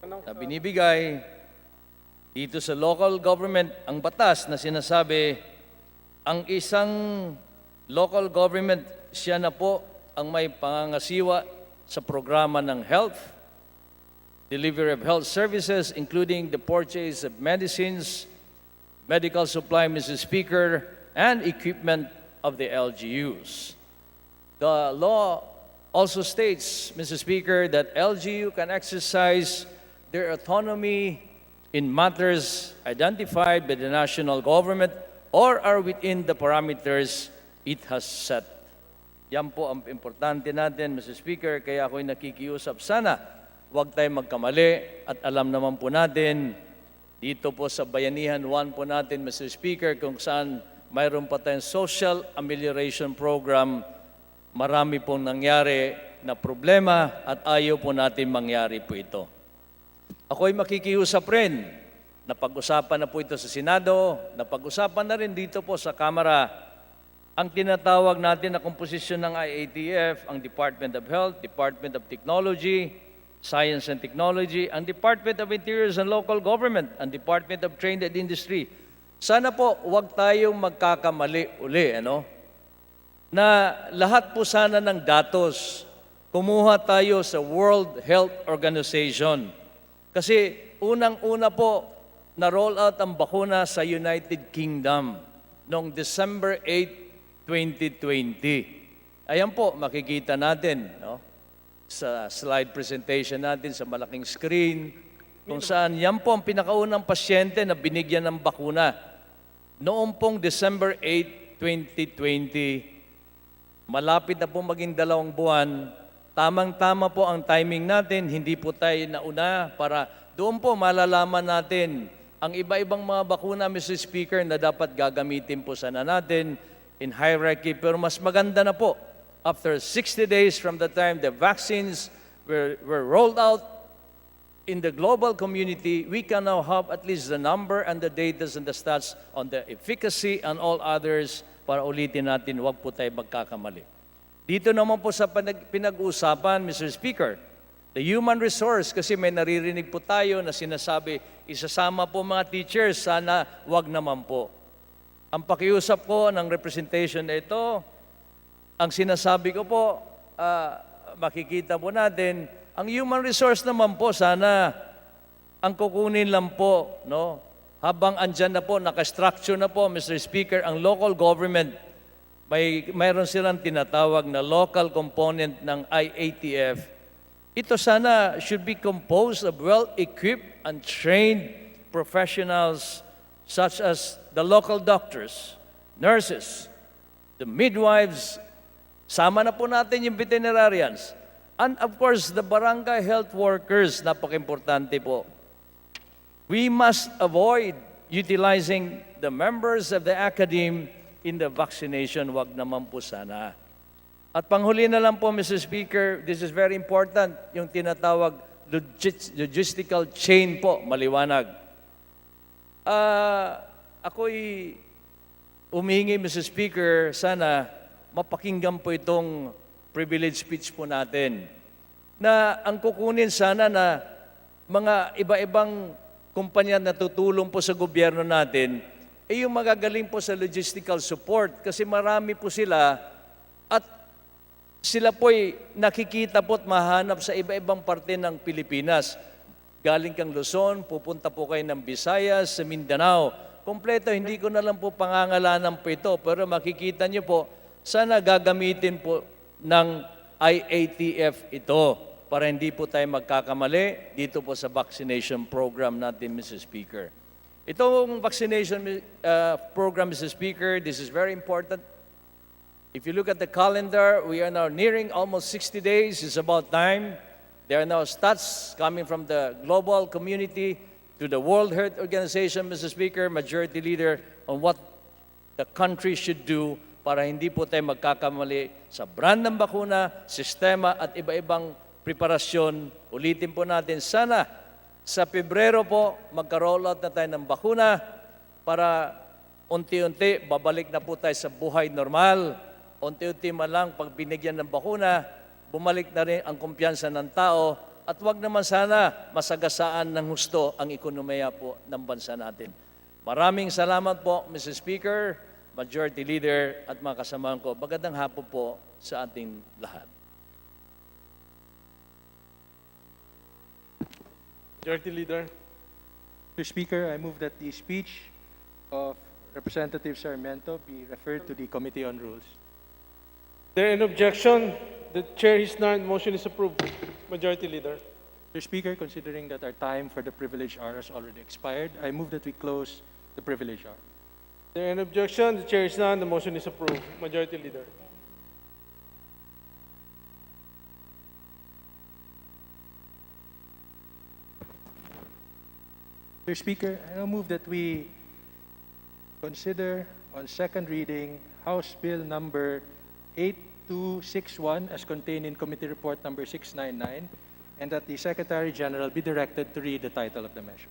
na binibigay dito sa local government ang batas na sinasabi ang isang local government siya na po ang may pangangasiwa sa programa ng health, delivery of health services, including the purchase of medicines, medical supply, Mr. Speaker, and equipment of the LGUs. The law also states, Mr. Speaker, that LGU can exercise their autonomy in matters identified by the national government or are within the parameters it has set. Yan po ang importante natin, Mr. Speaker, kaya ako'y nakikiusap sana huwag tayong magkamali at alam naman po natin, dito po sa Bayanihan 1 po natin, Mr. Speaker, kung saan mayroon pa tayong social amelioration program, marami pong nangyari na problema at ayaw po natin mangyari po ito. Ako'y makikiusap rin, napag-usapan na po ito sa Senado, napag-usapan na rin dito po sa Kamara, ang tinatawag natin na komposisyon ng IATF, ang Department of Health, Department of Technology, Science and Technology, ang Department of Interiors and Local Government, ang Department of Trade and Industry. Sana po, huwag tayong magkakamali uli, ano? Na lahat po sana ng datos kumuha tayo sa World Health Organization. Kasi unang-una po, na-roll out ang bakuna sa United Kingdom noong December 8, 2020. Ayan po, makikita natin, no? Sa slide presentation natin sa malaking screen, kung saan yan po ang pinakaunang pasyente na binigyan ng bakuna. Noong pong December 8, 2020, malapit na po maging 2 buwan, tamang-tama po ang timing natin, hindi po tayo nauna para doon po malalaman natin ang iba-ibang mga bakuna, Mr. Speaker, na dapat gagamitin po sana natin in hierarchy. Pero mas maganda na po, after 60 days from the time the vaccines were rolled out in the global community, we can now have at least the number and the data and the stats on the efficacy and all others para ulitin natin, huwag po tayo magkakamali. Dito naman po sa pinag-uusapan, Mr. Speaker, the human resource, kasi may naririnig po tayo na sinasabi, isasama po mga teachers, sana wag naman po. Ang pakiusap ko ng representation na ito, ang sinasabi ko po, makikita po natin, ang human resource naman po, sana ang kukunin lang po, no? Habang andyan na po, nakastructure na po, Mr. Speaker, ang local government, mayroon silang tinatawag na local component ng IATF. Ito sana should be composed of well-equipped and trained professionals such as the local doctors, nurses, the midwives, sama na po natin yung veterinarians, and of course, the barangay health workers, napaka-importante po. We must avoid utilizing the members of the academe in the vaccination, wag naman po sana. At panghuli na lang po, Mr. Speaker, this is very important, yung tinatawag logistical chain po, maliwanag. Ako'y umihingi, Mr. Speaker, sana mapakinggan po itong privilege speech po natin, na ang kukunin sana na mga iba-ibang kumpanya na tutulong po sa gobyerno natin, yung magagaling po sa logistical support kasi marami po sila at sila po'y nakikita po at mahanap sa iba-ibang parte ng Pilipinas. Galing kang Luzon, pupunta po kayo ng Visayas, sa Mindanao. Kompleto, hindi ko na lang po pangangalanan po ito, pero makikita niyo po, sana gagamitin po ng IATF ito para hindi po tayo magkakamali dito po sa vaccination program natin, Mr. Speaker. Itong vaccination program, Mr. Speaker, this is very important. If you look at the calendar, we are now nearing almost 60 days. It's about time. There are now stats coming from the global community to the World Health Organization, Mr. Speaker, Majority Leader, on what the country should do para hindi po tayo magkakamali sa brand ng bakuna, sistema at iba-ibang preparasyon. Ulitin po natin, sana sa Pebrero po, magka-roll out na tayo ng bakuna para unti-unti babalik na po tayo sa buhay normal. Unti-unti man lang pag binigyan ng bakuna, bumalik na rin ang kumpiyansa ng tao at wag naman sana masagasaan ng husto ang ekonomiya po ng bansa natin. Maraming salamat po, Mr. Speaker, Majority Leader at mga kasamahan ko. Magandang hapon po sa ating lahat. Majority Leader. Mr. Speaker, I move that the speech of Representative Sarmiento be referred to the Committee on Rules. There an objection? The chair is none. Motion is approved. Majority Leader. Mr. Speaker, considering that our time for the privilege hour has already expired, I move that we close the privilege hour. There an objection? The chair is none. The motion is approved. Majority Leader. Mr. Speaker, I now move that we consider on second reading House Bill number 8261 as contained in Committee Report number 699 and that the Secretary General be directed to read the title of the measure.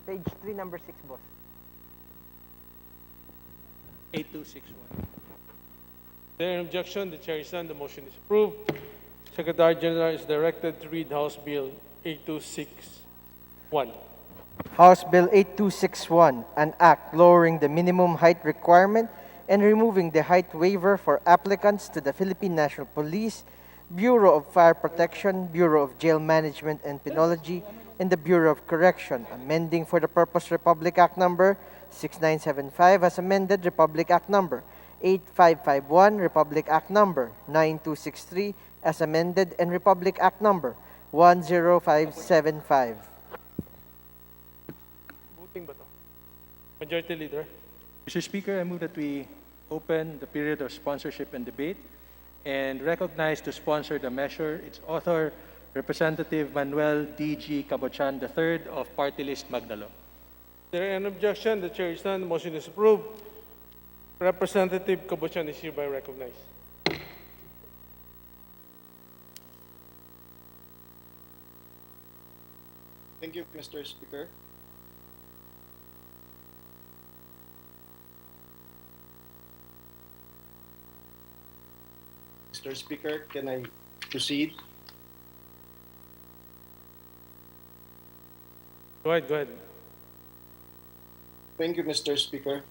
Page 3, number 6, boss. 8261. There an objection? The chair is none. The motion is approved. Secretary General is directed to read House Bill 8261. House Bill 8261, an act lowering the minimum height requirement and removing the height waiver for applicants to the Philippine National Police, Bureau of Fire Protection, Bureau of Jail Management and Penology, and the Bureau of Correction, amending for the purpose Republic Act Number 6975 as amended Republic Act Number 8551, Republic Act Number 9263 as amended, and Republic Act Number 10575. Voting ba to? Majority Leader. Mr. Speaker, I move that we open the period of sponsorship and debate and recognize to sponsor the measure its author, Representative Manuel D.G. Cabochan III of Party List Magdalo. Is there an objection? The chair is none. The motion is approved. Representative Cabochan is hereby recognized. Thank you, Mr. Speaker. Mr. Speaker, can I proceed? Go ahead, go ahead. Thank you, Mr. Speaker.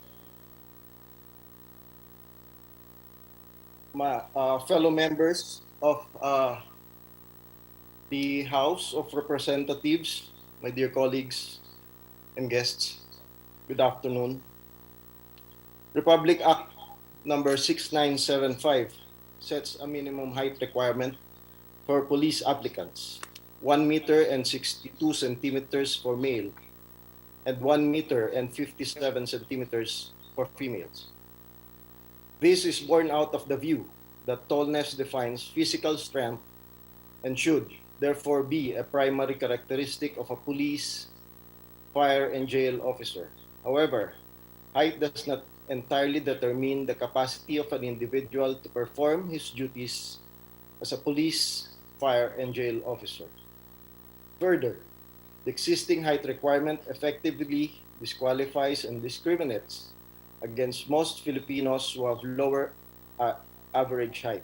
My fellow members of the House of Representatives, my dear colleagues and guests, good afternoon. Republic Act number 6975 sets a minimum height requirement for police applicants, 1 meter and 62 centimeters for male, and 1 meter and 57 centimeters for females. This is born out of the view that tallness defines physical strength and should therefore be a primary characteristic of a police, fire, and jail officer. However, height does not entirely determine the capacity of an individual to perform his duties as a police, fire, and jail officer. Further, the existing height requirement effectively disqualifies and discriminates against most Filipinos who have lower average height.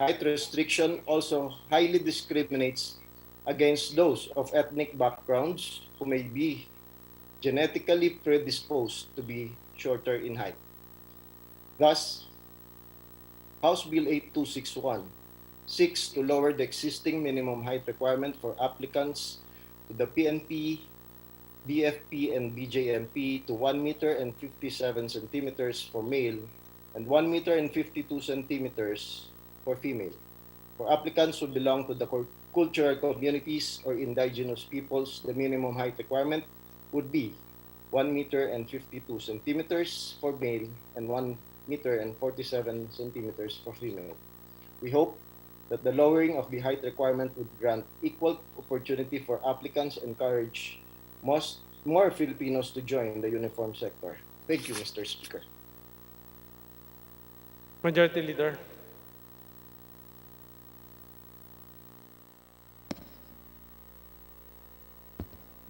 Height restriction also highly discriminates against those of ethnic backgrounds who may be genetically predisposed to be shorter in height. Thus, House Bill 8261 seeks to lower the existing minimum height requirement for applicants to the PNP, BFP, and BJMP to 1 meter and 57 centimeters for male and 1 meter and 52 centimeters for female. For applicants who belong to the cultural communities or indigenous peoples, the minimum height requirement would be 1 meter and 52 centimeters for male and 1 meter and 47 centimeters for female. We hope that the lowering of the height requirement would grant equal opportunity for applicants and encourage more Filipinos to join the uniform sector. Thank you, Mr. Speaker. Majority Leader.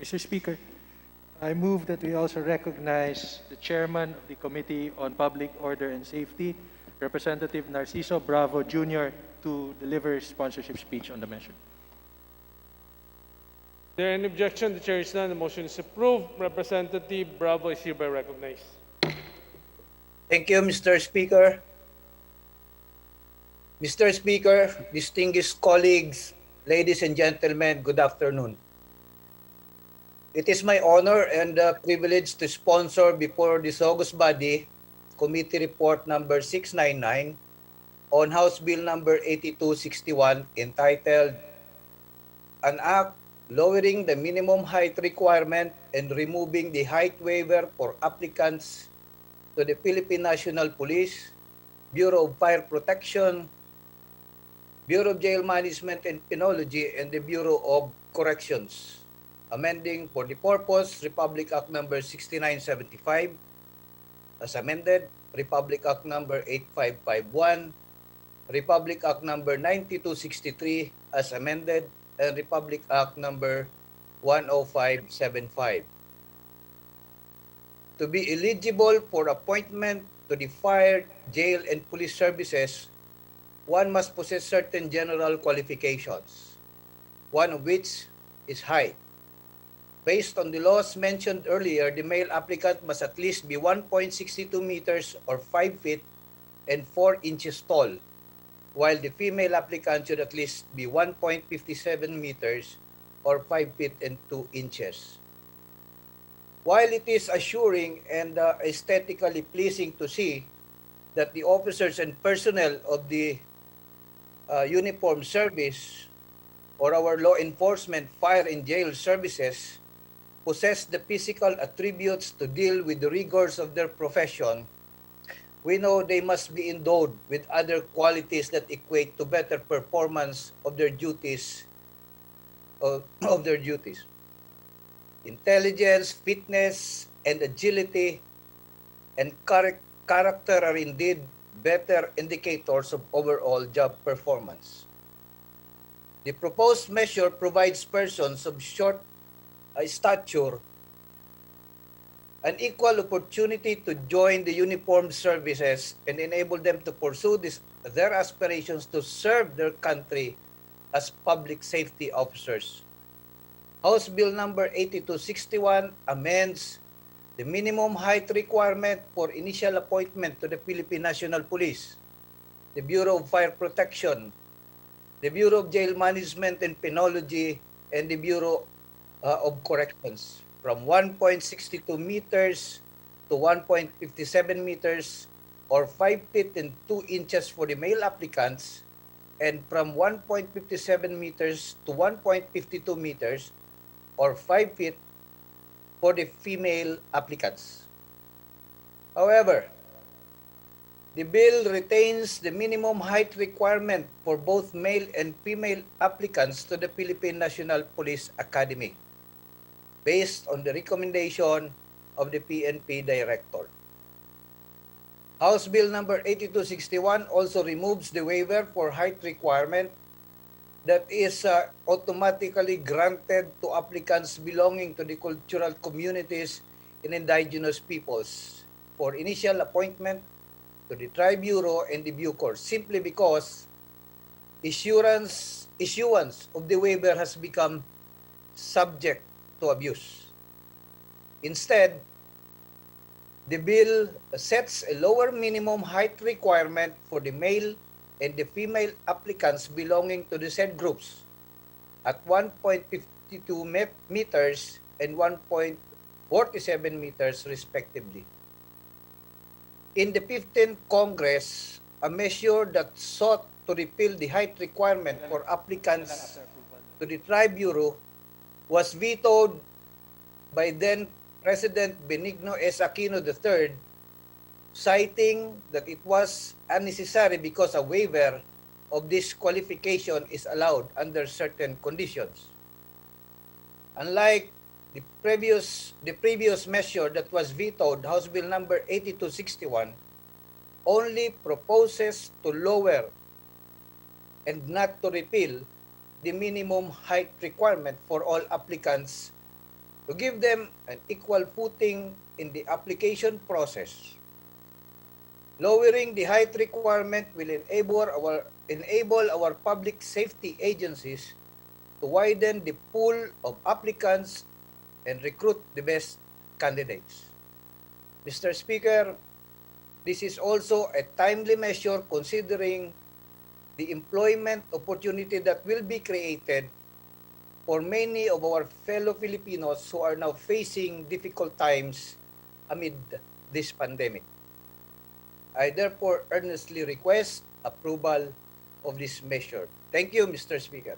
Mr. Speaker, I move that we also recognize the Chairman of the Committee on Public Order and Safety, Representative Narciso Bravo Jr., to deliver his sponsorship speech on the measure. Is there any objection? The chair is none. The motion is approved. Representative Bravo is hereby recognized. Thank you, Mr. Speaker. Mr. Speaker, distinguished colleagues, ladies and gentlemen, good afternoon. It is my honor and privilege to sponsor before this august body Committee Report number 699 on House Bill number 8261 entitled An Act Lowering the Minimum Height Requirement and Removing the Height Waiver for Applicants to the Philippine National Police, Bureau of Fire Protection, Bureau of Jail Management and Penology, and the Bureau of Corrections, amending for the purpose Republic Act number 6975 as amended, Republic Act number 8551, Republic Act number 9263 as amended, and Republic Act number 10575. To be eligible for appointment to the fire, jail, and police services, one must possess certain general qualifications, one of which is height. Based on the laws mentioned earlier, the male applicant must at least be 1.62 meters or 5 feet and 4 inches tall, while the female applicant should at least be 1.57 meters or 5 feet and 2 inches. While it is assuring and aesthetically pleasing to see that the officers and personnel of the uniformed service or our law enforcement, fire and jail services possess the physical attributes to deal with the rigors of their profession, we know they must be endowed with other qualities that equate to better performance of their duties. Intelligence, fitness, and agility and character are indeed better indicators of overall job performance. The proposed measure provides persons of short stature an equal opportunity to join the uniformed services and enable them to pursue their aspirations to serve their country as public safety officers. House Bill number 8261 amends the minimum height requirement for initial appointment to the Philippine National Police, the Bureau of Fire Protection, the Bureau of Jail Management and Penology, and the Bureau of Corrections from 1.62 meters to 1.57 meters or 5 feet and 2 inches for the male applicants and from 1.57 meters to 1.52 meters or 5 feet for the female applicants. However, the bill retains the minimum height requirement for both male and female applicants to the Philippine National Police Academy based on the recommendation of the PNP Director. House Bill number 8261 also removes the waiver for height requirement that is automatically granted to applicants belonging to the cultural communities and indigenous peoples for initial appointment to the Tri-Bureau and the Bucor simply because issuance of the waiver has become subject to abuse. Instead, the bill sets a lower minimum height requirement for the male and the female applicants belonging to the said groups at 1.52 meters and 1.47 meters respectively. In the 15th Congress, a measure that sought to repeal the height requirement for applicants to the Tri-Bureau was vetoed by then President Benigno S. Aquino III, citing that it was unnecessary because a waiver of this qualification is allowed under certain conditions. Unlike the previous measure that was vetoed, House Bill number 8261 only proposes to lower and not to repeal the minimum height requirement for all applicants to give them an equal footing in the application process. Lowering the height requirement will enable our public safety agencies to widen the pool of applicants and recruit the best candidates. Mr. Speaker, this is also a timely measure considering the employment opportunity that will be created for many of our fellow Filipinos who are now facing difficult times amid this pandemic. I therefore earnestly request approval of this measure. Thank you, Mr. Speaker.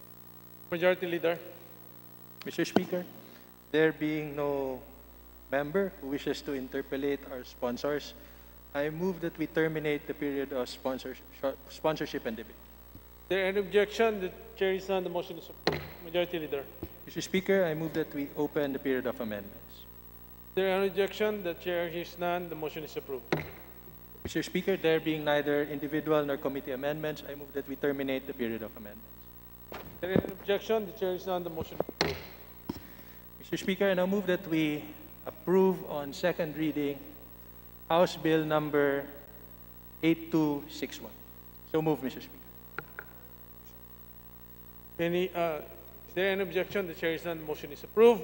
Majority Leader. Mr. Speaker, there being no member who wishes to interpellate our sponsors, I move that we terminate the period of sponsorship and debate. There any objection? The chair is none. The motion is approved. Majority Leader. Mr. Speaker, I move that we open the period of amendments. There any objection? The chair is none. The motion is approved. Mr. Speaker, there being neither individual nor committee amendments, I move that we terminate the period of amendments. There any objection? The chair is none. The motion is approved. Mr. Speaker, I now move that we approve on second reading House Bill number 8261. So move, Mr. Speaker. Is there any objection? The chair is none. The motion is approved.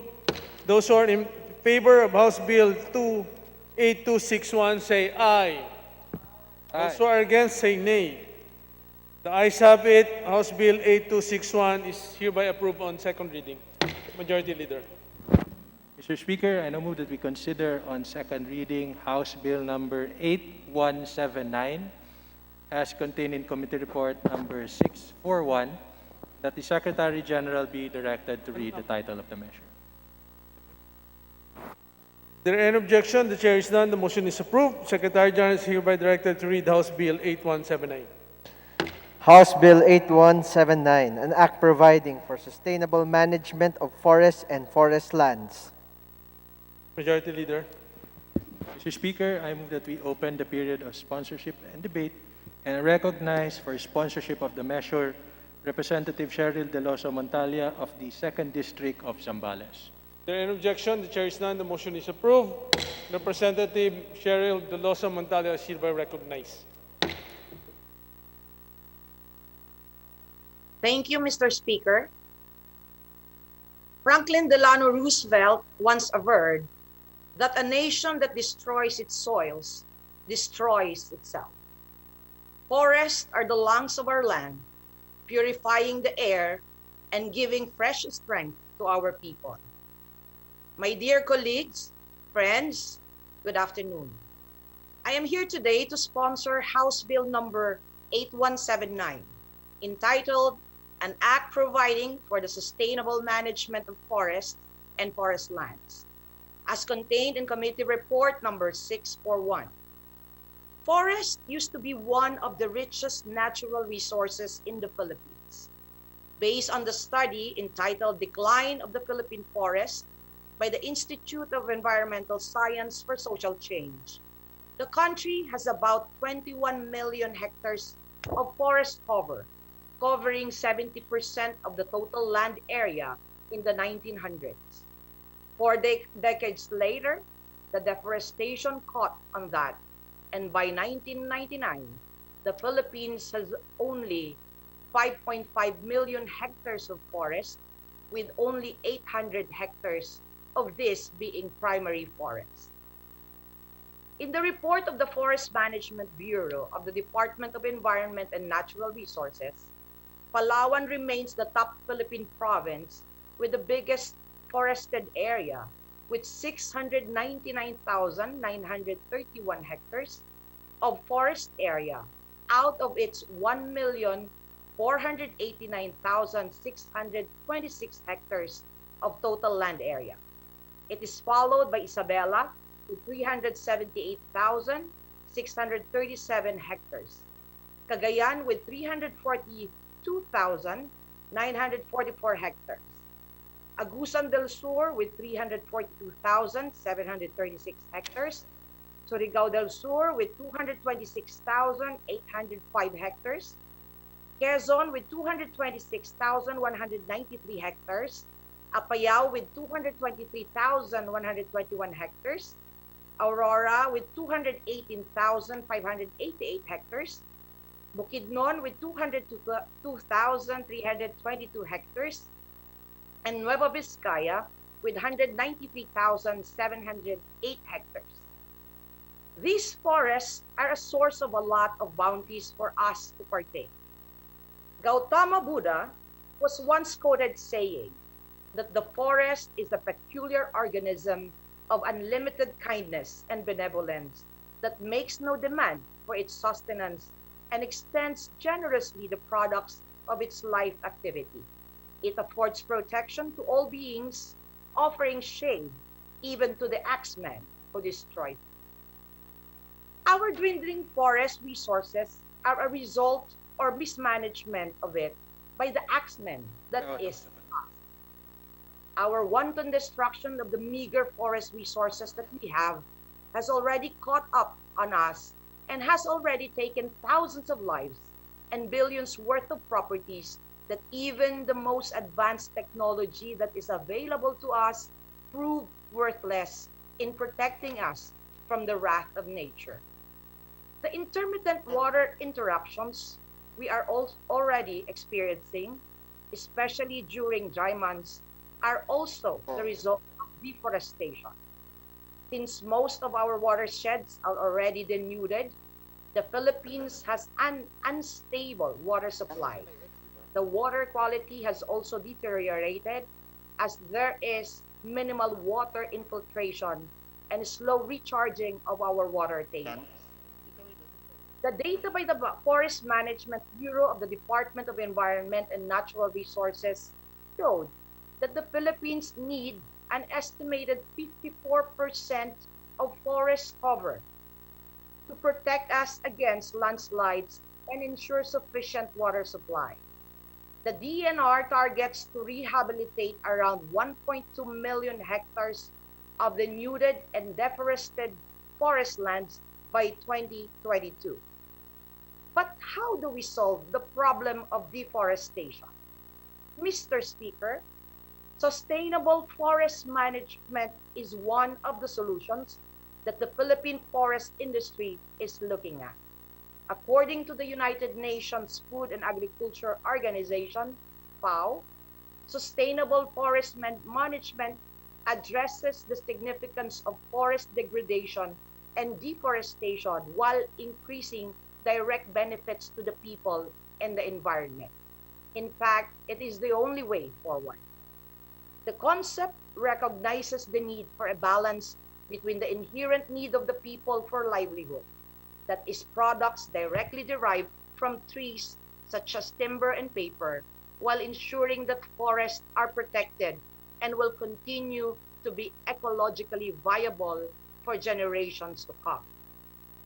Those who are in favor of House Bill 28261 say aye. Those who are against say nay. The ayes have it. House Bill 8261 is hereby approved on second reading. Majority Leader. Mr. Speaker, I now move that we consider on second reading House Bill number 8179 as contained in Committee Report number 641, that the Secretary General be directed to read the title of the measure. There any objection? The chair is none. The motion is approved. Secretary General is hereby directed to read House Bill 8179. House Bill 8179, an act providing for sustainable management of forests and forest lands. Majority Leader. Mr. Speaker, I move that we open the period of sponsorship and debate and recognize for sponsorship of the measure Representative Cheryl Deloso Montalia of the 2nd District of Zambales. There any objection? The chair is none. The motion is approved. Representative Cheryl Deloso Montalia is hereby recognized. Thank you, Mr. Speaker. Franklin Delano Roosevelt once averred that a nation that destroys its soils destroys itself. Forests are the lungs of our land, purifying the air and giving fresh strength to our people. My dear colleagues, friends, good afternoon. I am here today to sponsor House Bill number 8179, entitled An Act Providing for the Sustainable Management of Forests and Forest Lands, as contained in Committee Report number 641. Forest used to be one of the richest natural resources in the Philippines. Based on the study entitled Decline of the Philippine Forest by the Institute of Environmental Science for Social Change, the country has about 21 million hectares of forest cover, covering 70% of the total land area in the 1900s. 4 decades later, the deforestation caught on that, and by 1999, the Philippines has only 5.5 million hectares of forest, with only 800 hectares of this being primary forest. In the report of the Forest Management Bureau of the Department of Environment and Natural Resources, Palawan remains the top Philippine province with the biggest forested area, with 699,931 hectares of forest area out of its 1,489,626 hectares of total land area. It is followed by Isabela with 378,637 hectares, Cagayan with 342,944 hectares, Agusan del Sur with 342,736 hectares, Surigao del Sur with 226,805 hectares, Quezon with 226,193 hectares, Apayao with 223,121 hectares, Aurora with 218,588 hectares, Bukidnon with 202,322 hectares, and Nueva Vizcaya with 193,708 hectares. These forests are a source of a lot of bounties for us to partake. Gautama Buddha was once quoted saying that the forest is a peculiar organism of unlimited kindness and benevolence that makes no demand for its sustenance and extends generously the products of its life activity. It affords protection to all beings, offering shade even to the axeman who destroys. Our dwindling forest resources are a result or mismanagement of it by the axemen that is us. Our wanton destruction of the meager forest resources that we have has already caught up on us and has already taken thousands of lives and billions worth of properties that even the most advanced technology that is available to us prove worthless in protecting us from the wrath of nature. The intermittent water interruptions we are already experiencing, especially during dry months, are also the result of deforestation. Since most of our watersheds are already denuded, the Philippines has an unstable water supply. The water quality has also deteriorated as there is minimal water infiltration and slow recharging of our water tables. The data by the Forest Management Bureau of the Department of Environment and Natural Resources showed that the Philippines need an estimated 54% of forest cover to protect us against landslides and ensure sufficient water supply. The DNR targets to rehabilitate around 1.2 million hectares of the denuded and deforested forest lands by 2022. But how do we solve the problem of deforestation? Mr. Speaker, sustainable forest management is one of the solutions that the Philippine forest industry is looking at. According to the United Nations Food and Agriculture Organization, FAO, sustainable forest management addresses the significance of forest degradation and deforestation while increasing direct benefits to the people and the environment. In fact, it is the only way forward. The concept recognizes the need for a balance between the inherent need of the people for livelihood, that is products directly derived from trees such as timber and paper, while ensuring that forests are protected and will continue to be ecologically viable for generations to come.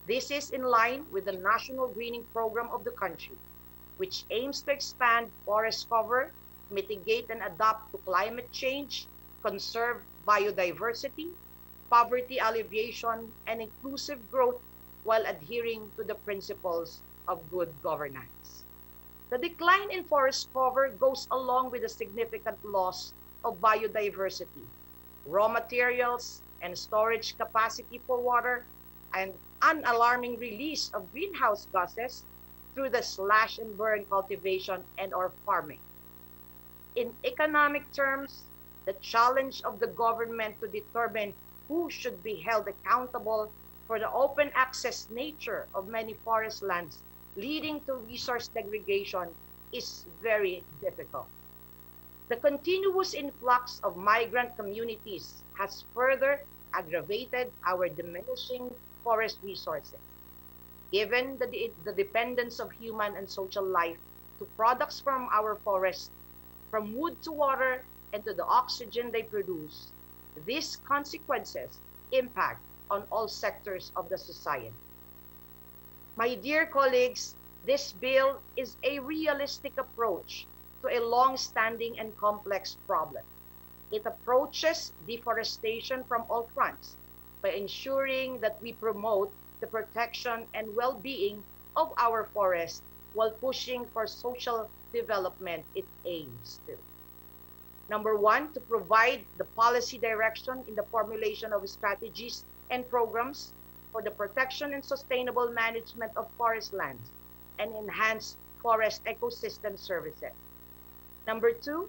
This is in line with the National Greening Program of the country, which aims to expand forest cover, mitigate and adapt to climate change, conserve biodiversity, poverty alleviation, and inclusive growth while adhering to the principles of good governance. The decline in forest cover goes along with a significant loss of biodiversity, raw materials, and storage capacity for water, and an alarming release of greenhouse gases through the slash and burn cultivation and or farming. In economic terms, the challenge of the government to determine who should be held accountable for the open access nature of many forest lands leading to resource degradation is very difficult. The continuous influx of migrant communities has further aggravated our diminishing forest resources. Given the dependence of human and social life to products from our forests, from wood to water and to the oxygen they produce, these consequences impact on all sectors of the society. My dear colleagues, this bill is a realistic approach to a long-standing and complex problem. It approaches deforestation from all fronts by ensuring that we promote the protection and well-being of our forests while pushing for social development it aims to. Number one, to provide the policy direction in the formulation of strategies and programs for the protection and sustainable management of forest lands and enhance forest ecosystem services. Number two,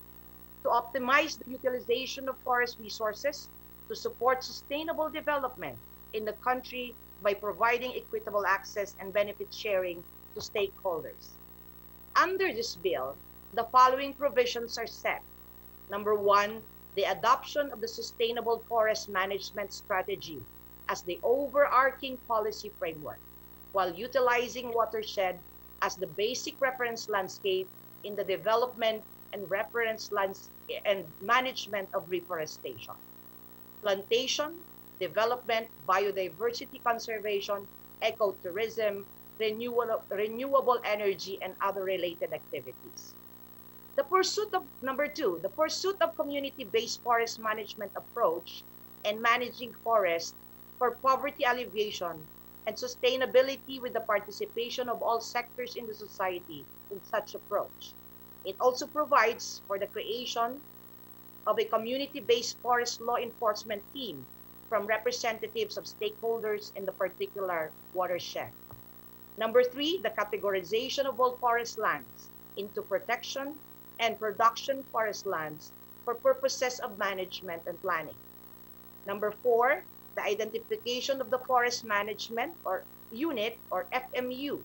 to optimize the utilization of forest resources to support sustainable development in the country by providing equitable access and benefit sharing to stakeholders. Under this bill, the following provisions are set. Number one, the adoption of the Sustainable Forest Management Strategy as the overarching policy framework, while utilizing watershed as the basic reference landscape in the development and reference lands and management of reforestation, plantation, development, biodiversity conservation, ecotourism, renewable energy, and other related activities. The pursuit of, number two, the pursuit of community-based forest management approach and managing forests for poverty alleviation and sustainability with the participation of all sectors in the society in such approach. It also provides for the creation of a community-based forest law enforcement team from representatives of stakeholders in the particular watershed. Number three, the categorization of all forest lands into protection and production forest lands for purposes of management and planning. Number 4, the identification of the Forest Management or Unit or FMU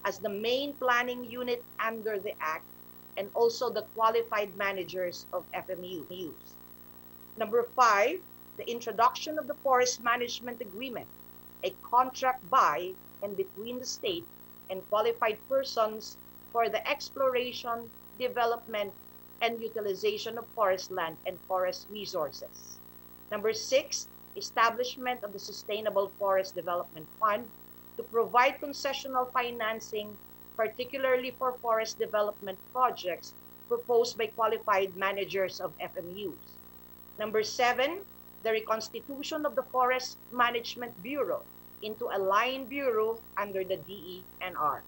as the main planning unit under the Act and also the qualified managers of FMUs. Number 5, the introduction of the Forest Management Agreement, a contract by and between the state and qualified persons for the exploration, development, and utilization of forest land and forest resources. Number 6, establishment of the Sustainable Forest Development Fund to provide concessional financing, particularly for forest development projects proposed by qualified managers of FMUs. Number 7, the reconstitution of the Forest Management Bureau into a line bureau under the DENR.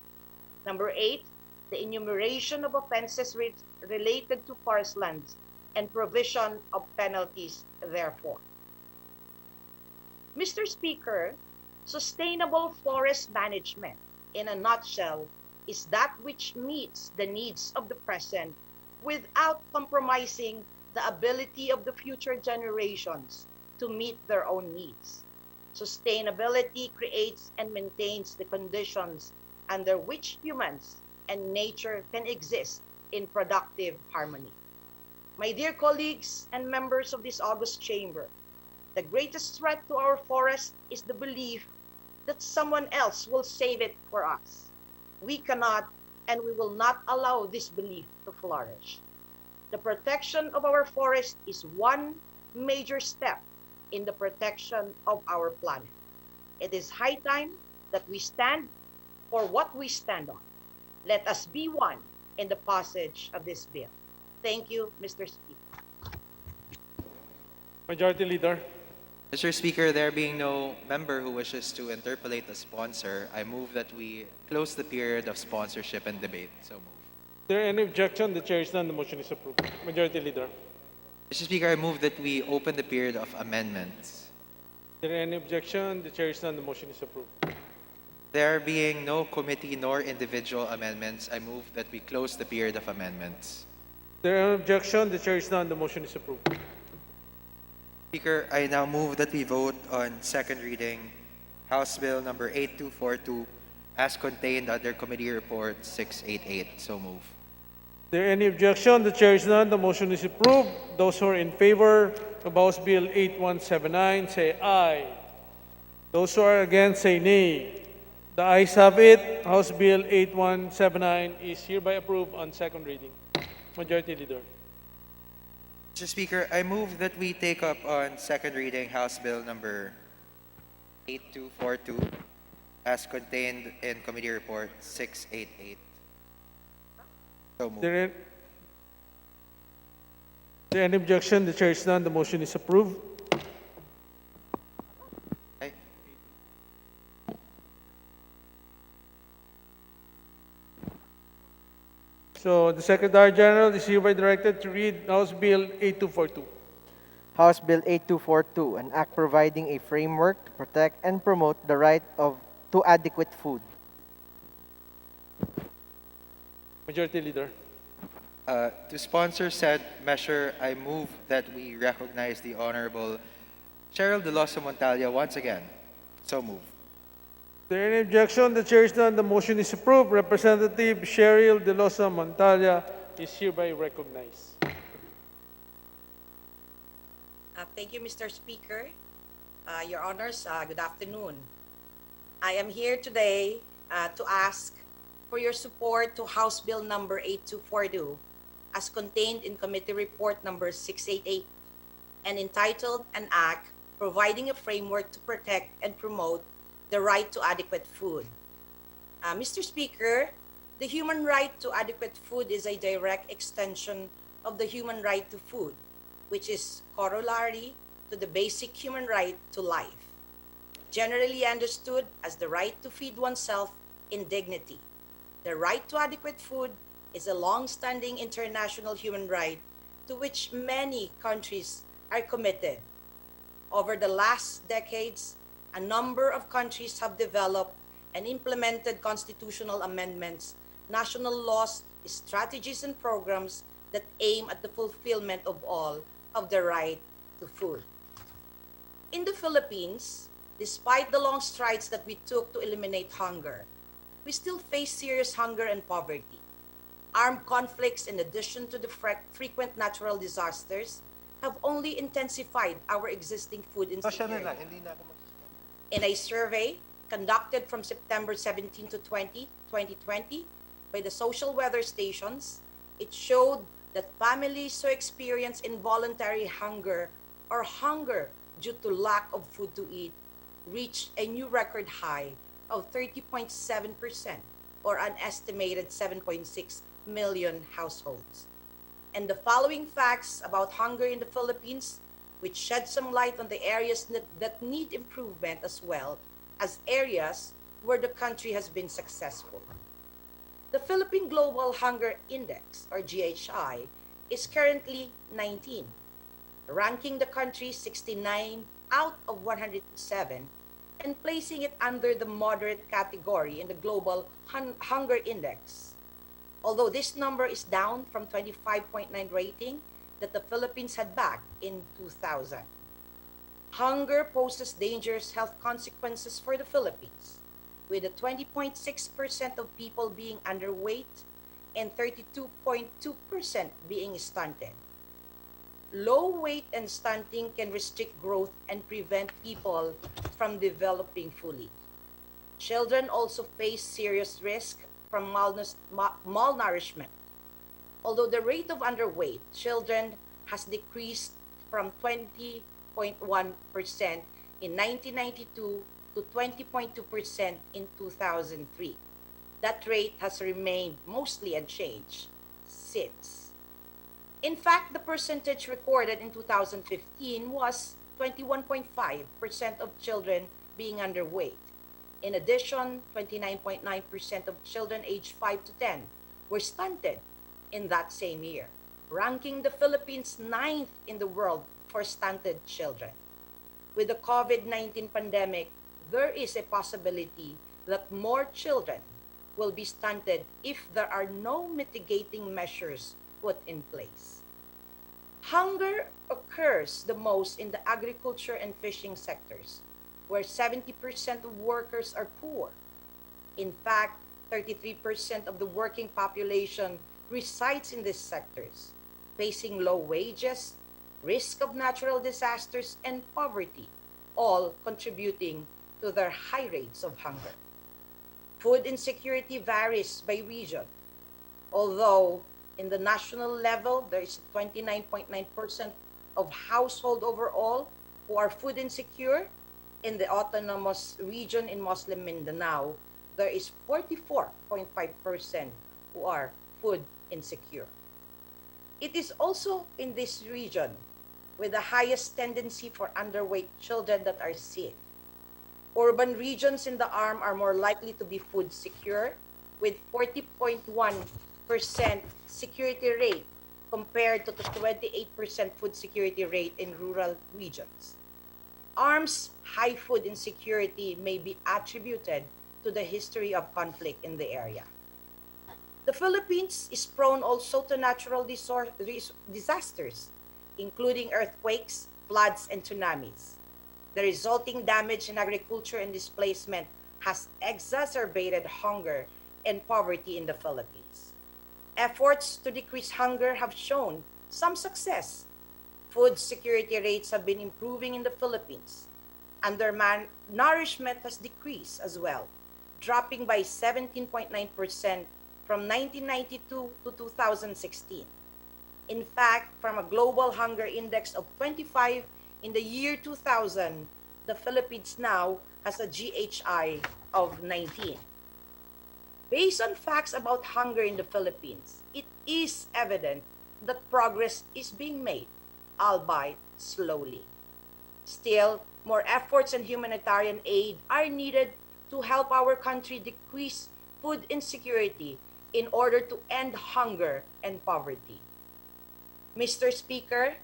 Number 8, the enumeration of offenses related to forest lands and provision of penalties therefore. Mr. Speaker, sustainable forest management, in a nutshell, is that which meets the needs of the present without compromising the ability of the future generations to meet their own needs. Sustainability creates and maintains the conditions under which humans and nature can exist in productive harmony. My dear colleagues and members of this august chamber, the greatest threat to our forest is the belief that someone else will save it for us. We cannot and we will not allow this belief to flourish. The protection of our forest is one major step in the protection of our planet. It is high time that we stand for what we stand on. Let us be one in the passage of this bill. Thank you, Mr. Speaker. Majority Leader. Mr. Speaker, there being no member who wishes to interpolate the sponsor, I move that we close the period of sponsorship and debate. So move. Is there any objection? The chair is none. The motion is approved. Majority Leader. Mr. Speaker, I move that we open the period of amendments. Is there any objection? The chair is none. The motion is approved. There being no committee nor individual amendments, I move that we close the period of amendments. Is there any objection? The chair is none. The motion is approved. Speaker, I now move that we vote on second reading House Bill number 8242 as contained under Committee Report 688. So move. Is there any objection? The chair is none. The motion is approved. Those who are in favor of House Bill 8179 say aye. Those who are against say nay. The ayes have it. House Bill 8179 is hereby approved on second reading. Majority Leader. Mr. Speaker, I move that we take up on second reading House Bill number 8242 as contained in Committee Report 688. So moved. Is there any objection? The chair is none. The motion is approved. Okay. So the Secretary General is hereby directed to read House Bill 8242. House Bill 8242, an act providing a framework to protect and promote the right to adequate food. Majority Leader. To sponsor said measure, I move that we recognize the Honorable Cheryl De Losa Montalia once again. So move. Is there any objection? The chair is none. The motion is approved. Representative Cheryl De Losa Montalia is hereby recognized. Thank you, Mr. Speaker. Your Honors, good afternoon. I am here today to ask for your support to House Bill number 8242 as contained in Committee Report number 688 and entitled An Act Providing a Framework to Protect and Promote the Right to Adequate Food. Mr. Speaker, the human right to adequate food is a direct extension of the human right to food, which is corollary to the basic human right to life, generally understood as the right to feed oneself in dignity. The right to adequate food is a long-standing international human right to which many countries are committed. Over the last decades, a number of countries have developed and implemented constitutional amendments, national laws, strategies, and programs that aim at the fulfillment of all of the right to food. In the Philippines, despite the long strides that we took to eliminate hunger, we still face serious hunger and poverty. Armed conflicts, in addition to the frequent natural disasters, have only intensified our existing food insecurity. In a survey conducted from September 17 to 2020, by the social weather stations, it showed that families who experience involuntary hunger or hunger due to lack of food to eat reached a new record high of 30.7%, or an estimated 7.6 million households. And the following facts about hunger in the Philippines, which shed some light on the areas that need improvement as well as areas where the country has been successful. The Philippine Global Hunger Index, or GHI, is currently 19, ranking the country 69 out of 107 and placing it under the moderate category in the Global Hunger Index. Although this number is down from 25.9 rating that the Philippines had back in 2000. Hunger poses dangerous health consequences for the Philippines, with a 20.6% of people being underweight and 32.2% being stunted. Low weight and stunting can restrict growth and prevent people from developing fully. Children also face serious risk from malnourishment. Although the rate of underweight children has decreased from 20.1% in 1992 to 20.2% in 2003. That rate has remained mostly unchanged since. In fact, the percentage recorded in 2015 was 21.5% of children being underweight. In addition, 29.9% of children aged 5 to 10 were stunted in that same year, ranking the Philippines 9th in the world for stunted children. With the COVID-19 pandemic, there is a possibility that more children will be stunted if there are no mitigating measures put in place. Hunger occurs the most in the agriculture and fishing sectors, where 70% of workers are poor. In fact, 33% of the working population resides in these sectors, facing low wages, risk of natural disasters, and poverty, all contributing to their high rates of hunger. Food insecurity varies by region. Although in the national level, there is 29.9% of household overall who are food insecure. In the autonomous region in Muslim Mindanao, there is 44.5% who are food insecure. It is also in this region with the highest tendency for underweight children that are sick. Urban regions in the ARM are more likely to be food secure, with 40.1% security rate compared to the 28% food security rate in rural regions. ARM's high food insecurity may be attributed to the history of conflict in the area. The Philippines is prone also to natural disasters, including earthquakes, floods, and tsunamis. The resulting damage in agriculture and displacement has exacerbated hunger and poverty in the Philippines. Efforts to decrease hunger have shown some success. Food security rates have been improving in the Philippines. Undernourishment has decreased as well, dropping by 17.9% from 1992 to 2016. In fact, from a global hunger index of 25 in the year 2000, the Philippines now has a GHI of 19. Based on facts about hunger in the Philippines, it is evident that progress is being made, albeit slowly. Still, more efforts and humanitarian aid are needed to help our country decrease food insecurity in order to end hunger and poverty. Mr. Speaker,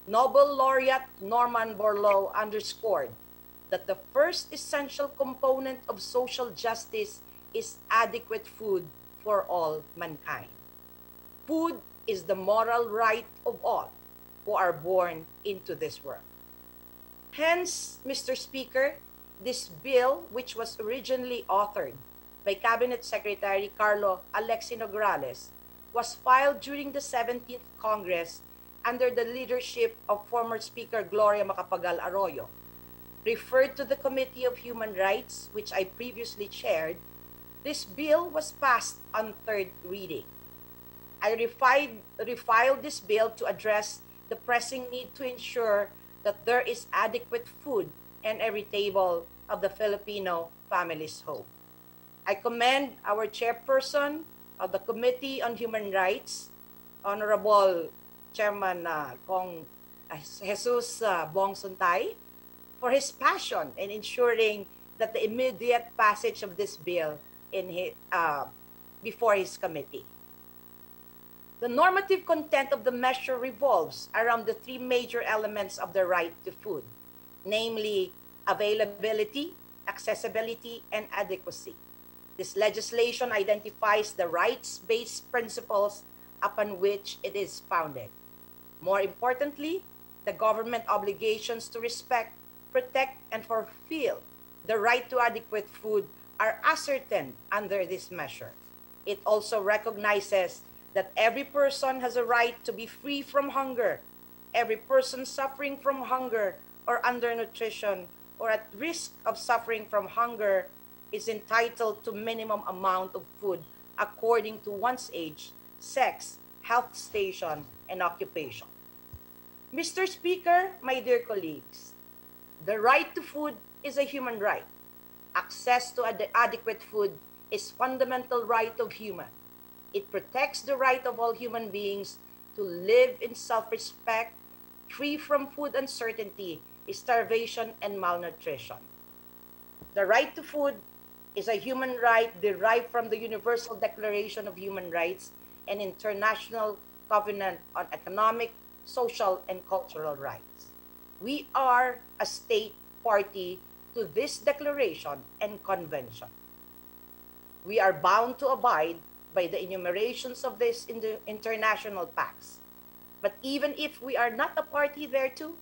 Nobel laureate Norman Borlaug underscored that the first essential component of social justice is adequate food for all mankind. Food is the moral right of all who are born into this world. Hence, Mr. Speaker, this bill, which was originally authored by Cabinet Secretary Carlo Alexi Nograles, was filed during the 17th Congress under the leadership of former Speaker Gloria Macapagal Arroyo, referred to the Committee of Human Rights, which I previously chaired. This bill was passed on third reading. I refiled this bill to address the pressing need to ensure that there is adequate food in every table of the Filipino family's home. I commend our chairperson of the Committee on Human Rights, Honorable Chairman Kong Jesus Bong Suntay, for his passion in ensuring that the immediate passage of this bill before his committee. The normative content of the measure revolves around the three major elements of the right to food, namely availability, accessibility, and adequacy. This legislation identifies the rights-based principles upon which it is founded. More importantly, the government obligations to respect, protect, and fulfill the right to adequate food are ascertained under this measure. It also recognizes that every person has a right to be free from hunger. Every person suffering from hunger or undernutrition or at risk of suffering from hunger is entitled to minimum amount of food according to one's age, sex, health station, and occupation. Mr. Speaker, my dear colleagues, the right to food is a human right. Access to adequate food is fundamental right of human. It protects the right of all human beings to live in self-respect, free from food uncertainty, starvation, and malnutrition. The right to food is a human right derived from the Universal Declaration of Human Rights and International Covenant on Economic, Social, and Cultural Rights. We are a state party to this declaration and convention. We are bound to abide by the enumerations of this in the international pacts. But even if we are not a party thereto,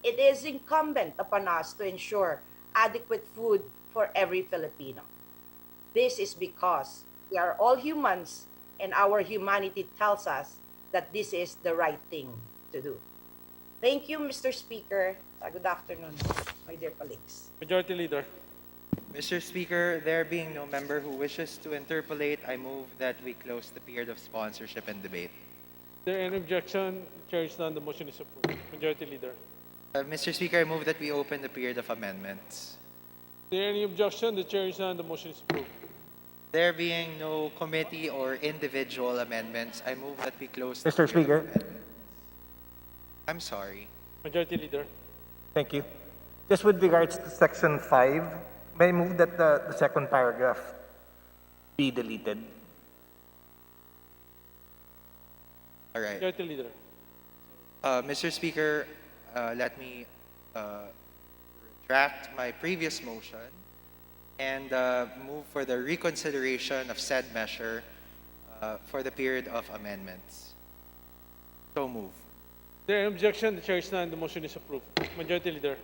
it is incumbent upon us to ensure adequate food for every Filipino. This is because we are all humans and our humanity tells us that this is the right thing to do. Thank you, Mr. Speaker. Good afternoon, my dear colleagues. Majority Leader. Mr. Speaker, there being no member who wishes to interpolate, I move that we close the period of sponsorship and debate. Is there any objection? The chair is none. The motion is approved. Majority Leader. Mr. Speaker, I move that we open the period of amendments. Is there any objection? The chair is none. The motion is approved. There being no committee or individual amendments, I move that we close the Mr. period Speaker. of amendments. I'm sorry. Majority Leader. Thank you. Just with regards to Section 5, may I move that the second paragraph be deleted? All right. Majority Leader. Mr. Speaker, let me retract my previous motion and move for the reconsideration of said measure for the period of amendments. So move. Is there any objection? The chair is none. The motion is approved. Majority Leader.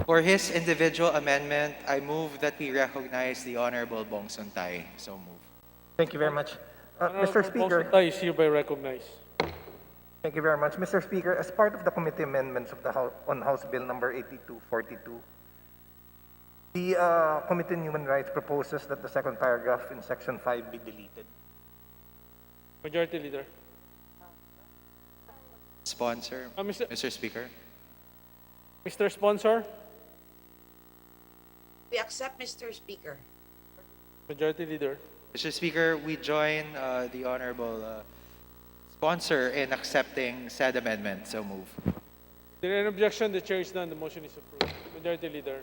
For his individual amendment, I move that we recognize the Honorable Bong Suntay. So move. Thank you very much. Honorable Mr. Speaker. Bong Suntay is hereby recognized. Thank you very much. Mr. Speaker, as part of the committee amendments of the on House Bill number 8242, the Committee on Human Rights proposes that the second paragraph in Section 5 be deleted. Majority Leader. Sponsor, Mr. Speaker. Mr. Sponsor. We accept, Mr. Speaker. Majority Leader. Mr. Speaker, we join the Honorable sponsor in accepting said amendment. So move. Is there any objection? The chair is none. The motion is approved. Majority Leader.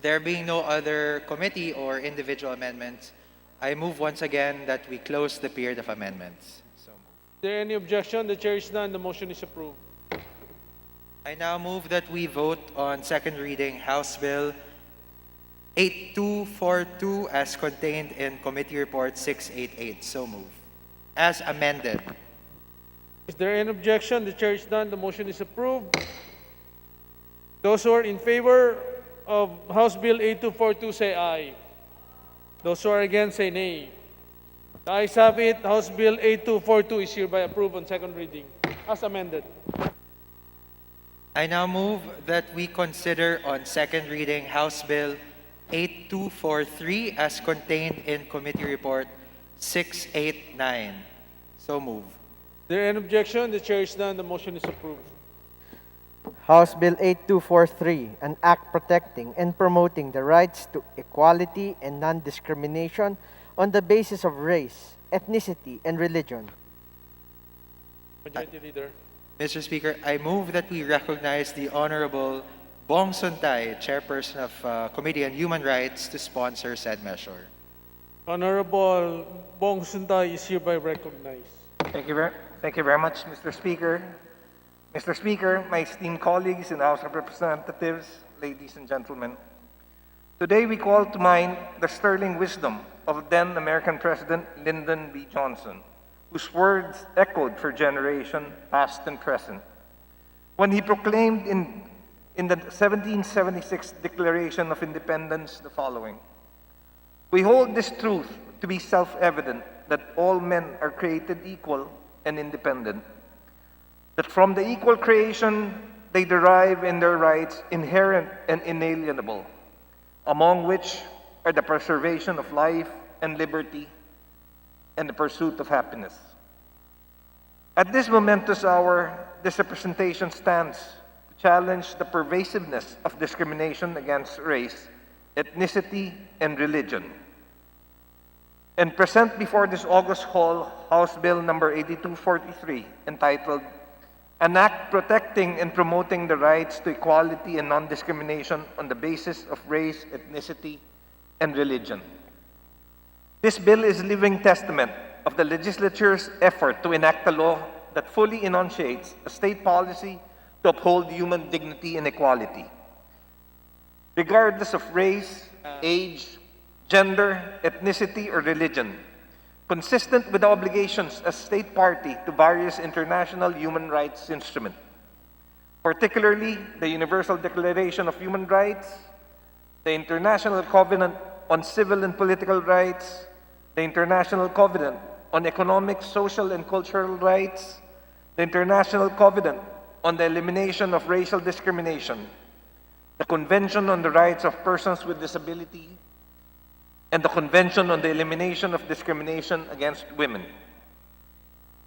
There being no other committee or individual amendments, I move once again that we close the period of amendments. So move. Is there any objection? The chair is none. The motion is approved. I now move that we vote on second reading House Bill 8242 as contained in Committee Report 688. So move. As amended. Is there any objection? The chair is none. The motion is approved. Those who are in favor of House Bill 8242 say aye. Those who are against say nay. The ayes have it. House Bill 8242 is hereby approved on second reading as amended. I now move that we consider on second reading House Bill 8243 as contained in Committee Report 689. So move. There any objection? The chair is done. The motion is approved. House Bill 8243, an act protecting and promoting the rights to equality and non-discrimination on the basis of race, ethnicity, and religion. Majority Leader. Mr. Speaker, I move that we recognize the Honorable Bong Suntay, Chairperson of Committee on Human Rights, to sponsor said measure. Honorable Bong Suntay is hereby recognized. Thank you very much, Mr. Speaker. Mr. Speaker, my esteemed colleagues in the House of Representatives, ladies and gentlemen, today we call to mind the sterling wisdom of then American President Lyndon B. Johnson, whose words echoed for generations past and present, when he proclaimed in the 1776 Declaration of Independence the following: "We hold this truth to be self-evident, that all men are created equal and independent, that from the equal creation they derive in their rights inherent and inalienable, among which are the preservation of life and liberty and the pursuit of happiness." At this momentous hour, this representation stands to challenge the pervasiveness of discrimination against race, ethnicity, and religion, and present before this August Hall House Bill number 8243, entitled "An Act Protecting and Promoting the Rights to Equality and Non-Discrimination on the Basis of Race, Ethnicity, and Religion." This bill is a living testament of the legislature's effort to enact a law that fully enunciates a state policy to uphold human dignity and equality, regardless of race, age, gender, ethnicity, or religion, consistent with the obligations as state party to various international human rights instruments, particularly the Universal Declaration of Human Rights, the International Covenant on Civil and Political Rights, the International Covenant on Economic, Social, and Cultural Rights, the International Covenant on the Elimination of Racial Discrimination, the Convention on the Rights of Persons with Disability, and the Convention on the Elimination of Discrimination Against Women.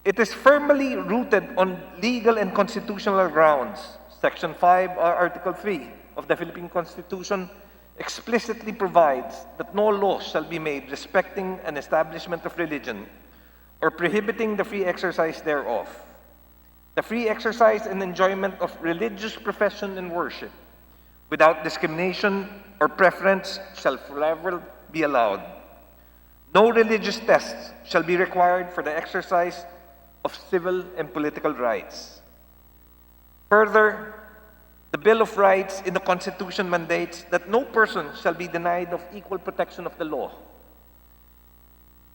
It is firmly rooted on legal and constitutional grounds. Section 5, Article 3 of the Philippine Constitution explicitly provides that no law shall be made respecting an establishment of religion or prohibiting the free exercise thereof. The free exercise and enjoyment of religious profession and worship without discrimination or preference shall forever be allowed. No religious tests shall be required for the exercise of civil and political rights. Further, the Bill of Rights in the Constitution mandates that no person shall be denied of equal protection of the law.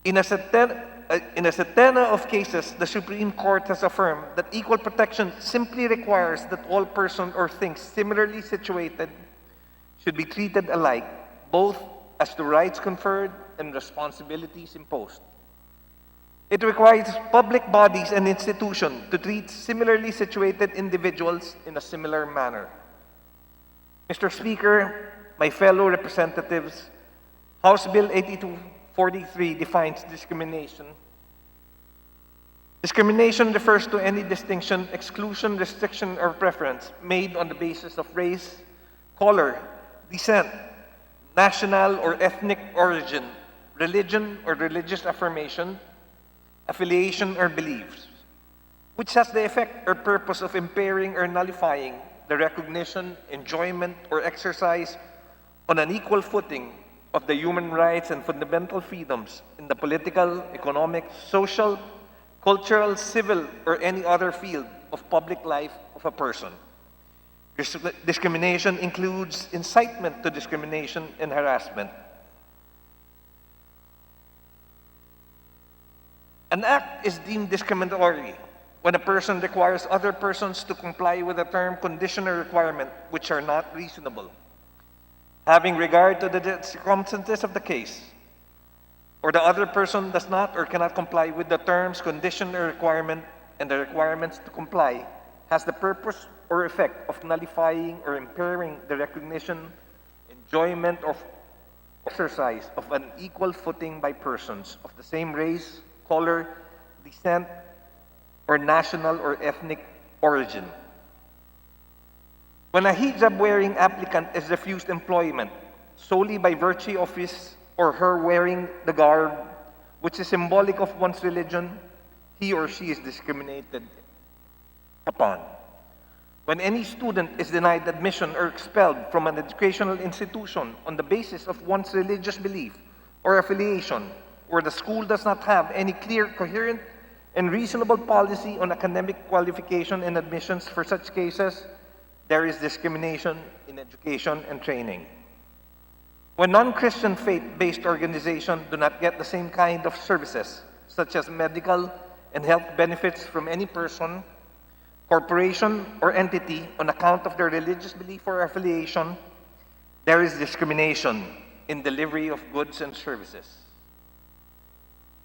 In a centena of cases, the Supreme Court has affirmed that equal protection simply requires that all persons or things similarly situated should be treated alike, both as to rights conferred and responsibilities imposed. It requires public bodies and institutions to treat similarly situated individuals in a similar manner. Mr. Speaker, my fellow representatives, House Bill 8243 defines discrimination. Discrimination refers to any distinction, exclusion, restriction, or preference made on the basis of race, color, descent, national or ethnic origin, religion or religious affirmation, affiliation or beliefs, which has the effect or purpose of impairing or nullifying the recognition, enjoyment, or exercise on an equal footing of the human rights and fundamental freedoms in the political, economic, social, cultural, civil, or any other field of public life of a person. Discrimination includes incitement to discrimination and harassment. An act is deemed discriminatory when a person requires other persons to comply with a term, condition, or requirement which are not reasonable, having regard to the circumstances of the case, or the other person does not or cannot comply with the terms, condition, or requirement, and the requirements to comply, has the purpose or effect of nullifying or impairing the recognition, enjoyment, or exercise of an equal footing by persons of the same race, color, descent, or national or ethnic origin. When a hijab-wearing applicant is refused employment solely by virtue of his or her wearing the garb, which is symbolic of one's religion, he or she is discriminated upon. When any student is denied admission or expelled from an educational institution on the basis of one's religious belief or affiliation, or the school does not have any clear, coherent, and reasonable policy on academic qualification and admissions for such cases, there is discrimination in education and training. When non-Christian faith-based organizations do not get the same kind of services, such as medical and health benefits from any person, corporation, or entity on account of their religious belief or affiliation, there is discrimination in delivery of goods and services.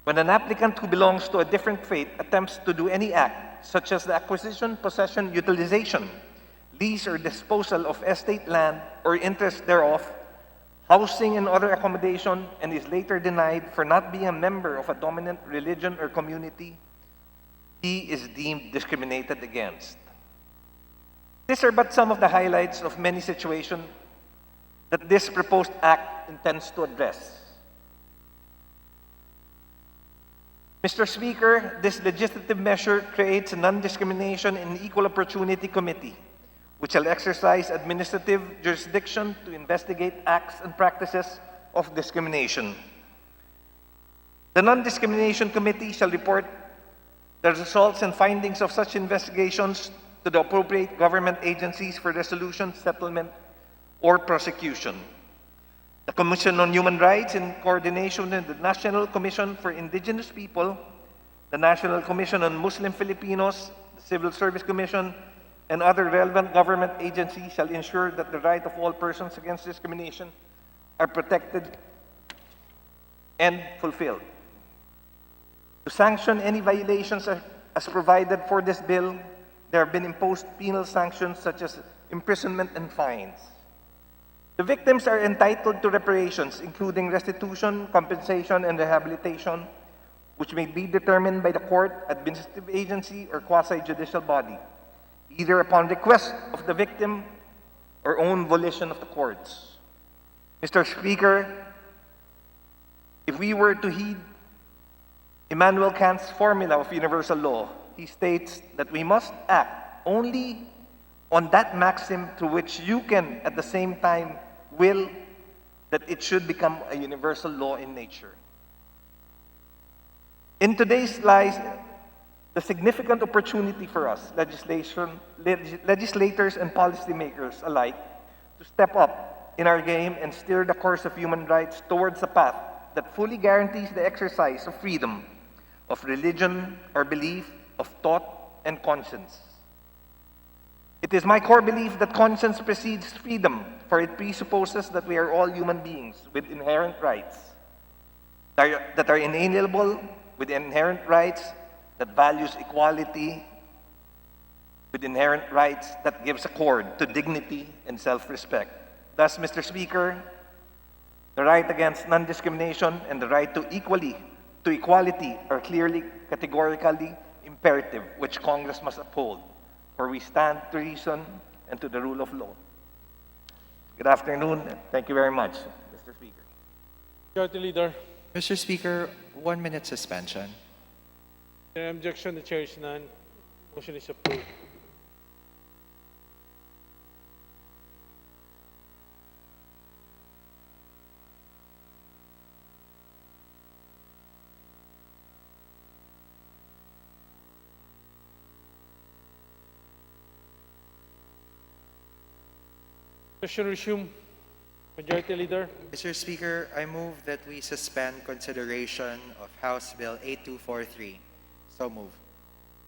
When an applicant who belongs to a different faith attempts to do any act, such as the acquisition, possession, utilization, lease, or disposal of estate land or interest thereof, housing and other accommodation, and is later denied for not being a member of a dominant religion or community, he is deemed discriminated against. These are but some of the highlights of many situations that this proposed act intends to address. Mr. Speaker, this legislative measure creates a Non-Discrimination and Equal Opportunity Committee, which shall exercise administrative jurisdiction to investigate acts and practices of discrimination. The Non-Discrimination Committee shall report the results and findings of such investigations to the appropriate government agencies for resolution, settlement, or prosecution. The Commission on Human Rights, in coordination with the National Commission for Indigenous People, the National Commission on Muslim Filipinos, the Civil Service Commission, and other relevant government agencies shall ensure that the right of all persons against discrimination are protected and fulfilled. To sanction any violations as provided for this bill, there have been imposed penal sanctions such as imprisonment and fines. The victims are entitled to reparations, including restitution, compensation, and rehabilitation, which may be determined by the court, administrative agency, or quasi-judicial body, either upon request of the victim or own volition of the courts. Mr. Speaker, if we were to heed Immanuel Kant's formula of universal law, he states that we must act only on that maxim to which you can at the same time will that it should become a universal law in nature. In today's lies the significant opportunity for us, legislators and policymakers alike, to step up in our game and steer the course of human rights towards a path that fully guarantees the exercise of freedom of religion or belief, of thought and conscience. It is my core belief that conscience precedes freedom, for it presupposes that we are all human beings with inherent rights that are inalienable, with inherent rights that values equality, with inherent rights that gives accord to dignity and self-respect. Thus, Mr. Speaker, the right against non-discrimination and the right to equality are clearly, categorically imperative, which Congress must uphold, for we stand to reason and to the rule of law. Good afternoon, and thank you very much, Mr. Speaker. Majority Leader. Mr. Speaker, 1 minute suspension. There objection, the chair is none. Motion is approved. Session resume. Majority Leader. Mr. Speaker, I move that we suspend consideration of House Bill 8243. So move.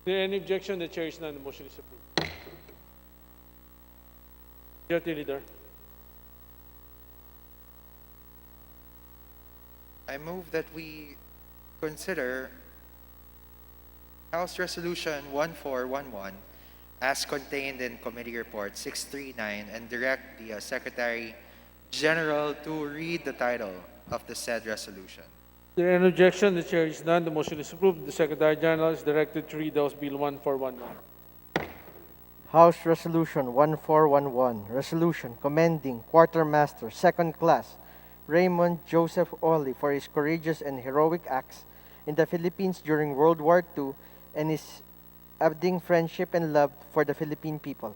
there any objection? The chair is none. The motion is approved. Majority Leader. I move that we consider House Resolution 1411 as contained in Committee Report 639 and direct the Secretary General to read the title of the said resolution. There any objection? The chair is none. The motion is approved. The Secretary General is directed to read House Bill 1411. House Resolution 1411, resolution commending Quartermaster Second Class Raymond Joseph Oli for his courageous and heroic acts in the Philippines during World War II and his abiding friendship and love for the Philippine people.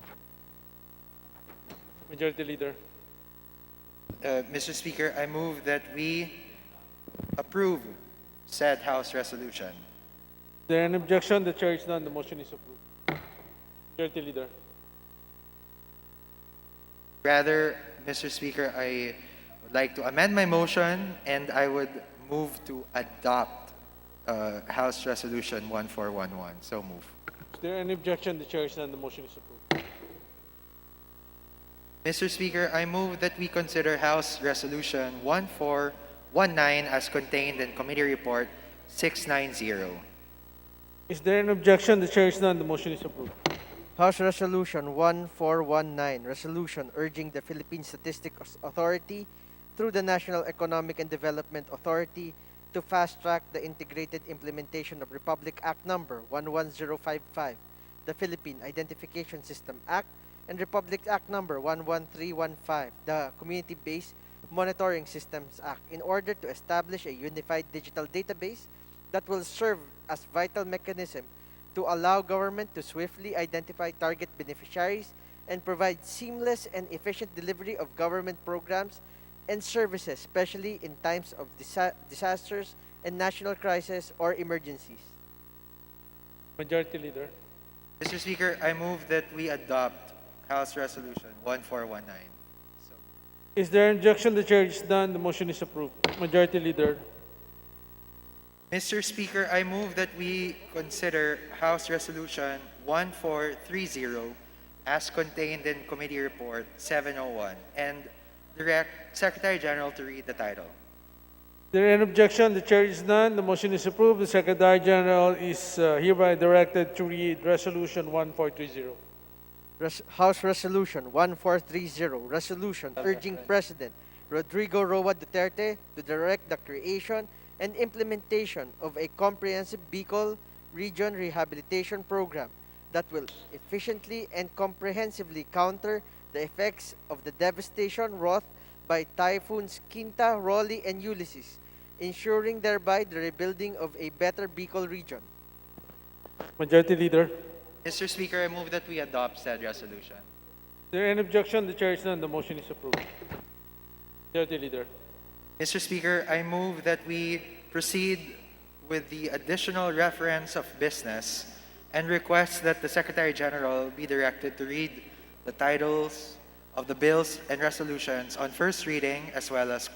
Majority Leader. Mr. Speaker, I move that we approve said House resolution. There any objection? The chair is none. The motion is approved. Majority Leader. Rather, Mr. Speaker, I would like to amend my motion and I would move to adopt House Resolution 1411. So move. Is there any objection? The chair is none. The motion is approved. Mr. Speaker, I move that we consider House Resolution 1419 as contained in Committee Report 690. Is there an objection? The chair is none. The motion is approved. House Resolution 1419, resolution urging the Philippine Statistics Authority through the National Economic and Development Authority to fast-track the integrated implementation of Republic Act Number 11055, the Philippine Identification System Act, and Republic Act Number 11315, the Community-Based Monitoring Systems Act, in order to establish a unified digital database that will serve as vital mechanism to allow government to swiftly identify target beneficiaries and provide seamless and efficient delivery of government programs and services, especially in times of disasters and national crisis or emergencies. Majority Leader. Mr. Speaker, I move that we adopt House Resolution 1419. Is there an objection? The chair is none. The motion is approved. Majority Leader. Mr. Speaker, I move that we consider House Resolution 1430 as contained in Committee Report 701 and direct Secretary General to read the title. Is there an objection? The chair is none. The motion is approved. The Secretary General is hereby directed to read Resolution 1430. House Resolution 1430, resolution urging President Rodrigo Roa Duterte to direct the creation and implementation of a comprehensive Bicol Region Rehabilitation Program that will efficiently and comprehensively counter the effects of the devastation wrought by typhoons Quinta, Rolly, and Ulysses, ensuring thereby the rebuilding of a better Bicol region. Majority Leader. Mr. Speaker, I move that we adopt said resolution. Is there an objection? The chair is none. The motion is approved. Majority Leader. Mr. Speaker, I move that we proceed with the additional reference of business and request that the Secretary General be directed to read the titles of the bills and resolutions on first reading as well as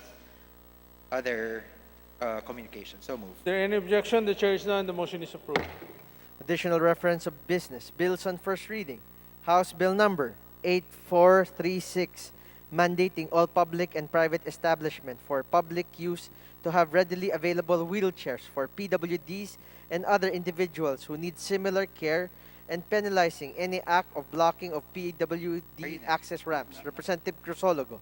other communications. So move. Is there any objection? The chair is none. The motion is approved. Additional reference of business, bills on first reading. House Bill Number 8436, mandating all public and private establishment for public use to have readily available wheelchairs for PWDs and other individuals who need similar care, and penalizing any act of blocking of PWD access ramps. Representative Crisologo.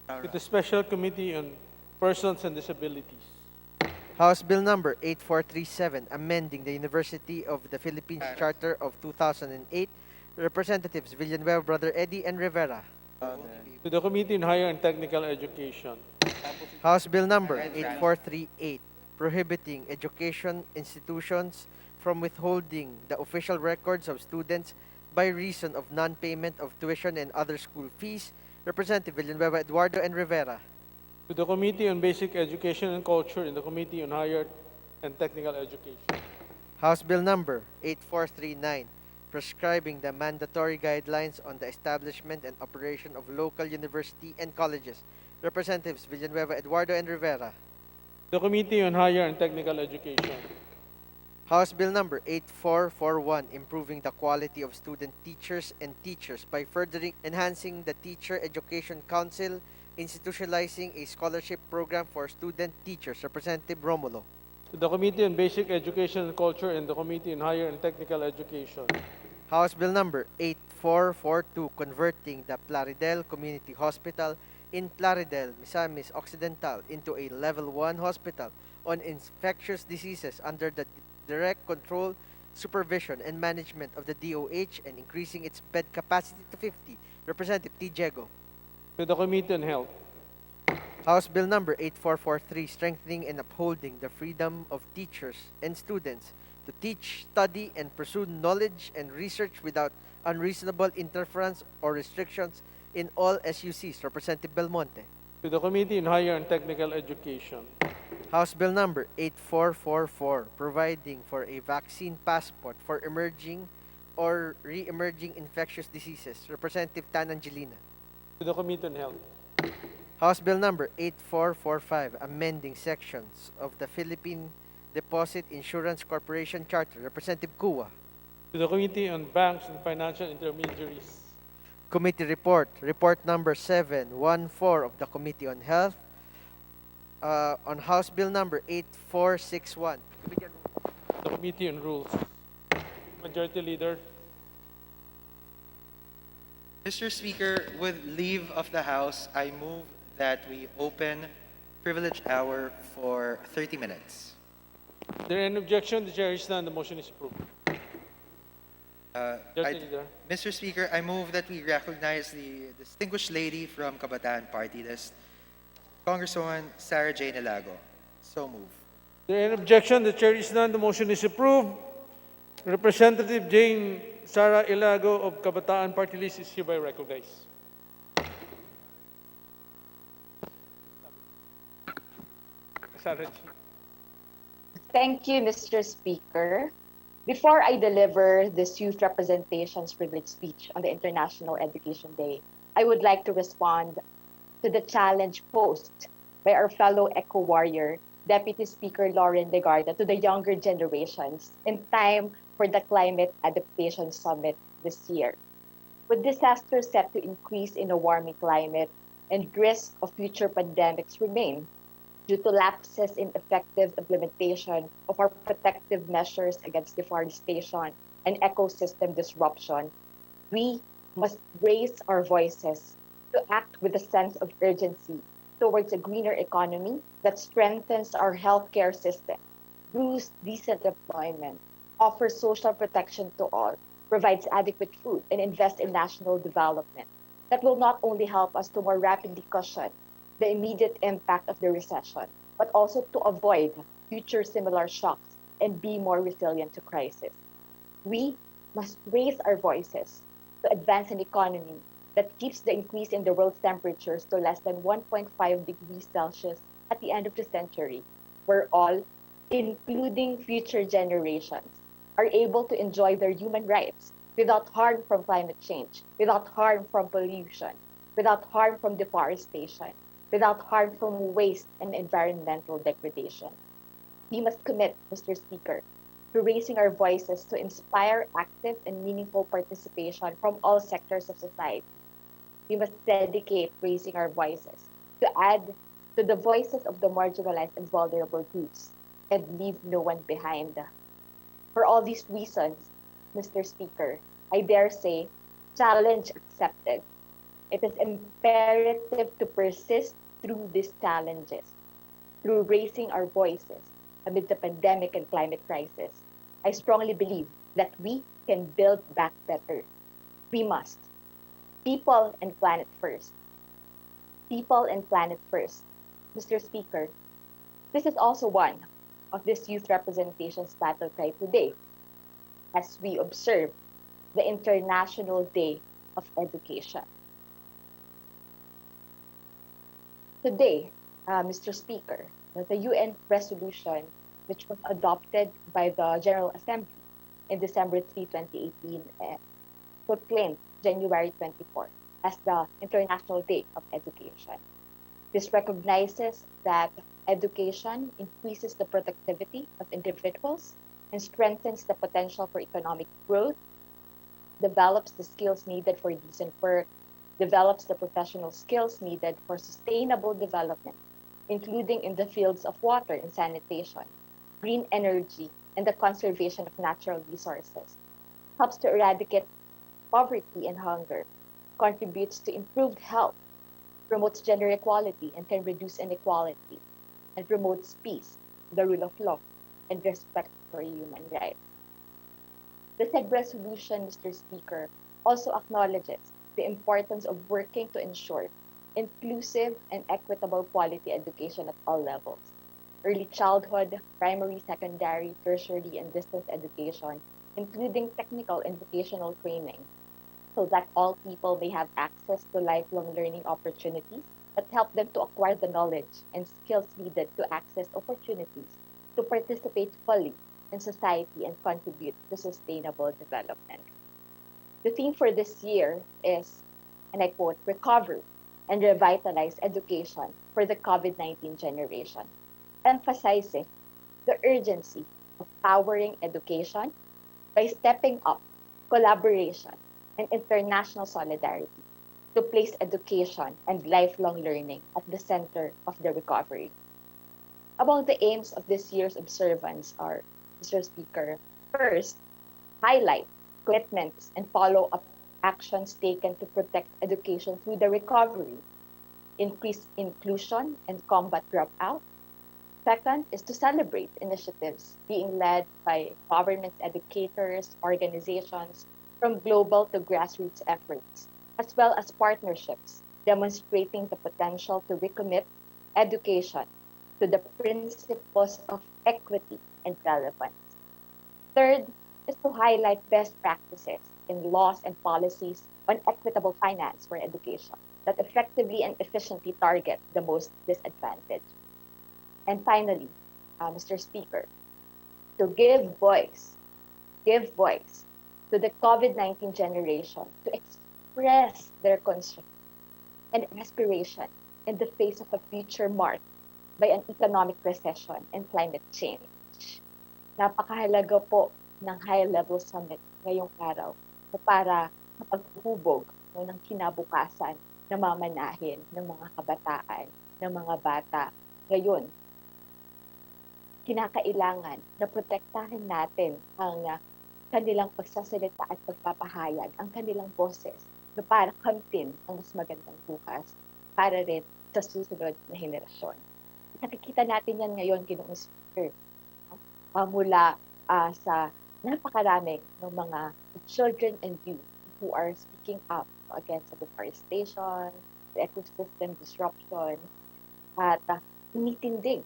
To the Special Committee on Persons and Disabilities. House Bill Number 8437, amending the University of the Philippines Charter of 2008. Representatives Villanueva, Brother Eddie, and Rivera. To the Committee on Higher and Technical Education. House Bill Number 8438, prohibiting education institutions from withholding the official records of students by reason of non-payment of tuition and other school fees. Representative Villanueva, Eduardo, and Rivera. To the Committee on Basic Education and Culture and the Committee on Higher and Technical Education. House Bill Number 8439, prescribing the mandatory guidelines on the establishment and operation of local university and colleges. Representatives Villanueva, Eduardo, and Rivera. The Committee on Higher and Technical Education. House Bill number 8441, improving the quality of student teachers and teachers by furthering enhancing the Teacher Education Council, institutionalizing a scholarship program for student teachers. Representative Romulo. To the Committee on Basic Education and Culture and the Committee on Higher and Technical Education. House Bill number 8442, converting the Plaridel Community Hospital in Plaridel, Misamis Occidental into a Level 1 hospital on infectious diseases under the direct control, supervision, and management of the DOH and increasing its bed capacity to 50. Representative T. Diego. To the Committee on Health. House Bill number 8443, strengthening and upholding the freedom of teachers and students to teach, study, and pursue knowledge and research without unreasonable interference or restrictions in all SUCs. Representative Belmonte. To the Committee on Higher and Technical Education. House Bill number 8444, providing for a vaccine passport for emerging or re-emerging infectious diseases. Representative Tan Angelina. To the Committee on Health. House Bill number 8445, amending sections of the Philippine Deposit Insurance Corporation Charter. Representative Kua. To the Committee on Banks and Financial Intermediaries. Committee report. Report number 714 of the Committee on Health on House Bill number 8461. The Committee on Rules. Majority Leader. Mr. Speaker, with leave of the House, I move that we open privilege hour for 30 minutes. Is there any objection? The chair is none. The motion is approved. Leader. Mr. Speaker, I move that we recognize the distinguished lady from Kabataan Party List, Congresswoman Sarah Jane Elago. So move. Is there any objection? The chair is none. The motion is approved. Representative Jane Sarah Ilago of Kabataan Party List is hereby recognized. Sarah G. Thank you, Mr. Speaker. Before I deliver this Youth Representation's Privilege speech on the International Education Day, I would like to respond to the challenge posed by our fellow Eco Warrior, Deputy Speaker Lauren Legarda, to the younger generations in time for the Climate Adaptation Summit this year. With disasters set to increase in a warming climate and risk of future pandemics remain, due to lapses in effective implementation of our protective measures against deforestation and ecosystem disruption, we must raise our voices to act with a sense of urgency towards a greener economy that strengthens our healthcare system, boosts decent employment, offers social protection to all, provides adequate food, and invests in national development that will not only help us to more rapidly cushion the immediate impact of the recession, but also to avoid future similar shocks and be more resilient to crisis. We must raise our voices to advance an economy that keeps the increase in the world's temperatures to less than 1.5 degrees Celsius at the end of the century, where all, including future generations, are able to enjoy their human rights without harm from climate change, without harm from pollution, without harm from deforestation, without harm from waste and environmental degradation. We must commit, Mr. Speaker, to raising our voices to inspire active and meaningful participation from all sectors of society. We must dedicate raising our voices to add to the voices of the marginalized and vulnerable groups and leave no one behind. For all these reasons, Mr. Speaker, I dare say, challenge accepted. It is imperative to persist through these challenges, through raising our voices amid the pandemic and climate crisis. I strongly believe that we can build back better. We must. People and planet first. People and planet first. Mr. Speaker, this is also one of this youth representation's battle cry today, as we observe the International Day of Education. Today, Mr. Speaker, the UN resolution, which was adopted by the General Assembly in December 3, 2018, proclaimed January 24 as the International Day of Education. This recognizes that education increases the productivity of individuals, and strengthens the potential for economic growth, develops the skills needed for decent work, develops the professional skills needed for sustainable development, including in the fields of water and sanitation, green energy, and the conservation of natural resources, helps to eradicate poverty and hunger, contributes to improved health, promotes gender equality and can reduce inequality, and promotes peace, the rule of law, and respect for human rights. The said resolution, Mr. Speaker, also acknowledges the importance of working to ensure inclusive and equitable quality education at all levels. Early childhood, primary, secondary, tertiary, and distance education, including technical and vocational training, so that all people may have access to lifelong learning opportunities that help them to acquire the knowledge and skills needed to access opportunities to participate fully in society and contribute to sustainable development. The theme for this year is, and I quote, recover and revitalize education for the COVID-19 generation, emphasizing the urgency of powering education by stepping up collaboration and international solidarity to place education and lifelong learning at the center of the recovery. Among the aims of this year's observance are, Mr. Speaker, first, highlight commitments and follow-up actions taken to protect education through the recovery, increase inclusion and combat dropout. Second is to celebrate initiatives being led by governments, educators, organizations, from global to grassroots efforts, as well as partnerships demonstrating the potential to recommit education to the principles of equity and relevance. Third is to highlight best practices in laws and policies on equitable finance for education that effectively and efficiently target the most disadvantaged. And finally, Mr. Speaker, to give voice to the COVID-19 generation to express their concern and aspiration in the face of a future marked by an economic recession and climate change. Napakahalaga po ng high-level summit ngayong araw na para sa paghubog ng kinabukasan na mamanahin ng mga kabataan, ng mga bata. Ngayon, kinakailangan na protektahan natin ang kanilang pagsasalita at pagpapahayag, ang kanilang boses na para kamtin ang mas magandang bukas para rin sa susunod na henerasyon. Nakikita natin yan ngayon, Ginoong Speaker, mula sa napakaraming ng mga children and youth who are speaking up against the deforestation, the ecosystem disruption, at tumitindig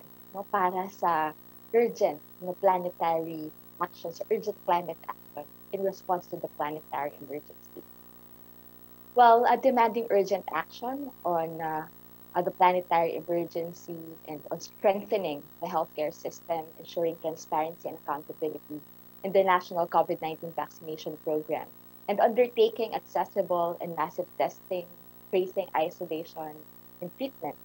para sa urgent planetary actions, urgent climate action in response to the planetary emergency. Well, demanding urgent action on the planetary emergency and on strengthening the healthcare system, ensuring transparency and accountability in the national COVID-19 vaccination program, and undertaking accessible and massive testing, tracing, isolation, and treatment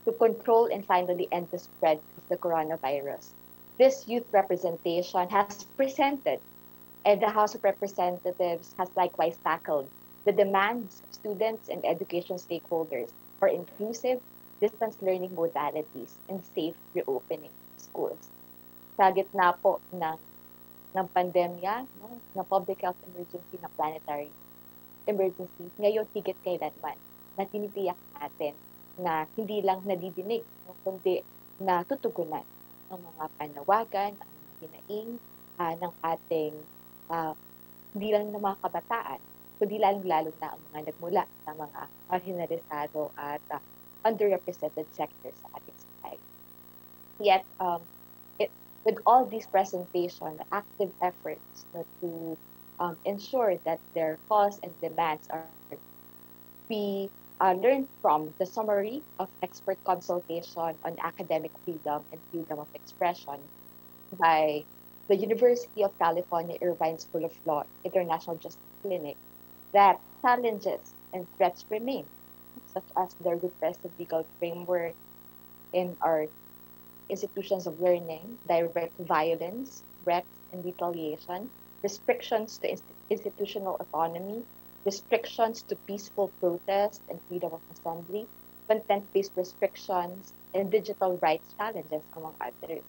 to control and finally end the spread of the coronavirus. This youth representation has presented, and the House of Representatives has likewise tackled the demands of students and education stakeholders for inclusive distance learning modalities and safe reopening of schools. Sa gitna po ng pandemya, ng public health emergency, na planetary emergency, ngayon higit kailanman na tinitiyak natin na hindi lang nadidinig, kundi natutugunan ang mga panawagan, ang mga hinaing ng ating hindi lang ng mga kabataan, kundi lalong-lalo na ang mga nagmula sa mga marginalisado at underrepresented sectors sa ating society. Yet, with all these presentation, active efforts to ensure that their cause and demands are we learned from the summary of expert consultation on academic freedom and freedom of expression by the University of California Irvine School of Law International Justice Clinic that challenges and threats remain, such as the repressive legal framework in our institutions of learning, direct violence, threats and retaliation, restrictions to institutional autonomy, restrictions to peaceful protest and freedom of assembly, content-based restrictions, and digital rights challenges, among others.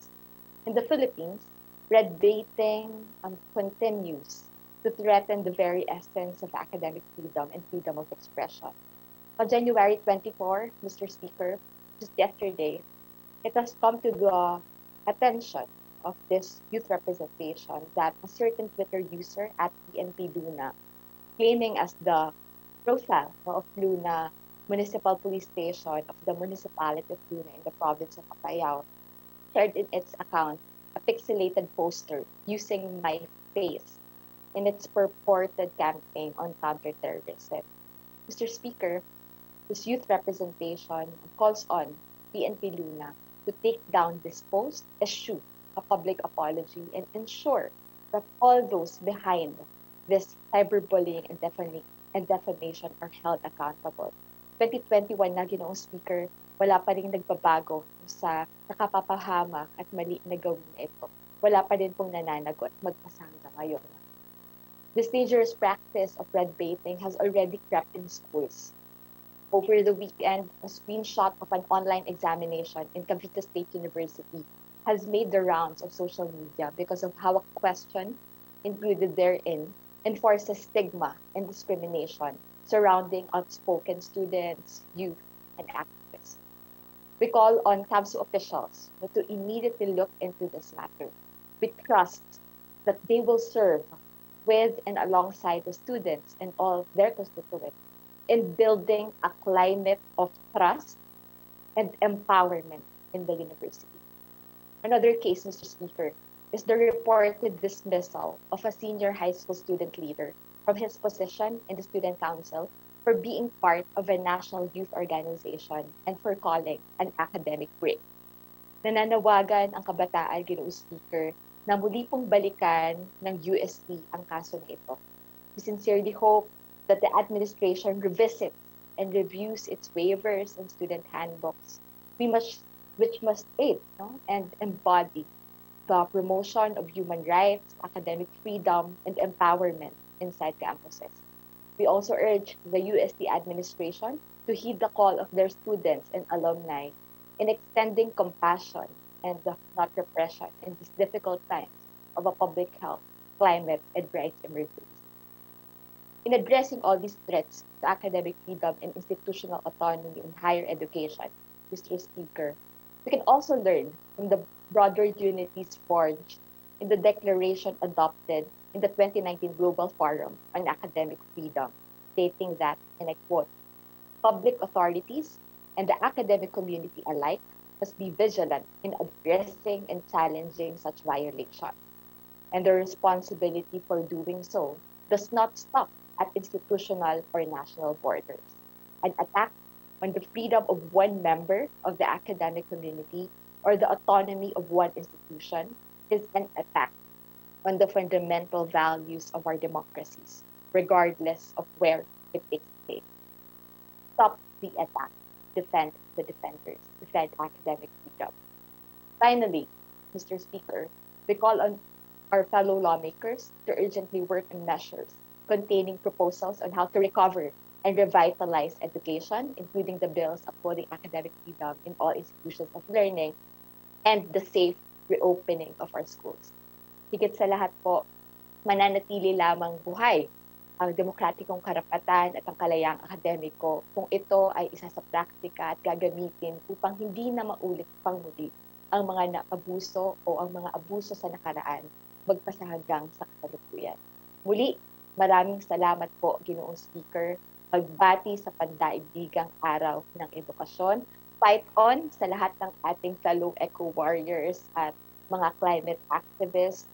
In the Philippines, red baiting continues to threaten the very essence of academic freedom and freedom of expression. On January 24, Mr. Speaker, just yesterday, it has come to the attention of this youth representation that a certain Twitter user at PNP Luna, claiming as the profile of Luna Municipal Police Station of the municipality of Luna in the province of Apayao, shared in its account a pixelated poster using my face in its purported campaign on counterterrorism. Mr. Speaker, this youth representation calls on PNP Luna to take down this post, issue a public apology, and ensure that all those behind this cyberbullying and defamation are held accountable. 2021 na, Ginoong Speaker, wala pa rin nagbabago sa nakapapahamak at mali na gawin na ito. Wala pa rin pong nananagot magpasa hanggang ngayon. This dangerous practice of red baiting has already crept in schools. Over the weekend, a screenshot of an online examination in Cavite State University has made the rounds of social media because of how a question included therein enforces stigma and discrimination surrounding outspoken students, youth, and activists. We call on CAMSU officials to immediately look into this matter. We trust that they will serve with and alongside the students and all their constituents in building a climate of trust and empowerment in the university. Another case, Mr. Speaker, is the reported dismissal of a senior high school student leader from his position in the student council for being part of a national youth organization and for calling an academic break. Nananawagan ang kabataan, Ginoong Speaker, na muli pong balikan ng UST ang kaso na ito. We sincerely hope that the administration revisits and reviews its waivers and student handbooks, which must aid and embody the promotion of human rights, academic freedom, and empowerment inside campuses. We also urge the UST administration to heed the call of their students and alumni in extending compassion and not repression in these difficult times of a public health, climate, and rights emergency. In addressing all these threats to academic freedom and institutional autonomy in higher education, Mr. Speaker, we can also learn from the broader unities forged in the declaration adopted in the 2019 Global Forum on Academic Freedom, stating that, and I quote, public authorities and the academic community alike must be vigilant in addressing and challenging such violations. And the responsibility for doing so does not stop at institutional or national borders. An attack on the freedom of one member of the academic community or the autonomy of one institution is an attack on the fundamental values of our democracies, regardless of where it takes place. Stop the attack. Defend the defenders. Defend academic freedom. Finally, Mr. Speaker, we call on our fellow lawmakers to urgently work on measures containing proposals on how to recover and revitalize education, including the bills upholding academic freedom in all institutions of learning and the safe reopening of our schools. Higit sa lahat po, mananatili lamang buhay ang demokratikong karapatan at ang kalayaang akademiko kung ito ay isa sa praktika at gagamitin upang hindi na maulit pang muli ang mga naabuso o ang mga abuso sa nakaraan magpasa hanggang sa kasalukuyan. Muli, maraming salamat po, Ginoong Speaker, pagbati sa pandaigdigang araw ng edukasyon. Fight on sa lahat ng ating fellow eco-warriors at mga climate activists.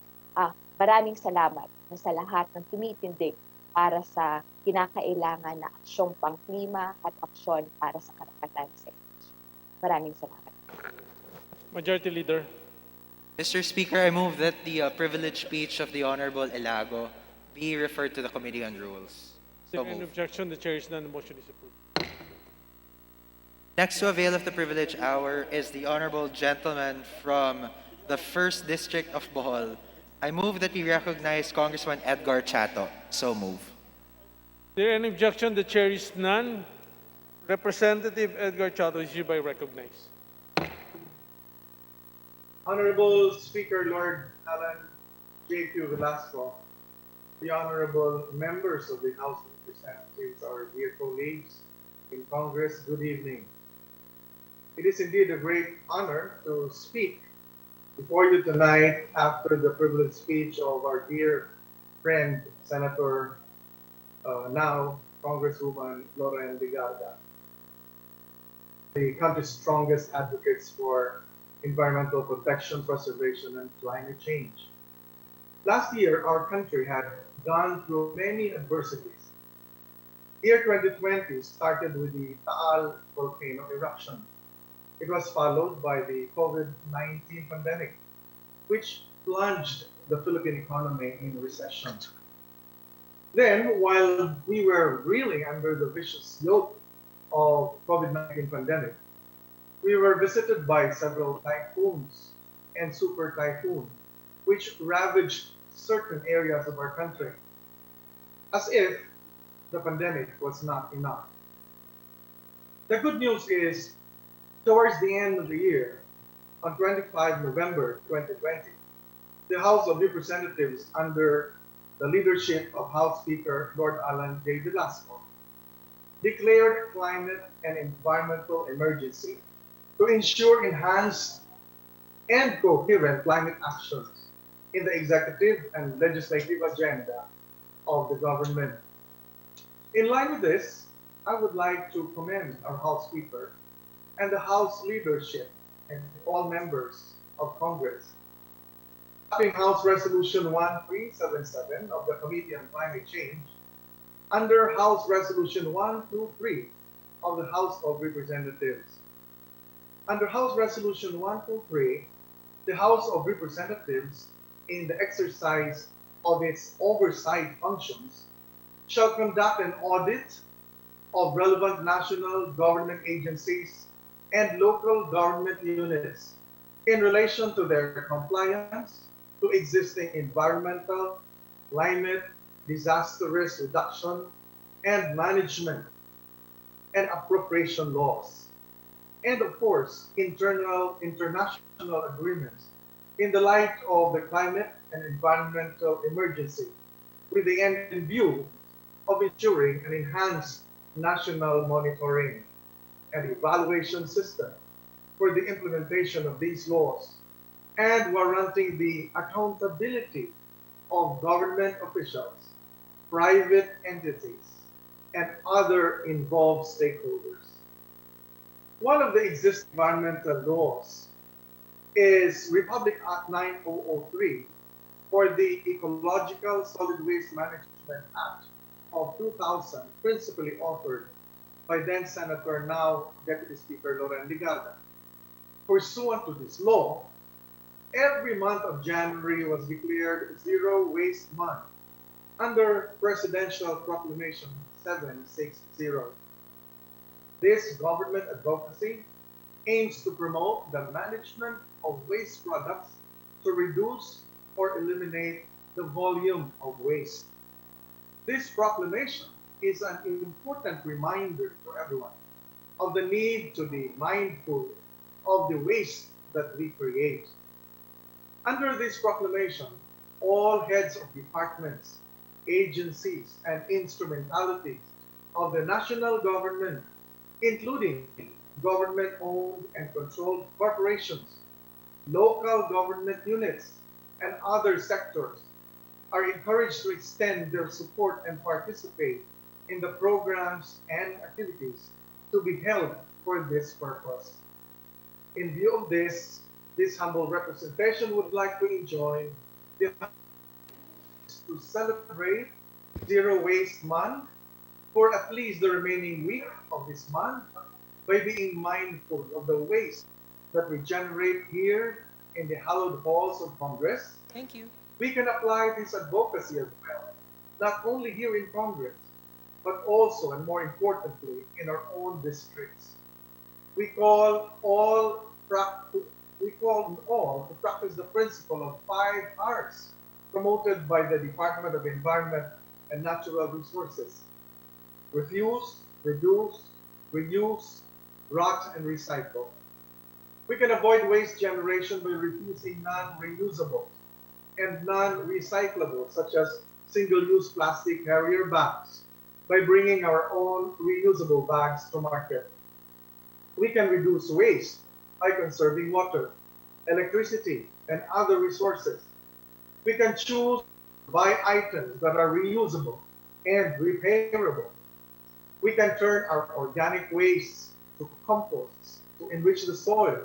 Maraming salamat sa lahat ng tumitindig para sa kinakailangan na aksyong pangklima at aksyon para sa karapatan sa edukasyon. Maraming salamat. Majority Leader. Mr. Speaker, I move that the privileged speech of the Honorable Elago be referred to the Committee on Rules. Is there any objection? The chair is none. The motion is approved. Next to avail of the privilege hour is the honorable gentleman from the 1st District of Bohol. I move that we recognize Congressman Edgar Chato. So move. Is there any objection? The chair is none. Representative Edgar Chato is hereby recognized. Honorable Speaker Lord Alan J.Q. Velasco, the honorable members of the House of Representatives, our dear colleagues in Congress, good evening. It is indeed a great honor to speak before you tonight after the privileged speech of our dear friend, Senator, now Congresswoman Lauren Ligarda, the country's strongest advocates for environmental protection, preservation, and climate change. Last year, our country had gone through many adversities. Year 2020 started with the Taal volcano eruption. It was followed by the COVID-19 pandemic, which plunged the Philippine economy in recession. Then, while we were reeling under the vicious yoke of COVID-19 pandemic, we were visited by several typhoons and super typhoon, which ravaged certain areas of our country, as if the pandemic was not enough. The good news is, towards the end of the year, on 25 November 2020, the House of Representatives, under the leadership of House Speaker Lord Alan J. Velasco, declared climate and environmental emergency to ensure enhanced and coherent climate actions in the executive and legislative agenda of the government. In line with this, I would like to commend our House Speaker and the House leadership and all members of Congress. Adopting House Resolution 1377 of the Committee on Climate Change under House Resolution 123 of the House of Representatives. Under House Resolution 123, the House of Representatives, in the exercise of its oversight functions, shall conduct an audit of relevant national government agencies and local government units in relation to their compliance to existing environmental, climate, disaster risk reduction, and management and appropriation laws, and of course, international agreements in the light of the climate and environmental emergency, with the end in view of ensuring an enhanced national monitoring and evaluation system for the implementation of these laws, and warranting the accountability of government officials, private entities, and other involved stakeholders. One of the existing environmental laws is Republic Act 9003 for the Ecological Solid Waste Management Act of 2000, principally authored by then Senator, now Deputy Speaker Lauren Ligarda. Pursuant to this law, every month of January was declared Zero Waste Month under Presidential Proclamation 760. This government advocacy aims to promote the management of waste products to reduce or eliminate the volume of waste. This proclamation is an important reminder for everyone of the need to be mindful of the waste that we create. Under this proclamation, all heads of departments, agencies, and instrumentalities of the national government, including government-owned and controlled corporations, local government units, and other sectors, are encouraged to extend their support and participate in the programs and activities to be held for this purpose. In view of this humble representation would like to enjoin the to celebrate Zero Waste Month for at least the remaining week of this month by being mindful of the waste that we generate here in the hallowed halls of Congress. Thank you. We can apply this advocacy as well, not only here in Congress, but also and more importantly in our own districts. We call all to practice the principle of 5 Rs promoted by the Department of Environment and Natural Resources: refuse, reduce, reuse, rot, and recycle. We can avoid waste generation by refusing non-reusable and non-recyclable, such as single-use plastic carrier bags, by bringing our own reusable bags to market. We can reduce waste by conserving water, electricity, and other resources. We can choose to buy items that are reusable and repairable. We can turn our organic wastes to composts to enrich the soil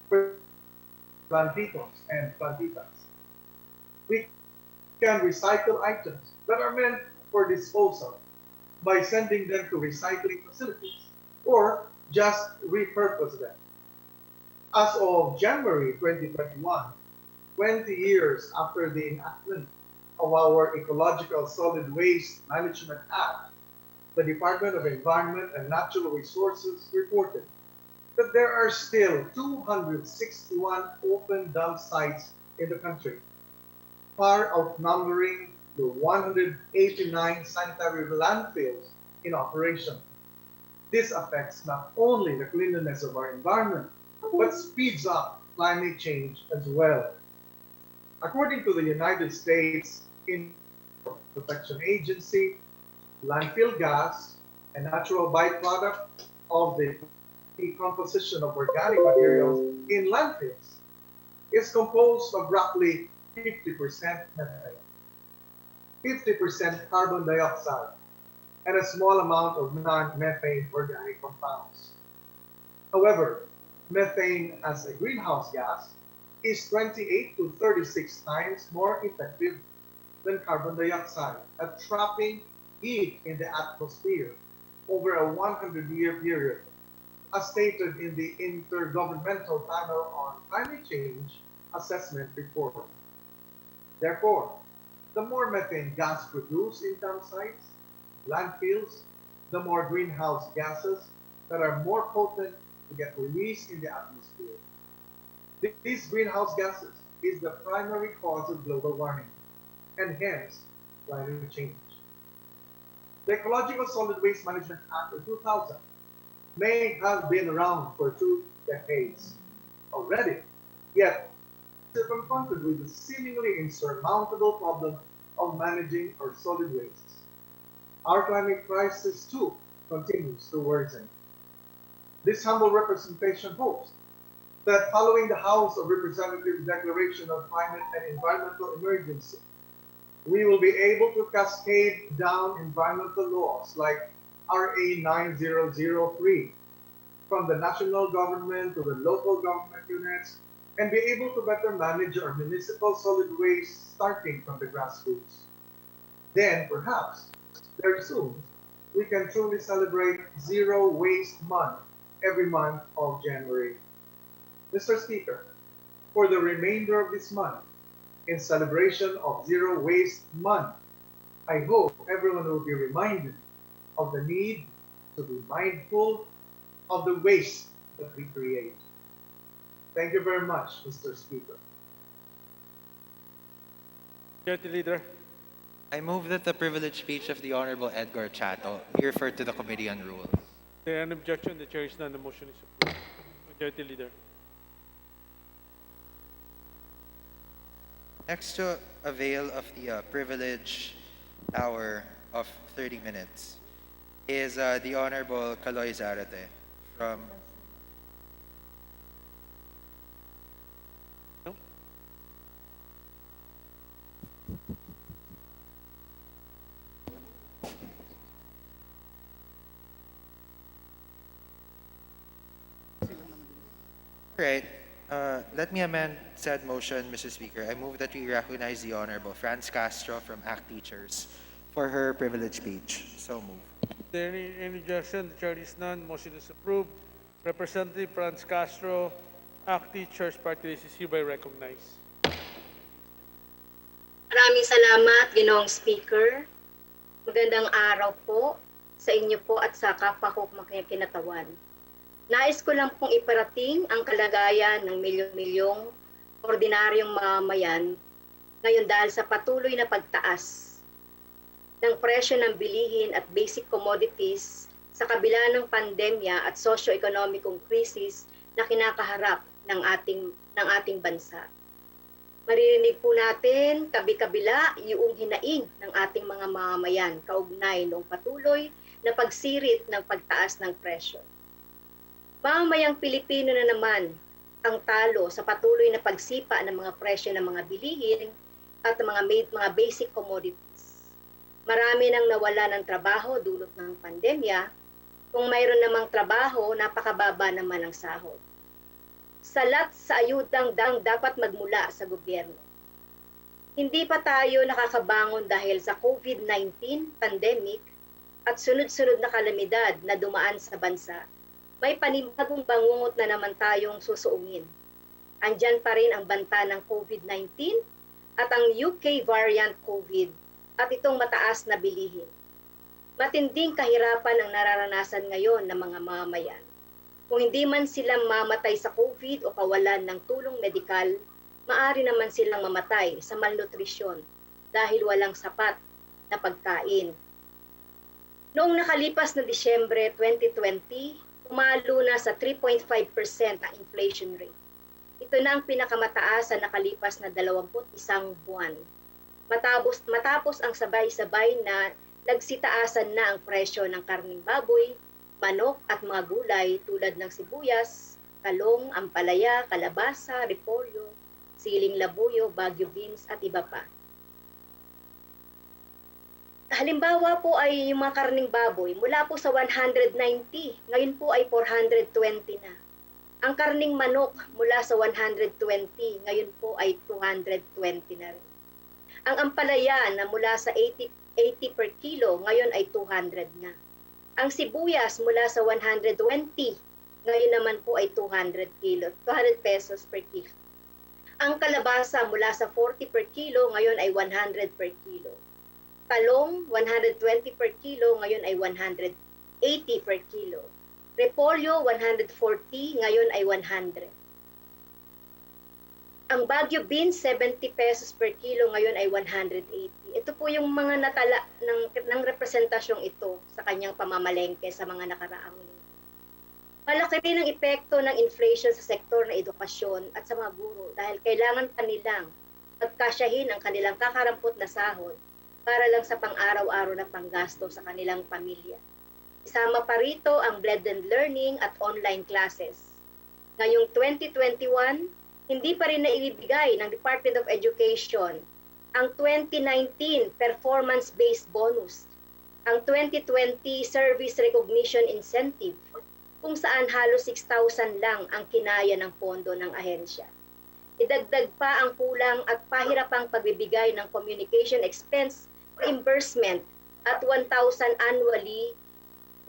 for plantitos and plantitas. We can recycle items that are meant for disposal by sending them to recycling facilities or just repurpose them. As of January 2021, 20 years after the enactment of our Ecological Solid Waste Management Act, the Department of Environment and Natural Resources reported that there are still 261 open dump sites in the country, far outnumbering the 189 sanitary landfills in operation. This affects not only the cleanliness of our environment, but speeds up climate change as well. According to the United States Environmental Protection Agency, landfill gas, a natural byproduct of the decomposition of organic materials in landfills, is composed of roughly 50% methane, 50% carbon dioxide, and a small amount of non-methane organic compounds. However, methane as a greenhouse gas is 28 to 36 times more effective than carbon dioxide at trapping heat in the atmosphere over a 100-year period, as stated in the Intergovernmental Panel on Climate Change Assessment Report. Therefore, the more methane gas produced in dump sites, landfills, the more greenhouse gases that are more potent to get released in the atmosphere. These greenhouse gases is the primary cause of global warming, and hence climate change. The Ecological Solid Waste Management Act of 2000 may have been around for 2 decades already, yet we're confronted with the seemingly insurmountable problem of managing our solid wastes. Our climate crisis, too, continues to worsen. This humble representation hopes that following the House of Representatives' declaration of climate and environmental emergency, we will be able to cascade down environmental laws like RA 9003 from the national government to the local government units and be able to better manage our municipal solid waste starting from the grassroots. Then, perhaps, very soon, we can truly celebrate Zero Waste Month every month of January. Mr. Speaker, for the remainder of this month, in celebration of Zero Waste Month, I hope everyone will be reminded of the need to be mindful of the waste that we create. Thank you very much, Mr. Speaker. Majority Leader. I move that the privileged speech of the Honorable Edgar Chato be referred to the Committee on Rules. There an objection? The chair is none. The motion is approved. Majority Leader. Next to avail of the privilege hour of 30 minutes is the Honorable Caloy Zarate from... No? Right. Let me amend said motion, Mr. Speaker. I move that we recognize the Honorable Franz Castro from ACT Teachers for her privilege speech. So move. Is there any objection? The chair is none. Motion is approved. Representative Franz Castro, ACT Teachers Party List is hereby recognized. Maraming salamat, Ginoong Speaker. Magandang araw po sa inyo po at sa kapwa ko kinatawan. Nais ko lang pong iparating ang kalagayan ng milyon-milyong ordinaryong mamamayan ngayon dahil sa patuloy na pagtaas ng presyo ng bilihin at basic commodities sa kabila ng pandemya at socio-ekonomikong krisis na kinakaharap ng ating bansa. Maririnig po natin kabi-kabila yung hinaing ng ating mga mamamayan kaugnay noong patuloy na pagsirit ng pagtaas ng presyo. Mamamayang Pilipino na naman ang talo sa patuloy na pagsipa ng mga presyo ng mga bilihin at mga basic commodities. Marami nang nawala ng trabaho dulot ng pandemya. Kung mayroon namang trabaho, napakababa naman ang sahod. Salat sa ayudang dapat magmula sa gobyerno. Hindi pa tayo nakakabangon dahil sa COVID-19 pandemic at sunod-sunod na kalamidad na dumaan sa bansa. May panibagong bangungot na naman tayong susuungin. Andyan pa rin ang banta ng COVID-19 at ang UK variant COVID at itong mataas na bilihin. Matinding kahirapan ang nararanasan ngayon ng mga mamamayan. Kung hindi man silang mamatay sa COVID o kawalan ng tulong medikal, maaari naman silang mamatay sa malnutrisyon dahil walang sapat na pagkain. Noong nakalipas na Disyembre 2020, umalo na sa 3.5% ang inflation rate. Ito na ang pinakamataas sa nakalipas na 21 buwan. Matapos ang sabay-sabay na nagsitaasan na ang presyo ng karning baboy, manok at mga gulay tulad ng sibuyas, talong, ampalaya, kalabasa, repolyo, siling labuyo, bagyo beans at iba pa. Halimbawa po ay yung mga karning baboy, mula po sa 190, ngayon po ay 420 na. Ang karning manok mula sa 120, ngayon po ay 220 na rin. Ang ampalaya na mula sa 80 per kilo, ngayon ay 200 na. Ang sibuyas mula sa 120, ngayon naman po ay 200 pesos per kilo. Ang kalabasa mula sa 40 per kilo, ngayon ay 100 per kilo. Talong, 120 per kilo, ngayon ay 180 per kilo. Repolyo, 140, ngayon ay 100. Ang bagyo beans, 70 pesos per kilo, ngayon ay 180. Ito po yung mga natala ng representasyong ito sa kanyang pamamalengke sa mga nakaraang linggo. Malaki rin ang epekto ng inflation sa sektor ng edukasyon at sa mga guro dahil kailangan pa nilang pagkasyahin ang kanilang kakarampot na sahod para lang sa pang-araw-araw na panggasto sa kanilang pamilya. Isama pa rito ang blended learning at online classes. Ngayong 2021, hindi pa rin naibibigay ng Department of Education ang 2019 performance-based bonus, ang 2020 service recognition incentive, kung saan halos 6,000 lang ang kinaya ng pondo ng ahensya. Idagdag pa ang kulang at pahirapang pagbibigay ng communication expense reimbursement at 1,000 annually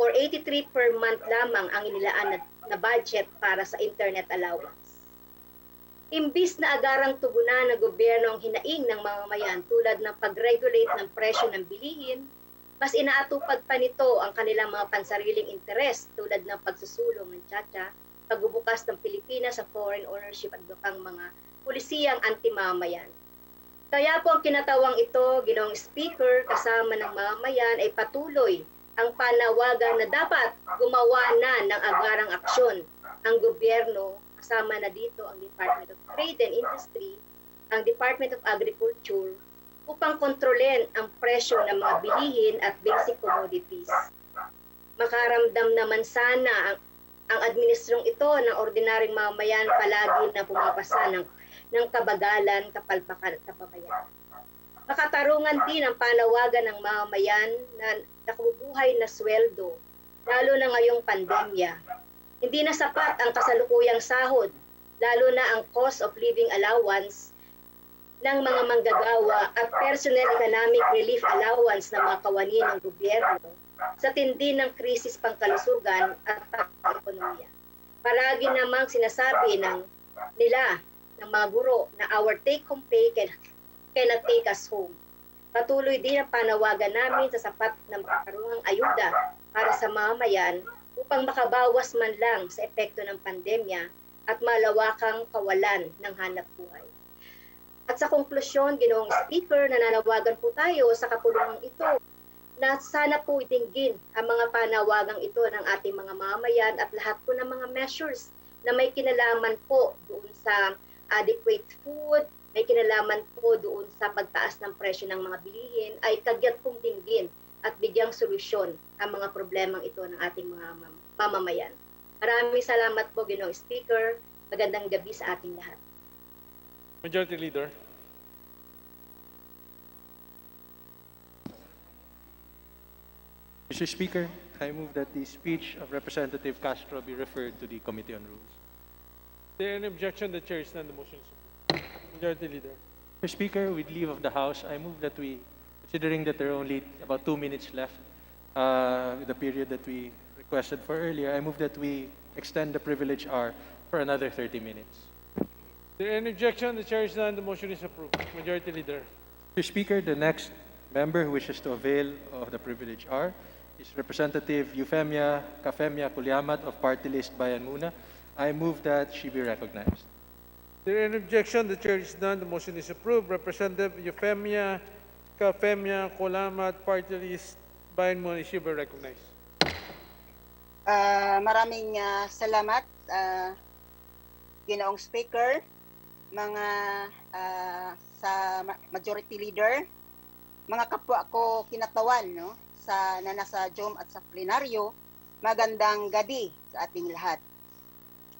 or 83 per month lamang ang inilaan na budget para sa internet allowance. Imbis na agarang tugunan ng gobyerno ang hinaing ng mamamayan tulad ng pag-regulate ng presyo ng bilihin, mas inaatupag pa nito ang kanilang mga pansariling interes tulad ng pagsusulong ng tiyatya, pagbubukas ng Pilipinas sa foreign ownership at bakang mga pulisiyang anti-mamamayan. Kaya po ang kinatawang ito, Ginoong Speaker, kasama ng mamamayan ay patuloy ang panawagan na dapat gumawa na ng agarang aksyon ang gobyerno, kasama na dito ang Department of Trade and Industry, ang Department of Agriculture, upang kontrolin ang presyo ng mga bilihin at basic commodities. Makaramdam naman sana ang administrong ito ng ordinaryong mamamayan palagi na pumapasa ng kabagalan, kapalpakan at kapabayaan. Makatarungan din ang panawagan ng mamamayan na nakubuhay na sweldo, lalo na ngayong pandemya. Hindi na sapat ang kasalukuyang sahod, lalo na ang cost of living allowance ng mga manggagawa at personal economic relief allowance ng mga kawani ng gobyerno sa tindi ng krisis pangkalusugan at pang-ekonomiya. Palagi namang sinasabi nila ng mga guro na our take-home pay cannot take us home. Patuloy din ang panawagan namin sa sapat ng pagkarungang ayuda para sa mamamayan upang makabawas man lang sa epekto ng pandemya at malawakang kawalan ng hanap buhay. At sa konklusyon, Ginoong Speaker, nananawagan po tayo sa kapulungang ito na sana po itinggin ang mga panawagang ito ng ating mga mamamayan at lahat po ng mga measures na may kinalaman po doon sa adequate food, may kinalaman po doon sa pagtaas ng presyo ng mga bilihin, ay kagyat pong tinggin at bigyang solusyon ang mga problemang ito ng ating mga mamamayan. Maraming salamat po, Ginoong Speaker. Magandang gabi sa ating lahat. Majority Leader. Mr. Speaker, I move that the speech of Representative Castro be referred to the Committee on Rules. Is there any objection? The chair is none. The motion is approved. Majority Leader. Mr. Speaker, with leave of the House, I move that we, considering that there are only about 2 minutes left, the period that we requested for earlier, I move that we extend the privilege hour for another 30 minutes. Is there any objection? The chair is none. The motion is approved. Majority Leader. Mr. Speaker, the next member who wishes to avail of the privilege hour is Representative Euphemia Kafemia Kulyamat of Party List Bayan Muna. I move that she be recognized. Is there any objection? The chair is none. The motion is approved. Representative Euphemia Kafemia Kulyamat, Party List Bayan Muna, she be recognized. Maraming salamat, Ginoong Speaker, mga sa Majority Leader, mga kapwa ko kinatawan, no, na nasa Jom at sa plenaryo, magandang gabi sa ating lahat.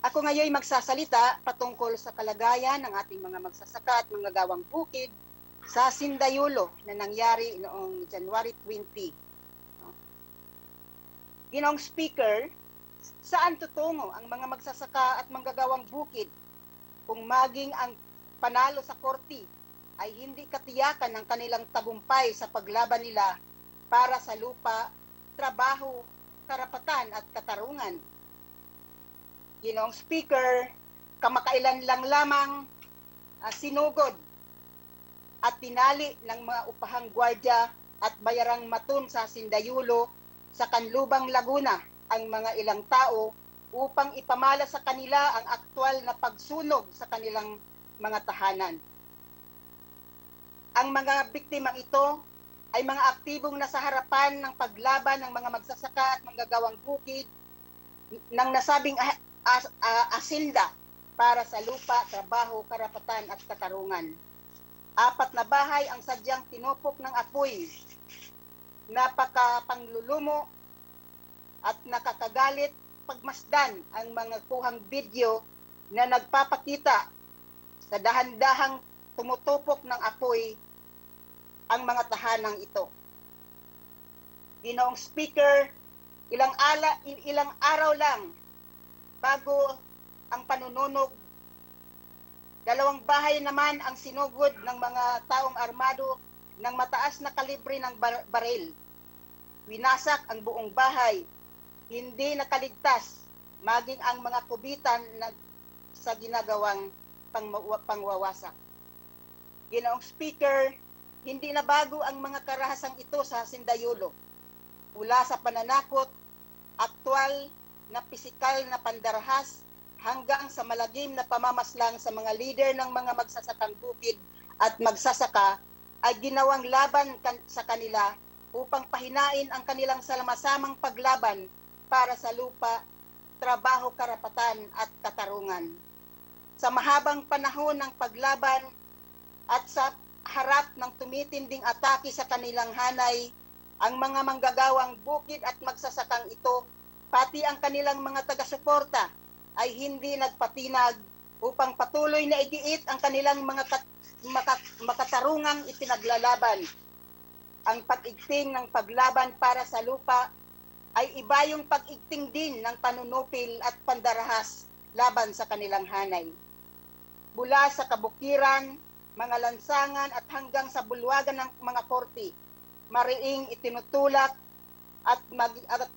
Ako ngayon magsasalita patungkol sa kalagayan ng ating mga magsasaka at manggagawang bukid sa Sindayulo na nangyari noong January 20. Ginoong Speaker, saan tutungo ang mga magsasaka at manggagawang bukid kung maging ang panalo sa korte ay hindi katiyakan ng kanilang tagumpay sa paglaban nila para sa lupa, trabaho, karapatan at katarungan? Ginoong Speaker, kamakailan lang lamang sinugod at tinali ng mga upahang gwardya at bayarang matun sa Sindayulo sa Kanlubang, Laguna ang mga ilang tao upang ipamala sa kanila ang aktwal na pagsunog sa kanilang mga tahanan. Ang mga biktimang ito ay mga aktibong nasa harapan ng paglaban ng mga magsasaka at manggagawang bukid ng nasabing asilda para sa lupa, trabaho, karapatan at katarungan. 4 na bahay ang sadyang tinupok ng apoy, napakapanglulumo at nakakagalit pagmasdan ang mga kuhang video na nagpapakita sa dahan-dahang tumutupok ng apoy ang mga tahanang ito. Ginoong Speaker, ilang araw lang bago ang panununog, 2 bahay naman ang sinugod ng mga taong armado ng mataas na kalibre ng baril. Winasak ang buong bahay, hindi nakaligtas maging ang mga kubitan sa ginagawang pangwawasak. Ginoong Speaker, hindi na bago ang mga karahasang ito sa Sindayulo. Mula sa pananakot, aktwal na pisikal na pandarahas, hanggang sa malagim na pamamaslang sa mga lider ng mga magsasakang bukid at magsasaka ay ginawang laban sa kanila upang pahinain ang kanilang salamasamang paglaban para sa lupa, trabaho, karapatan at katarungan. Sa mahabang panahon ng paglaban at sa harap ng tumitinding atake sa kanilang hanay, ang mga manggagawang bukid at magsasakang ito, pati ang kanilang mga taga-suporta, ay hindi nagpatinag upang patuloy na igiit ang kanilang mga makatarungang ipinaglalaban. Ang pag-igting ng paglaban para sa lupa ay iba yung pag-igting din ng panunupil at pandarahas laban sa kanilang hanay. Mula sa kabukiran, mga lansangan at hanggang sa bulwagan ng mga korte, mariing itinutulak at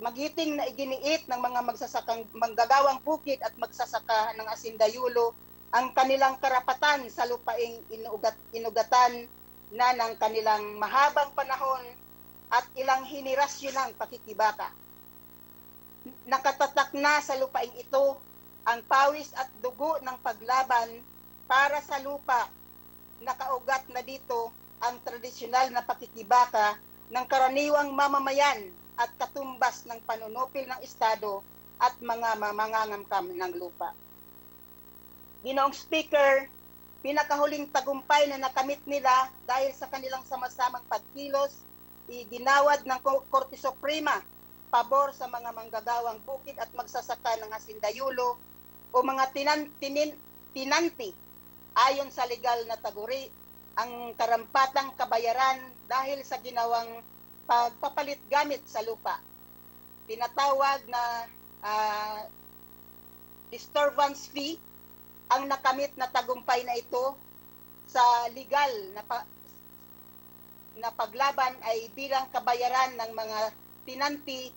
magiting na iginiit ng mga magsasakang manggagawang bukid at magsasaka ng Sindayulo ang kanilang karapatan sa lupaing inugatan na ng kanilang mahabang panahon at ilang henerasyon ng pakikibaka. Nakatatak na sa lupaing ito ang pawis at dugo ng paglaban para sa lupa. Nakaugat na dito ang tradisyonal na pakikibaka ng karaniwang mamamayan at katumbas ng panunupil ng Estado at mga mangangamkam ng lupa. Ginoong Speaker, pinakahuling tagumpay na nakamit nila dahil sa kanilang sama-samang pagkilos, iginawad ng Korte Suprema pabor sa mga manggagawang bukid at magsasaka ng hasindayulo o mga tinanti ayon sa legal na taguri ang karampatang kabayaran dahil sa ginawang pagpapalit gamit sa lupa. Tinatawag na disturbance fee ang nakamit na tagumpay na ito sa legal na paglaban ay bilang kabayaran ng mga tinanti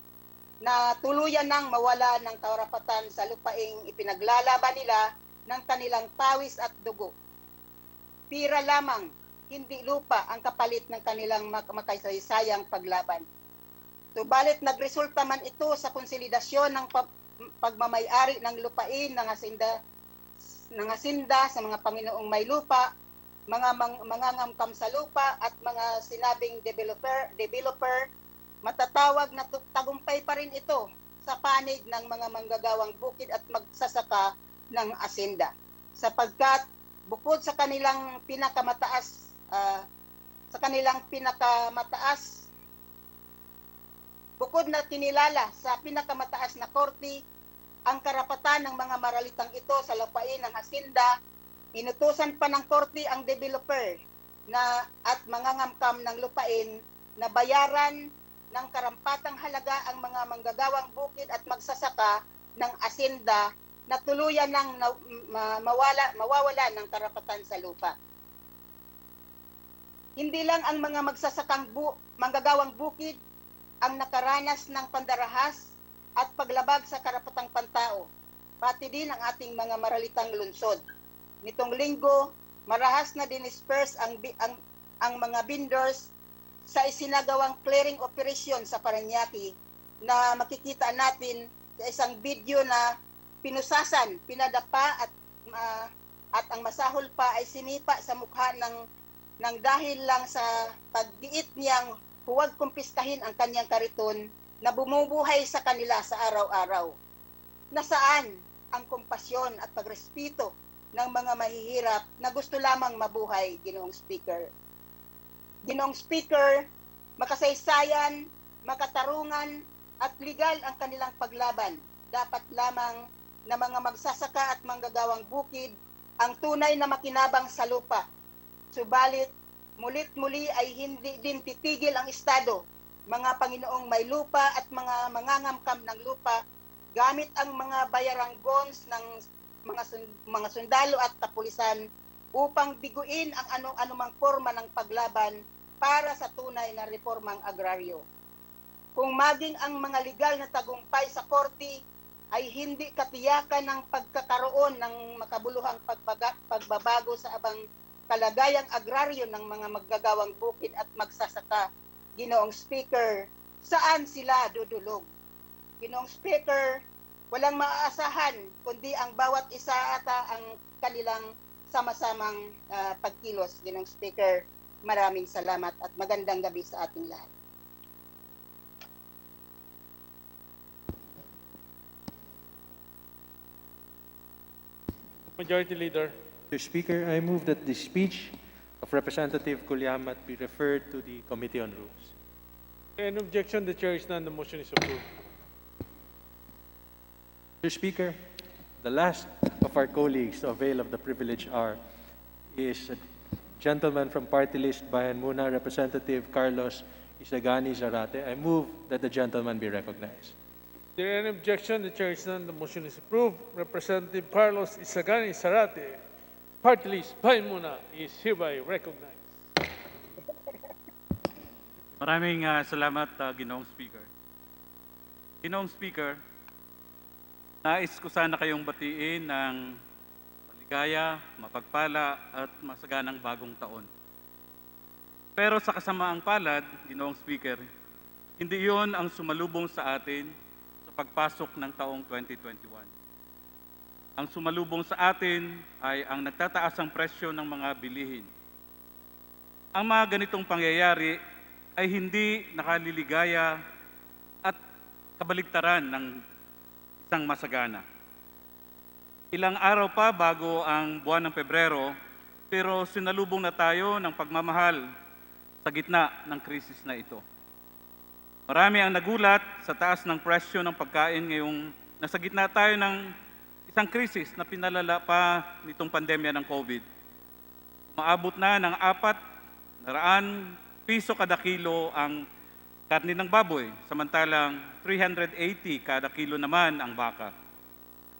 na tuluyan nang mawala ng karapatan sa lupaing ipinaglalaban nila ng kanilang pawis at dugo. Pira lamang, hindi lupa ang kapalit ng kanilang makasaysayang paglaban. Subalit nagresulta man ito sa konsolidasyon ng pagmamayari ng lupain ng asinda sa mga Panginoong may lupa, mga mangangamkam sa lupa at mga sinabing developer, matatawag na tagumpay pa rin ito sa panig ng mga manggagawang bukid at magsasaka ng asinda. Sapagkat bukod sa kanilang pinakamataas bukod na kinilala sa pinakamataas na korte ang karapatan ng mga maralitang ito sa lupain ng hasinda, inutusan pa ng korte ang developer at mangangamkam ng lupain na bayaran ng karampatang halaga ang mga manggagawang bukid at magsasaka ng asinda na tuluyan ng mawawala ng karapatan sa lupa. Hindi lang ang mga magsasakang manggagawang bukid ang nakaranas ng pandarahas at paglabag sa karapatang pantao, pati din ang ating mga maralitang lungsod. Nitong linggo, marahas na dinisperse ang mga vendors sa isinagawang clearing operation sa Parañaque na makikita natin sa isang video na pinusasan, pinadapa at ang masahol pa ay sinipa sa mukha ng dahil lang sa pagdiit niyang huwag kumpiskahin ang kanyang kariton na bumubuhay sa kanila sa araw-araw. Nasaan ang kompasyon at pagrespeto ng mga mahihirap na gusto lamang mabuhay, Ginoong Speaker? Ginoong Speaker, makasaysayan, makatarungan at legal ang kanilang paglaban. Dapat lamang na mga magsasaka at manggagawang bukid ang tunay na makinabang sa lupa. Subalit, mulit-muli ay hindi din titigil ang Estado, mga Panginoong may lupa at mga mangangamkam ng lupa gamit ang mga bayaranggons ng mga sundalo at kapulisan upang biguin ang anumang forma ng paglaban para sa tunay na reformang agraryo. Kung maging ang mga legal na tagumpay sa korte ay hindi katiyakan ng pagkakaroon ng makabuluhang pagbabago sa abang kalagayang agraryo ng mga maggagawang bukid at magsasaka, Ginoong Speaker, saan sila dudulog? Ginoong Speaker, walang maaasahan kundi ang bawat isa ata ang kanilang sama-samang pagkilos. Ginoong Speaker, maraming salamat at magandang gabi sa ating lahat. Majority Leader. Mr. Speaker, I move that the speech of Representative Kulyamat be referred to the Committee on Rules. Any objection? The chair is none. The motion is approved. Mr. Speaker, the last of our colleagues to avail of the privilege hour is a gentleman from party list Bayan Muna, Representative Carlos Isagani Zarate. I move that the gentleman be recognized. Is there any objection? The chair is none. The motion is approved. Representative Carlos Isagani Zarate, party list Bayan Muna, is hereby recognized. Maraming salamat, Ginoong Speaker. Ginoong Speaker, nais ko sana kayong batiin ng maligaya, mapagpala at masaganang bagong taon. Pero sa kasamaang palad, Ginoong Speaker, hindi iyon ang sumalubong sa atin sa sa pagpasok ng taong 2021. Ang sumalubong sa atin ay ang nagtataasang presyo ng mga bilihin. Ang mga ganitong pangyayari ay hindi nakaliligaya at kabaligtaran ng isang masagana. Ilang araw pa bago ang buwan ng Pebrero, pero sinalubong na tayo ng pagmamahal sa gitna ng krisis na ito. Marami ang nagulat sa taas ng presyo ng pagkain ngayong nasa gitna tayo ng isang krisis na pinalala pa nitong pandemya ng COVID. Umaabot na ng 400 piso kada kilo ang karne ng baboy, samantalang 380 kada kilo naman ang baka.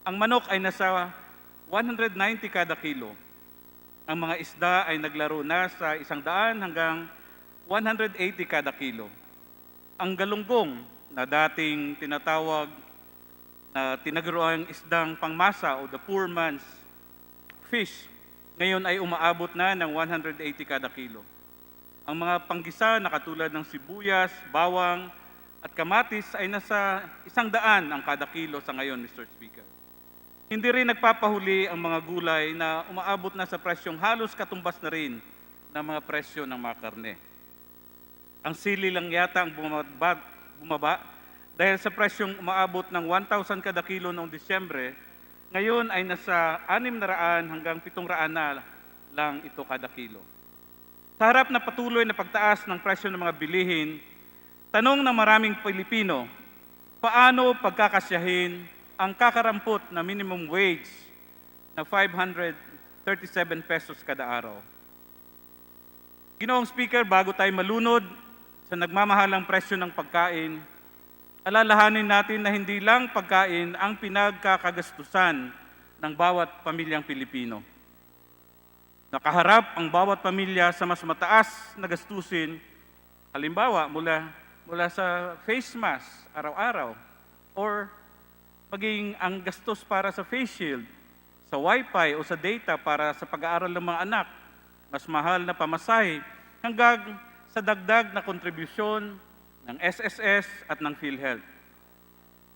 Ang manok ay nasa 190 kada kilo. Ang mga isda ay naglaro na sa 100 hanggang 180 kada kilo. Ang galunggong na dating tinatawag na tinagruang isdang pangmasa o the poor man's fish, ngayon ay umaabot na ng 180 kada kilo. Ang mga panggisa na katulad ng sibuyas, bawang at kamatis ay nasa 100 ang kada kilo sa ngayon, Mr. Speaker. Hindi rin nagpapahuli ang mga gulay na umaabot na sa presyong halos katumbas na rin ng mga presyo ng mga karne. Ang sili lang yata ang bumaba dahil sa presyong umaabot ng 1,000 kada kilo noong Disyembre, ngayon ay nasa 600 hanggang 700 na lang ito kada kilo. Sa harap na patuloy na pagtaas ng presyo ng mga bilihin, tanong ng maraming Pilipino, paano pagkakasyahin ang kakarampot na minimum wage na 537 pesos kada araw? Ginoong Speaker, bago tayo malunod sa nagmamahalang presyo ng pagkain, alalahanin natin na hindi lang pagkain ang pinagkakagastusan ng bawat pamilyang Pilipino. Nakaharap ang bawat pamilya sa mas mataas na gastusin, halimbawa mula sa face mask araw-araw, or maging ang gastos para sa face shield, sa wifi o sa data para sa pag-aaral ng mga anak, mas mahal na pamasahe, hanggang sa dagdag na kontribusyon ng SSS at ng PhilHealth.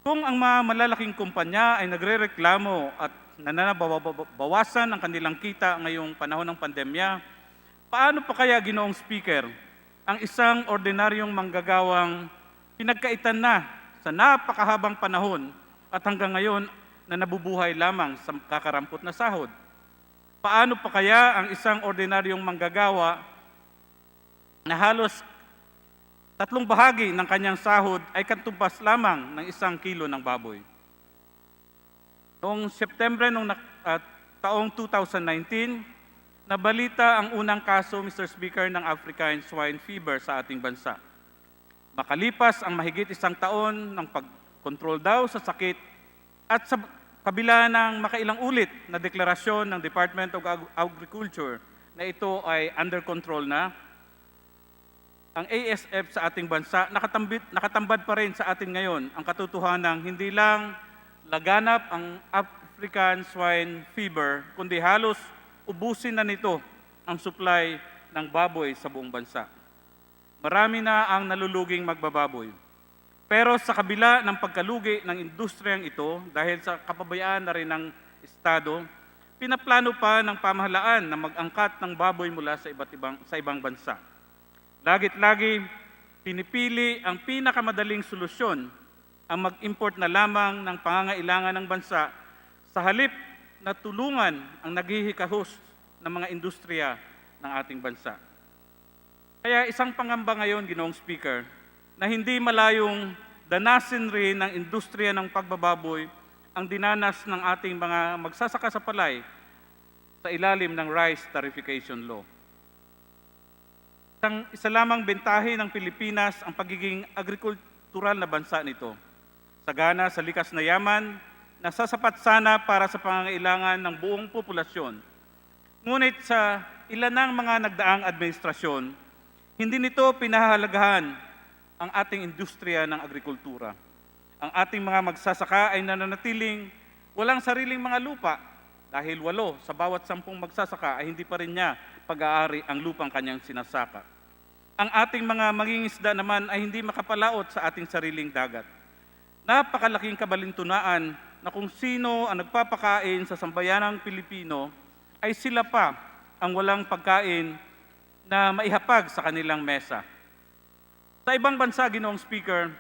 Kung ang mga malalaking kumpanya ay nagrereklamo at nananabawasan ang kanilang kita ngayong panahon ng pandemya, paano pa kaya, Ginoong Speaker, ang isang ordinaryong manggagawang pinagkaitan na sa napakahabang panahon at hanggang ngayon na nabubuhay lamang sa kakarampot na sahod? Paano pa kaya ang isang ordinaryong manggagawa na halos 3 bahagi ng kanyang sahod ay katumbas lamang ng 1 kilo ng baboy? Noong September taong 2019, nabalita ang unang kaso, Mr. Speaker, ng African swine fever sa ating bansa. Makalipas ang mahigit 1 taon ng pagkontrol daw sa sakit at sa kabila ng makailang ulit na deklarasyon ng Department of Agriculture na ito ay under control na, ang ASF sa ating bansa nakatambad pa rin sa atin ngayon ang katotohanang hindi lang laganap ang African swine fever, kundi halos ubusin na nito ang supply ng baboy sa buong bansa. Marami na ang naluluging magbababoy. Pero sa kabila ng pagkalugi ng industriyang ito, dahil sa kapabayaan na rin ng Estado, pinaplano pa ng pamahalaan na mag-angkat ng baboy mula sa ibang bansa. Lagit-lagi, pinipili ang pinakamadaling solusyon ang mag-import na lamang ng pangangailangan ng bansa sa halip na tulungan ang naghihikahos ng mga industriya ng ating bansa. Kaya isang pangamba ngayon, Ginoong Speaker, na hindi malayong danasin rin ng industriya ng pagbababoy ang dinanas ng ating mga magsasaka sa palay sa ilalim ng Rice Tarification Law. Isa lamang bentahe ng Pilipinas ang pagiging agrikultural na bansa nito. Sagana sa likas na yaman na sasapat sana para sa pangangailangan ng buong populasyon. Ngunit sa ilan ng mga nagdaang administrasyon, hindi nito pinahahalagahan ang ating industriya ng agrikultura. Ang ating mga magsasaka ay nananatiling walang sariling mga lupa dahil 8 sa bawat 10 magsasaka ay hindi pa rin niya pag-aari ang lupang kanyang sinasaka. Ang ating mga mangingisda naman ay hindi makapalaot sa ating sariling dagat. napakalaking kabalintunaan na kung sino ang nagpapakain sa sambayanang Pilipino ay sila pa ang walang pagkain na maihapag sa kanilang mesa. Sa ibang bansa, Ginoong Speaker,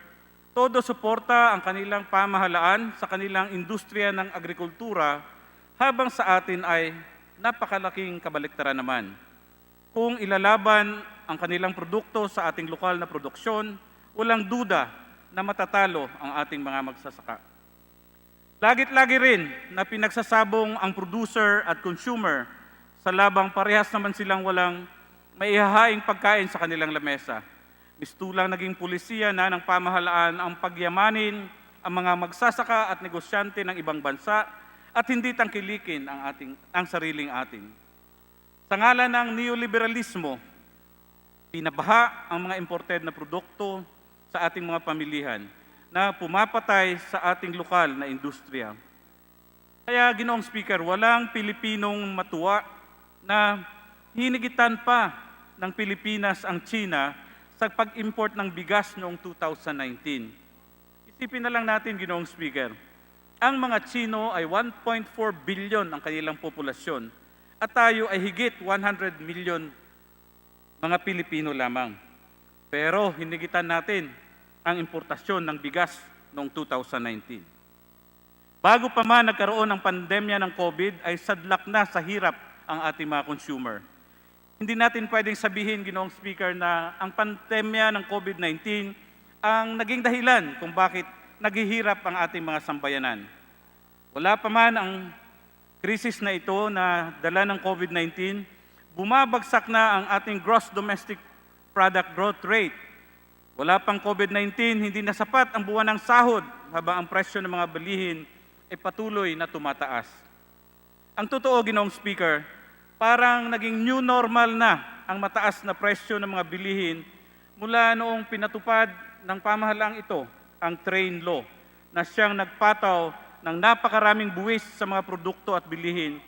todo suporta ang kanilang pamahalaan sa kanilang industriya ng agrikultura, habang sa atin ay napakalaking kabaliktaran naman. Kung ilalaban ang kanilang produkto sa ating lokal na produksyon, walang duda na matatalo ang ating mga magsasaka. Lagit-lagi rin na pinagsasabong ang producer at consumer sa labang parehas naman silang walang maihahaing pagkain sa kanilang lamesa. Mistulang naging pulisiya na ng pamahalaan ang pagyamanin ang mga magsasaka at negosyante ng ibang bansa at hindi tangkilikin ang sariling atin. Sa ngalan ng neoliberalismo, pinabaha ang mga imported na produkto sa ating mga pamilihan na pumapatay sa ating lokal na industriya. Kaya, Ginoong Speaker, walang Pilipinong matuwa na hinigitan pa ng Pilipinas ang China sa pag-import ng bigas noong 2019. Isipin na lang natin, Ginoong Speaker, ang mga Chino ay 1.4 billion ang kanilang populasyon at tayo ay higit 100 million mga Pilipino lamang. Pero hinigitan natin ang importasyon ng bigas noong 2019. Bago pa man nagkaroon ng pandemya ng COVID, ay sadlak na sa hirap ang ating mga consumer. Hindi natin pwedeng sabihin, Ginoong Speaker, na ang pandemya ng COVID-19 ang naging dahilan kung bakit naghihirap ang ating mga sambayanan. Wala pa man ang krisis na ito na dala ng COVID-19, bumabagsak na ang ating gross domestic product growth rate. Wala pang COVID-19, hindi na sapat ang buwan ng sahod habang ang presyo ng mga bilihin ay patuloy na tumataas. Ang totoo, Ginoong Speaker, parang naging new normal na ang mataas na presyo ng mga bilihin mula noong pinatupad ng pamahalaang ito, ang train law, na siyang nagpataw ng napakaraming buwis sa mga produkto at bilihin,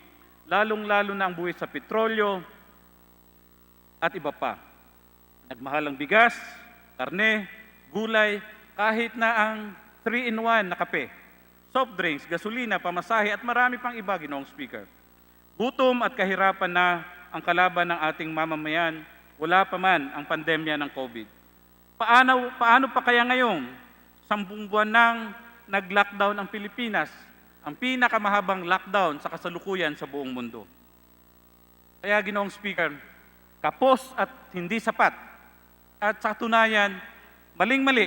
lalong-lalo na ang buwis sa petrolyo at iba pa. Nagmahal ang bigas, karne, gulay, kahit na ang 3-in-1 na kape, soft drinks, gasolina, pamasahe at marami pang iba, Ginoong Speaker. Gutom at kahirapan na ang kalaban ng ating mamamayan, wala pa man ang pandemya ng COVID. Paano pa kaya ngayong 10 buwan nang nag-lockdown ang Pilipinas, ang pinakamahabang lockdown sa kasalukuyan sa buong mundo? Kaya, Ginoong Speaker, kapos at hindi sapat, at sa katunayan, maling-mali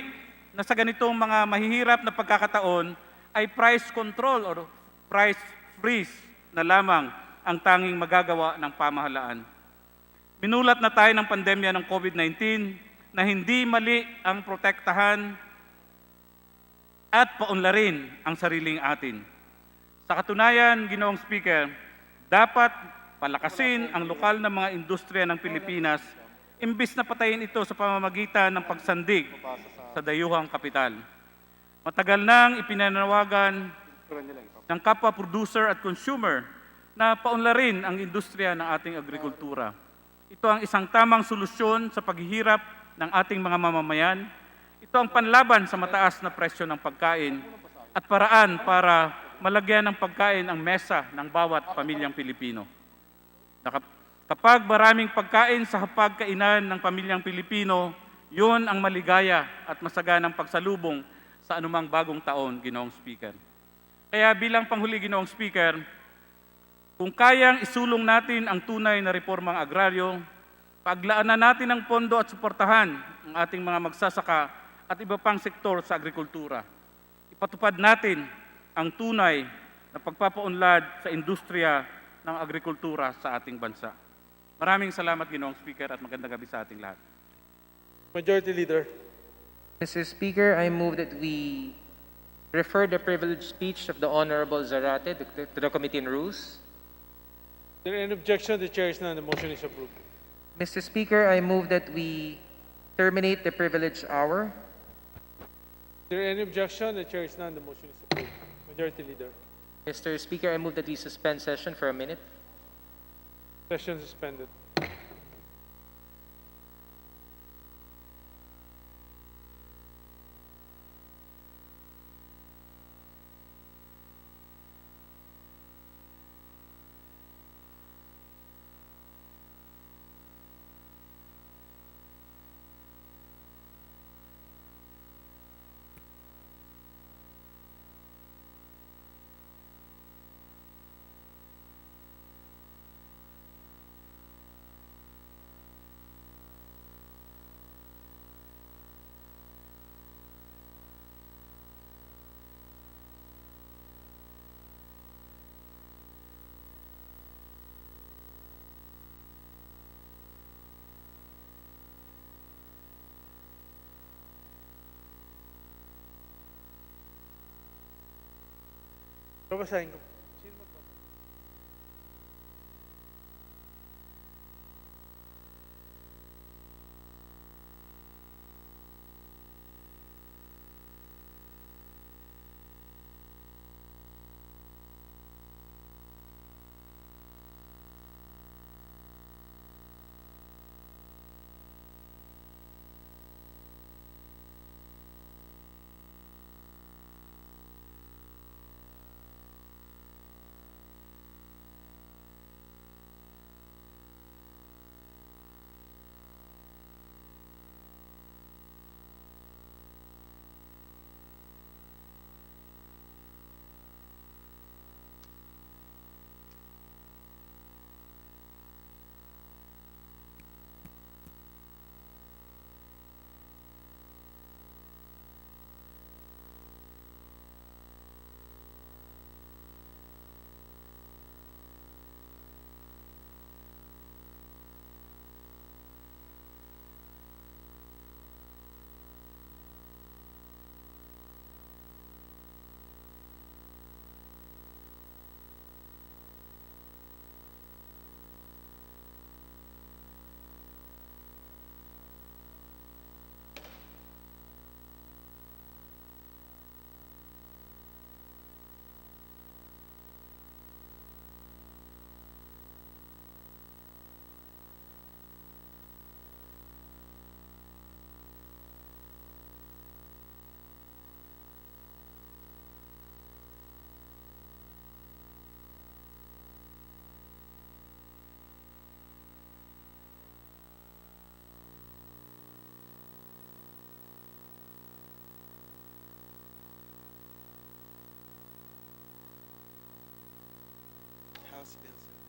na sa ganitong mga mahihirap na pagkakataon ay price control or price freeze na lamang ang tanging magagawa ng pamahalaan. Minulat na tayo ng pandemya ng COVID-19 na hindi mali ang protektahan at paunlarin ang sariling atin. Sa katunayan, Ginoong Speaker, dapat palakasin ang lokal na mga industriya ng Pilipinas imbis na patayin ito sa pamamagitan ng pagsandig sa dayuhang kapital. Matagal nang ipinanawagan ng kapwa producer at consumer na paunlarin ang industriya ng ating agrikultura. Ito ang isang tamang solusyon sa paghihirap ng ating mga mamamayan. Ito ang panlaban sa mataas na presyo ng pagkain at paraan para malagyan ng pagkain ang mesa ng bawat pamilyang Pilipino. Kapag maraming pagkain sa hapagkainan ng pamilyang Pilipino, yun ang maligaya at masaganang pagsalubong sa anumang bagong taon, Ginoong Speaker. Kaya bilang panghuli, Ginoong Speaker, kung kayang isulong natin ang tunay na reformang agraryo, paglaanan natin ng pondo at suportahan ang ating mga magsasaka at iba pang sektor sa agrikultura. Ipatupad natin ang tunay na pagpapaunlad sa industriya ng agrikultura sa ating bansa. Maraming salamat, Ginoong Speaker, at magandang gabi sa ating lahat. Majority Leader. Mr. Speaker, I move that we refer the privileged speech of the Honorable Zarate to the Committee on Rules. Is there any objection? The chair is none. The motion is approved. Mr. Speaker, I move that we terminate the privileged hour. Is there any objection? The chair is none. The motion is approved. Majority Leader. Mr. Speaker, I move that we suspend session for a minute. Session suspended. Babasahin ko. Sino magbabasa? House Bill 7.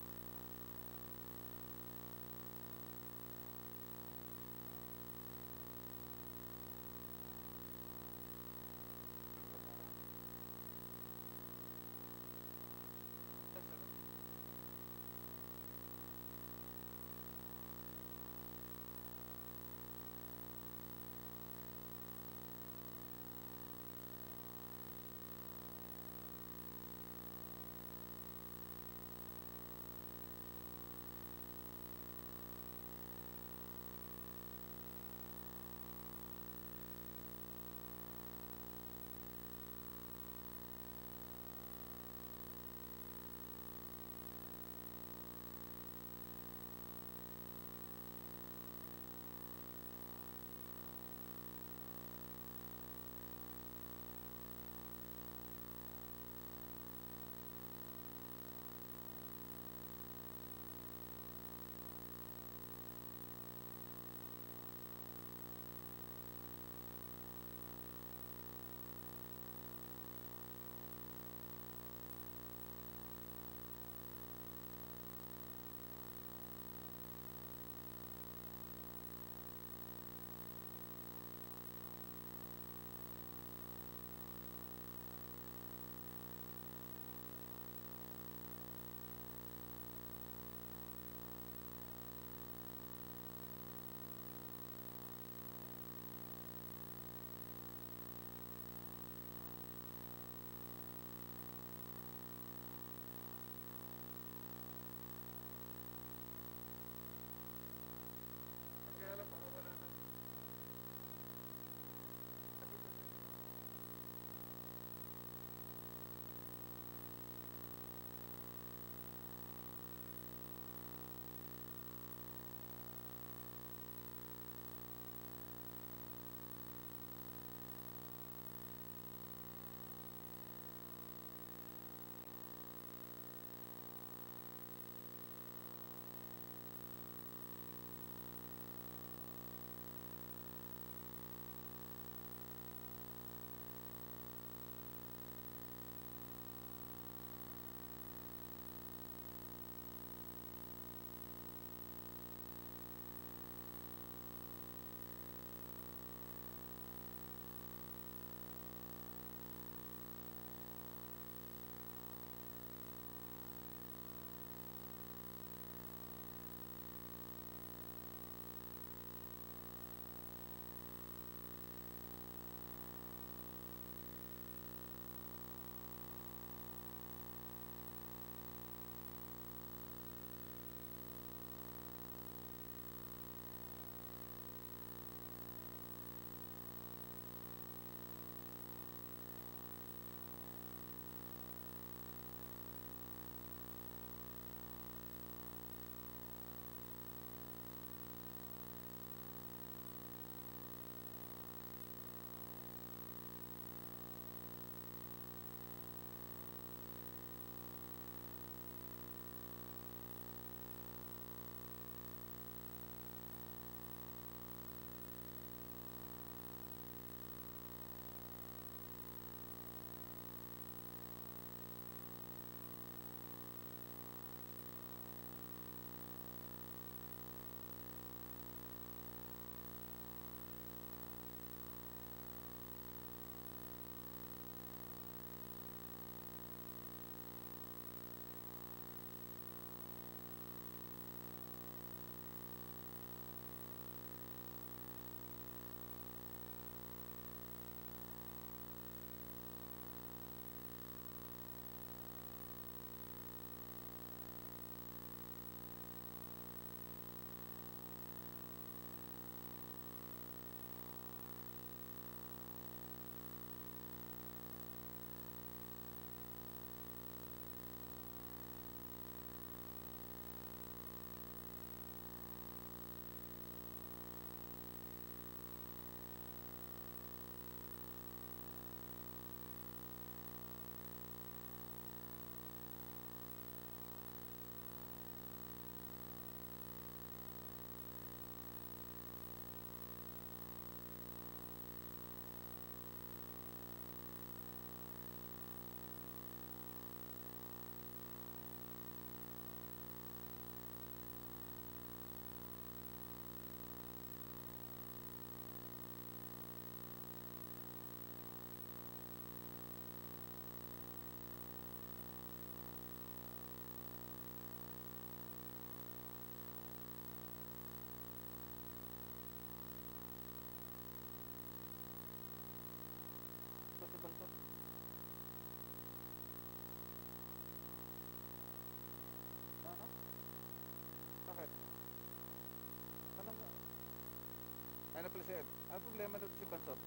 Ano President? Ano problema dito si Bansot?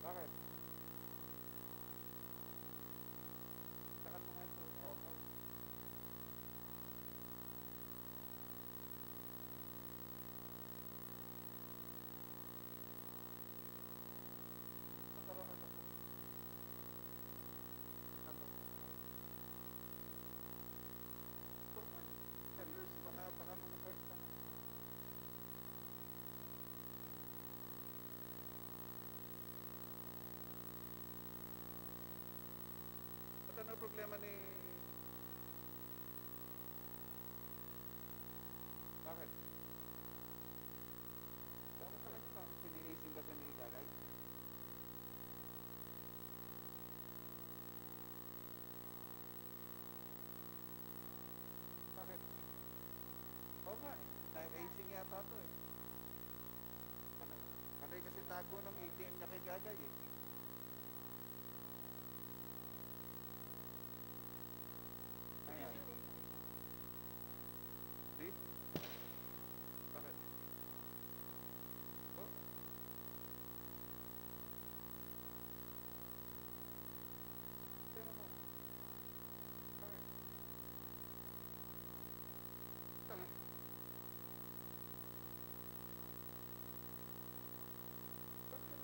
Bakit? Takan mo nga ito. Baka mga first na. Ba't ano problema ni... Bakit? Bakit sa kanya? Bakit siniising ka sa ni Gagay? Bakit? Oo nga, na-aging yata to eh. Panay kasi tago ng ATM niya kay Gagay eh. Ayan. See? Bakit? Oh? Tingnan mo. Bakit? Tanga. Bakit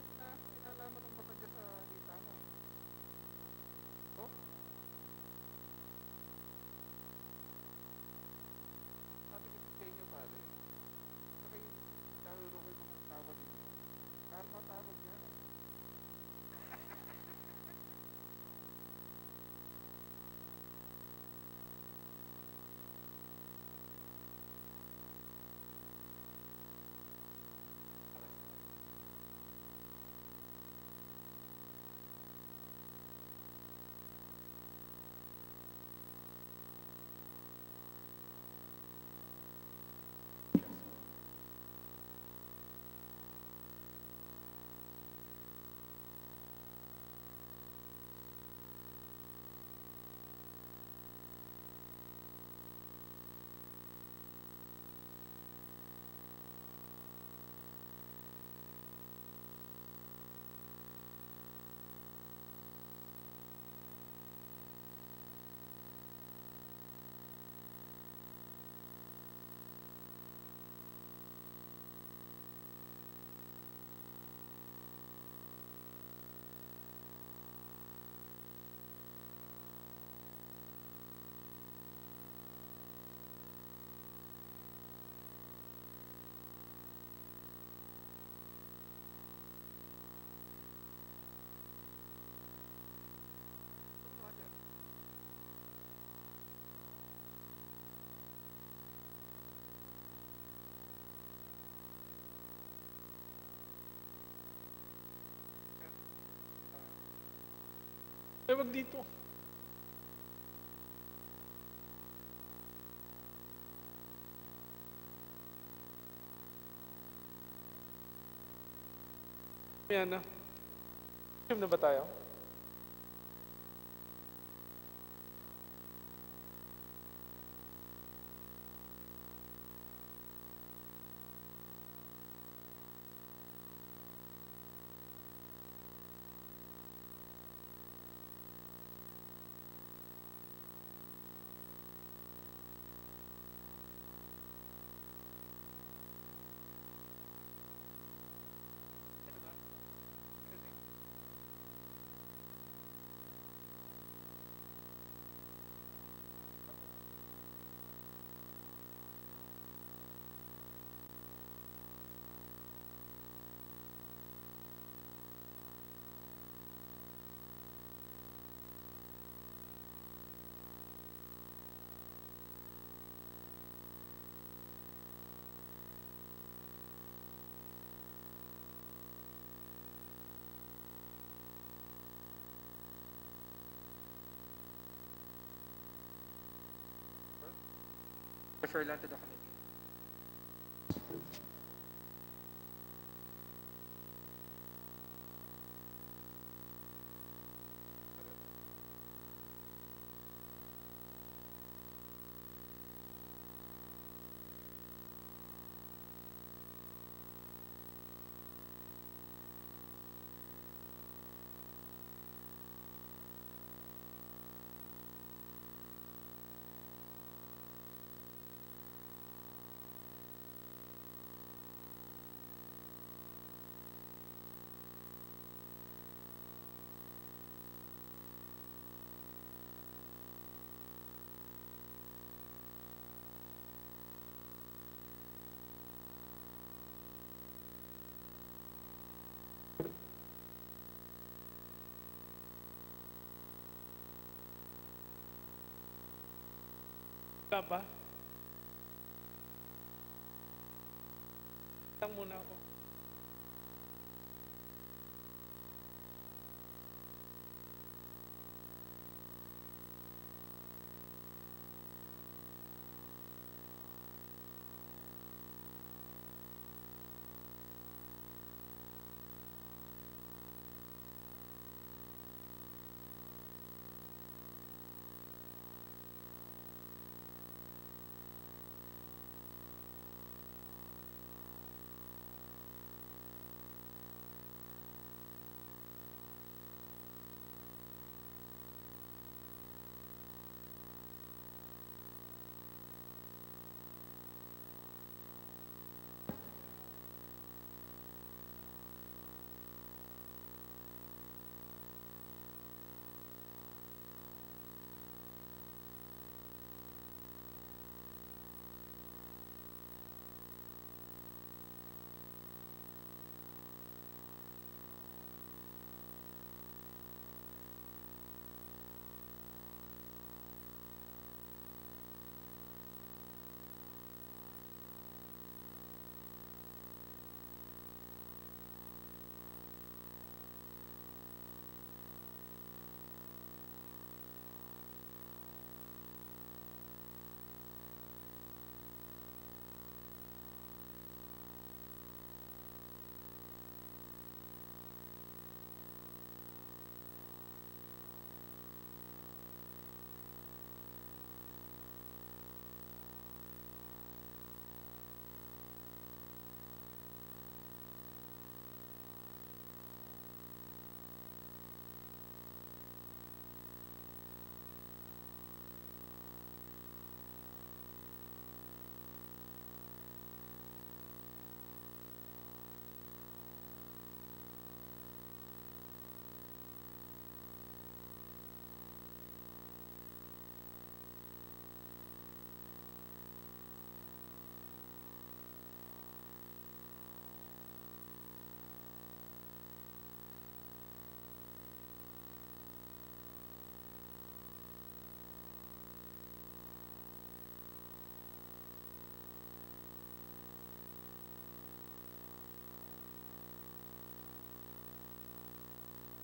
kinalaman ng mata dyan sa dita mo? Oh? Sabi kasi sa inyo pare, saka yung kaluro ko yung mga asawa ninyo. Karma tawag yan. Eh, wag dito. Yan na. Team na ba tayo? Refer lang to the committee. Wala ba? Lang muna ako.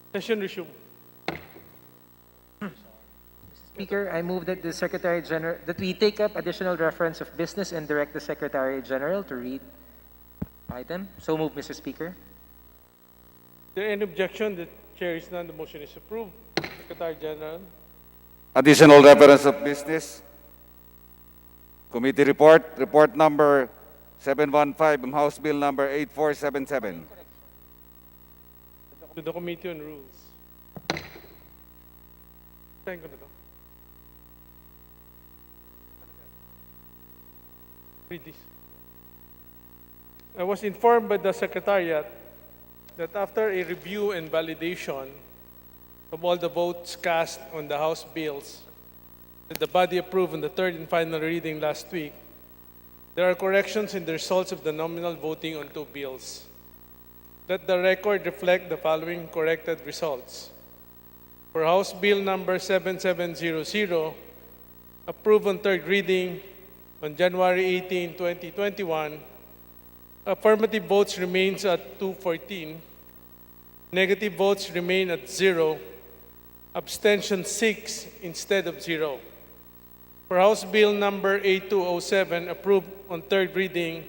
Session resume. Speaker, I move that the Secretary General, that we take up additional reference of business and direct the Secretary General to read item. So move, Mr. Speaker. Is there any objection? The chair is none. The motion is approved. Secretary General. Additional reference of business. Committee report number 715 and House Bill number 8477. To the Committee on Rules. Thank you. Read this. I was informed by the Secretariat that after a review and validation of all the votes cast on the House bills that the body approved in the third and final reading last week, there are corrections in the results of the nominal voting on two bills. Let the record reflect the following corrected results. For House Bill number 7700, approved on third reading on January 18, 2021, affirmative votes remains at 214, negative votes remain at 0, abstention 6 instead of 0. For House Bill number 8207, approved on third reading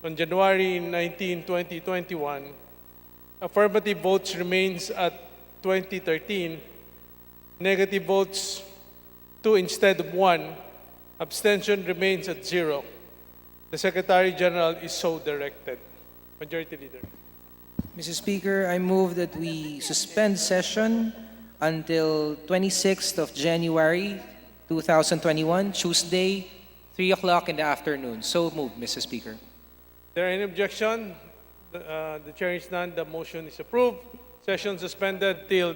on January 19, 2021, affirmative votes remains at 2013, negative votes 2 instead of 1, abstention remains at 0. The Secretary General is so directed. Majority Leader. Mr. Speaker, I move that we suspend session until 26th of January 2021, Tuesday, 3 o'clock in the afternoon. So moved, Mr. Speaker. Is there any objection? The chair is none. The motion is approved. Session suspended till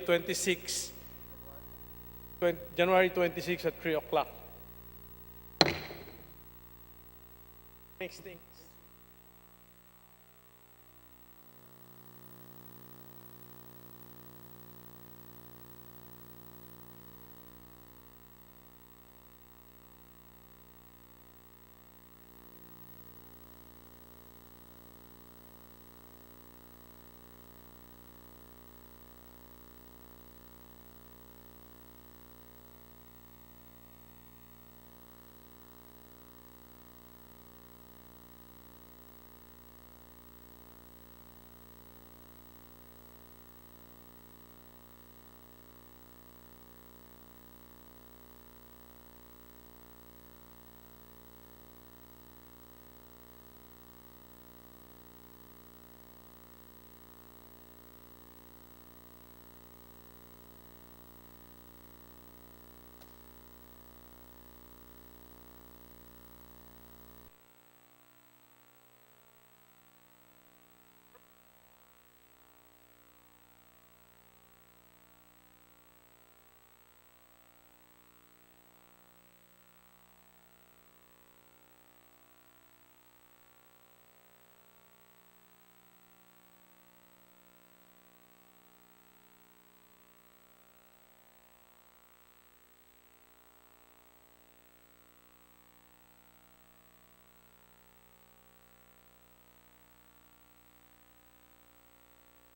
January 26 at 3 o'clock. Next thing.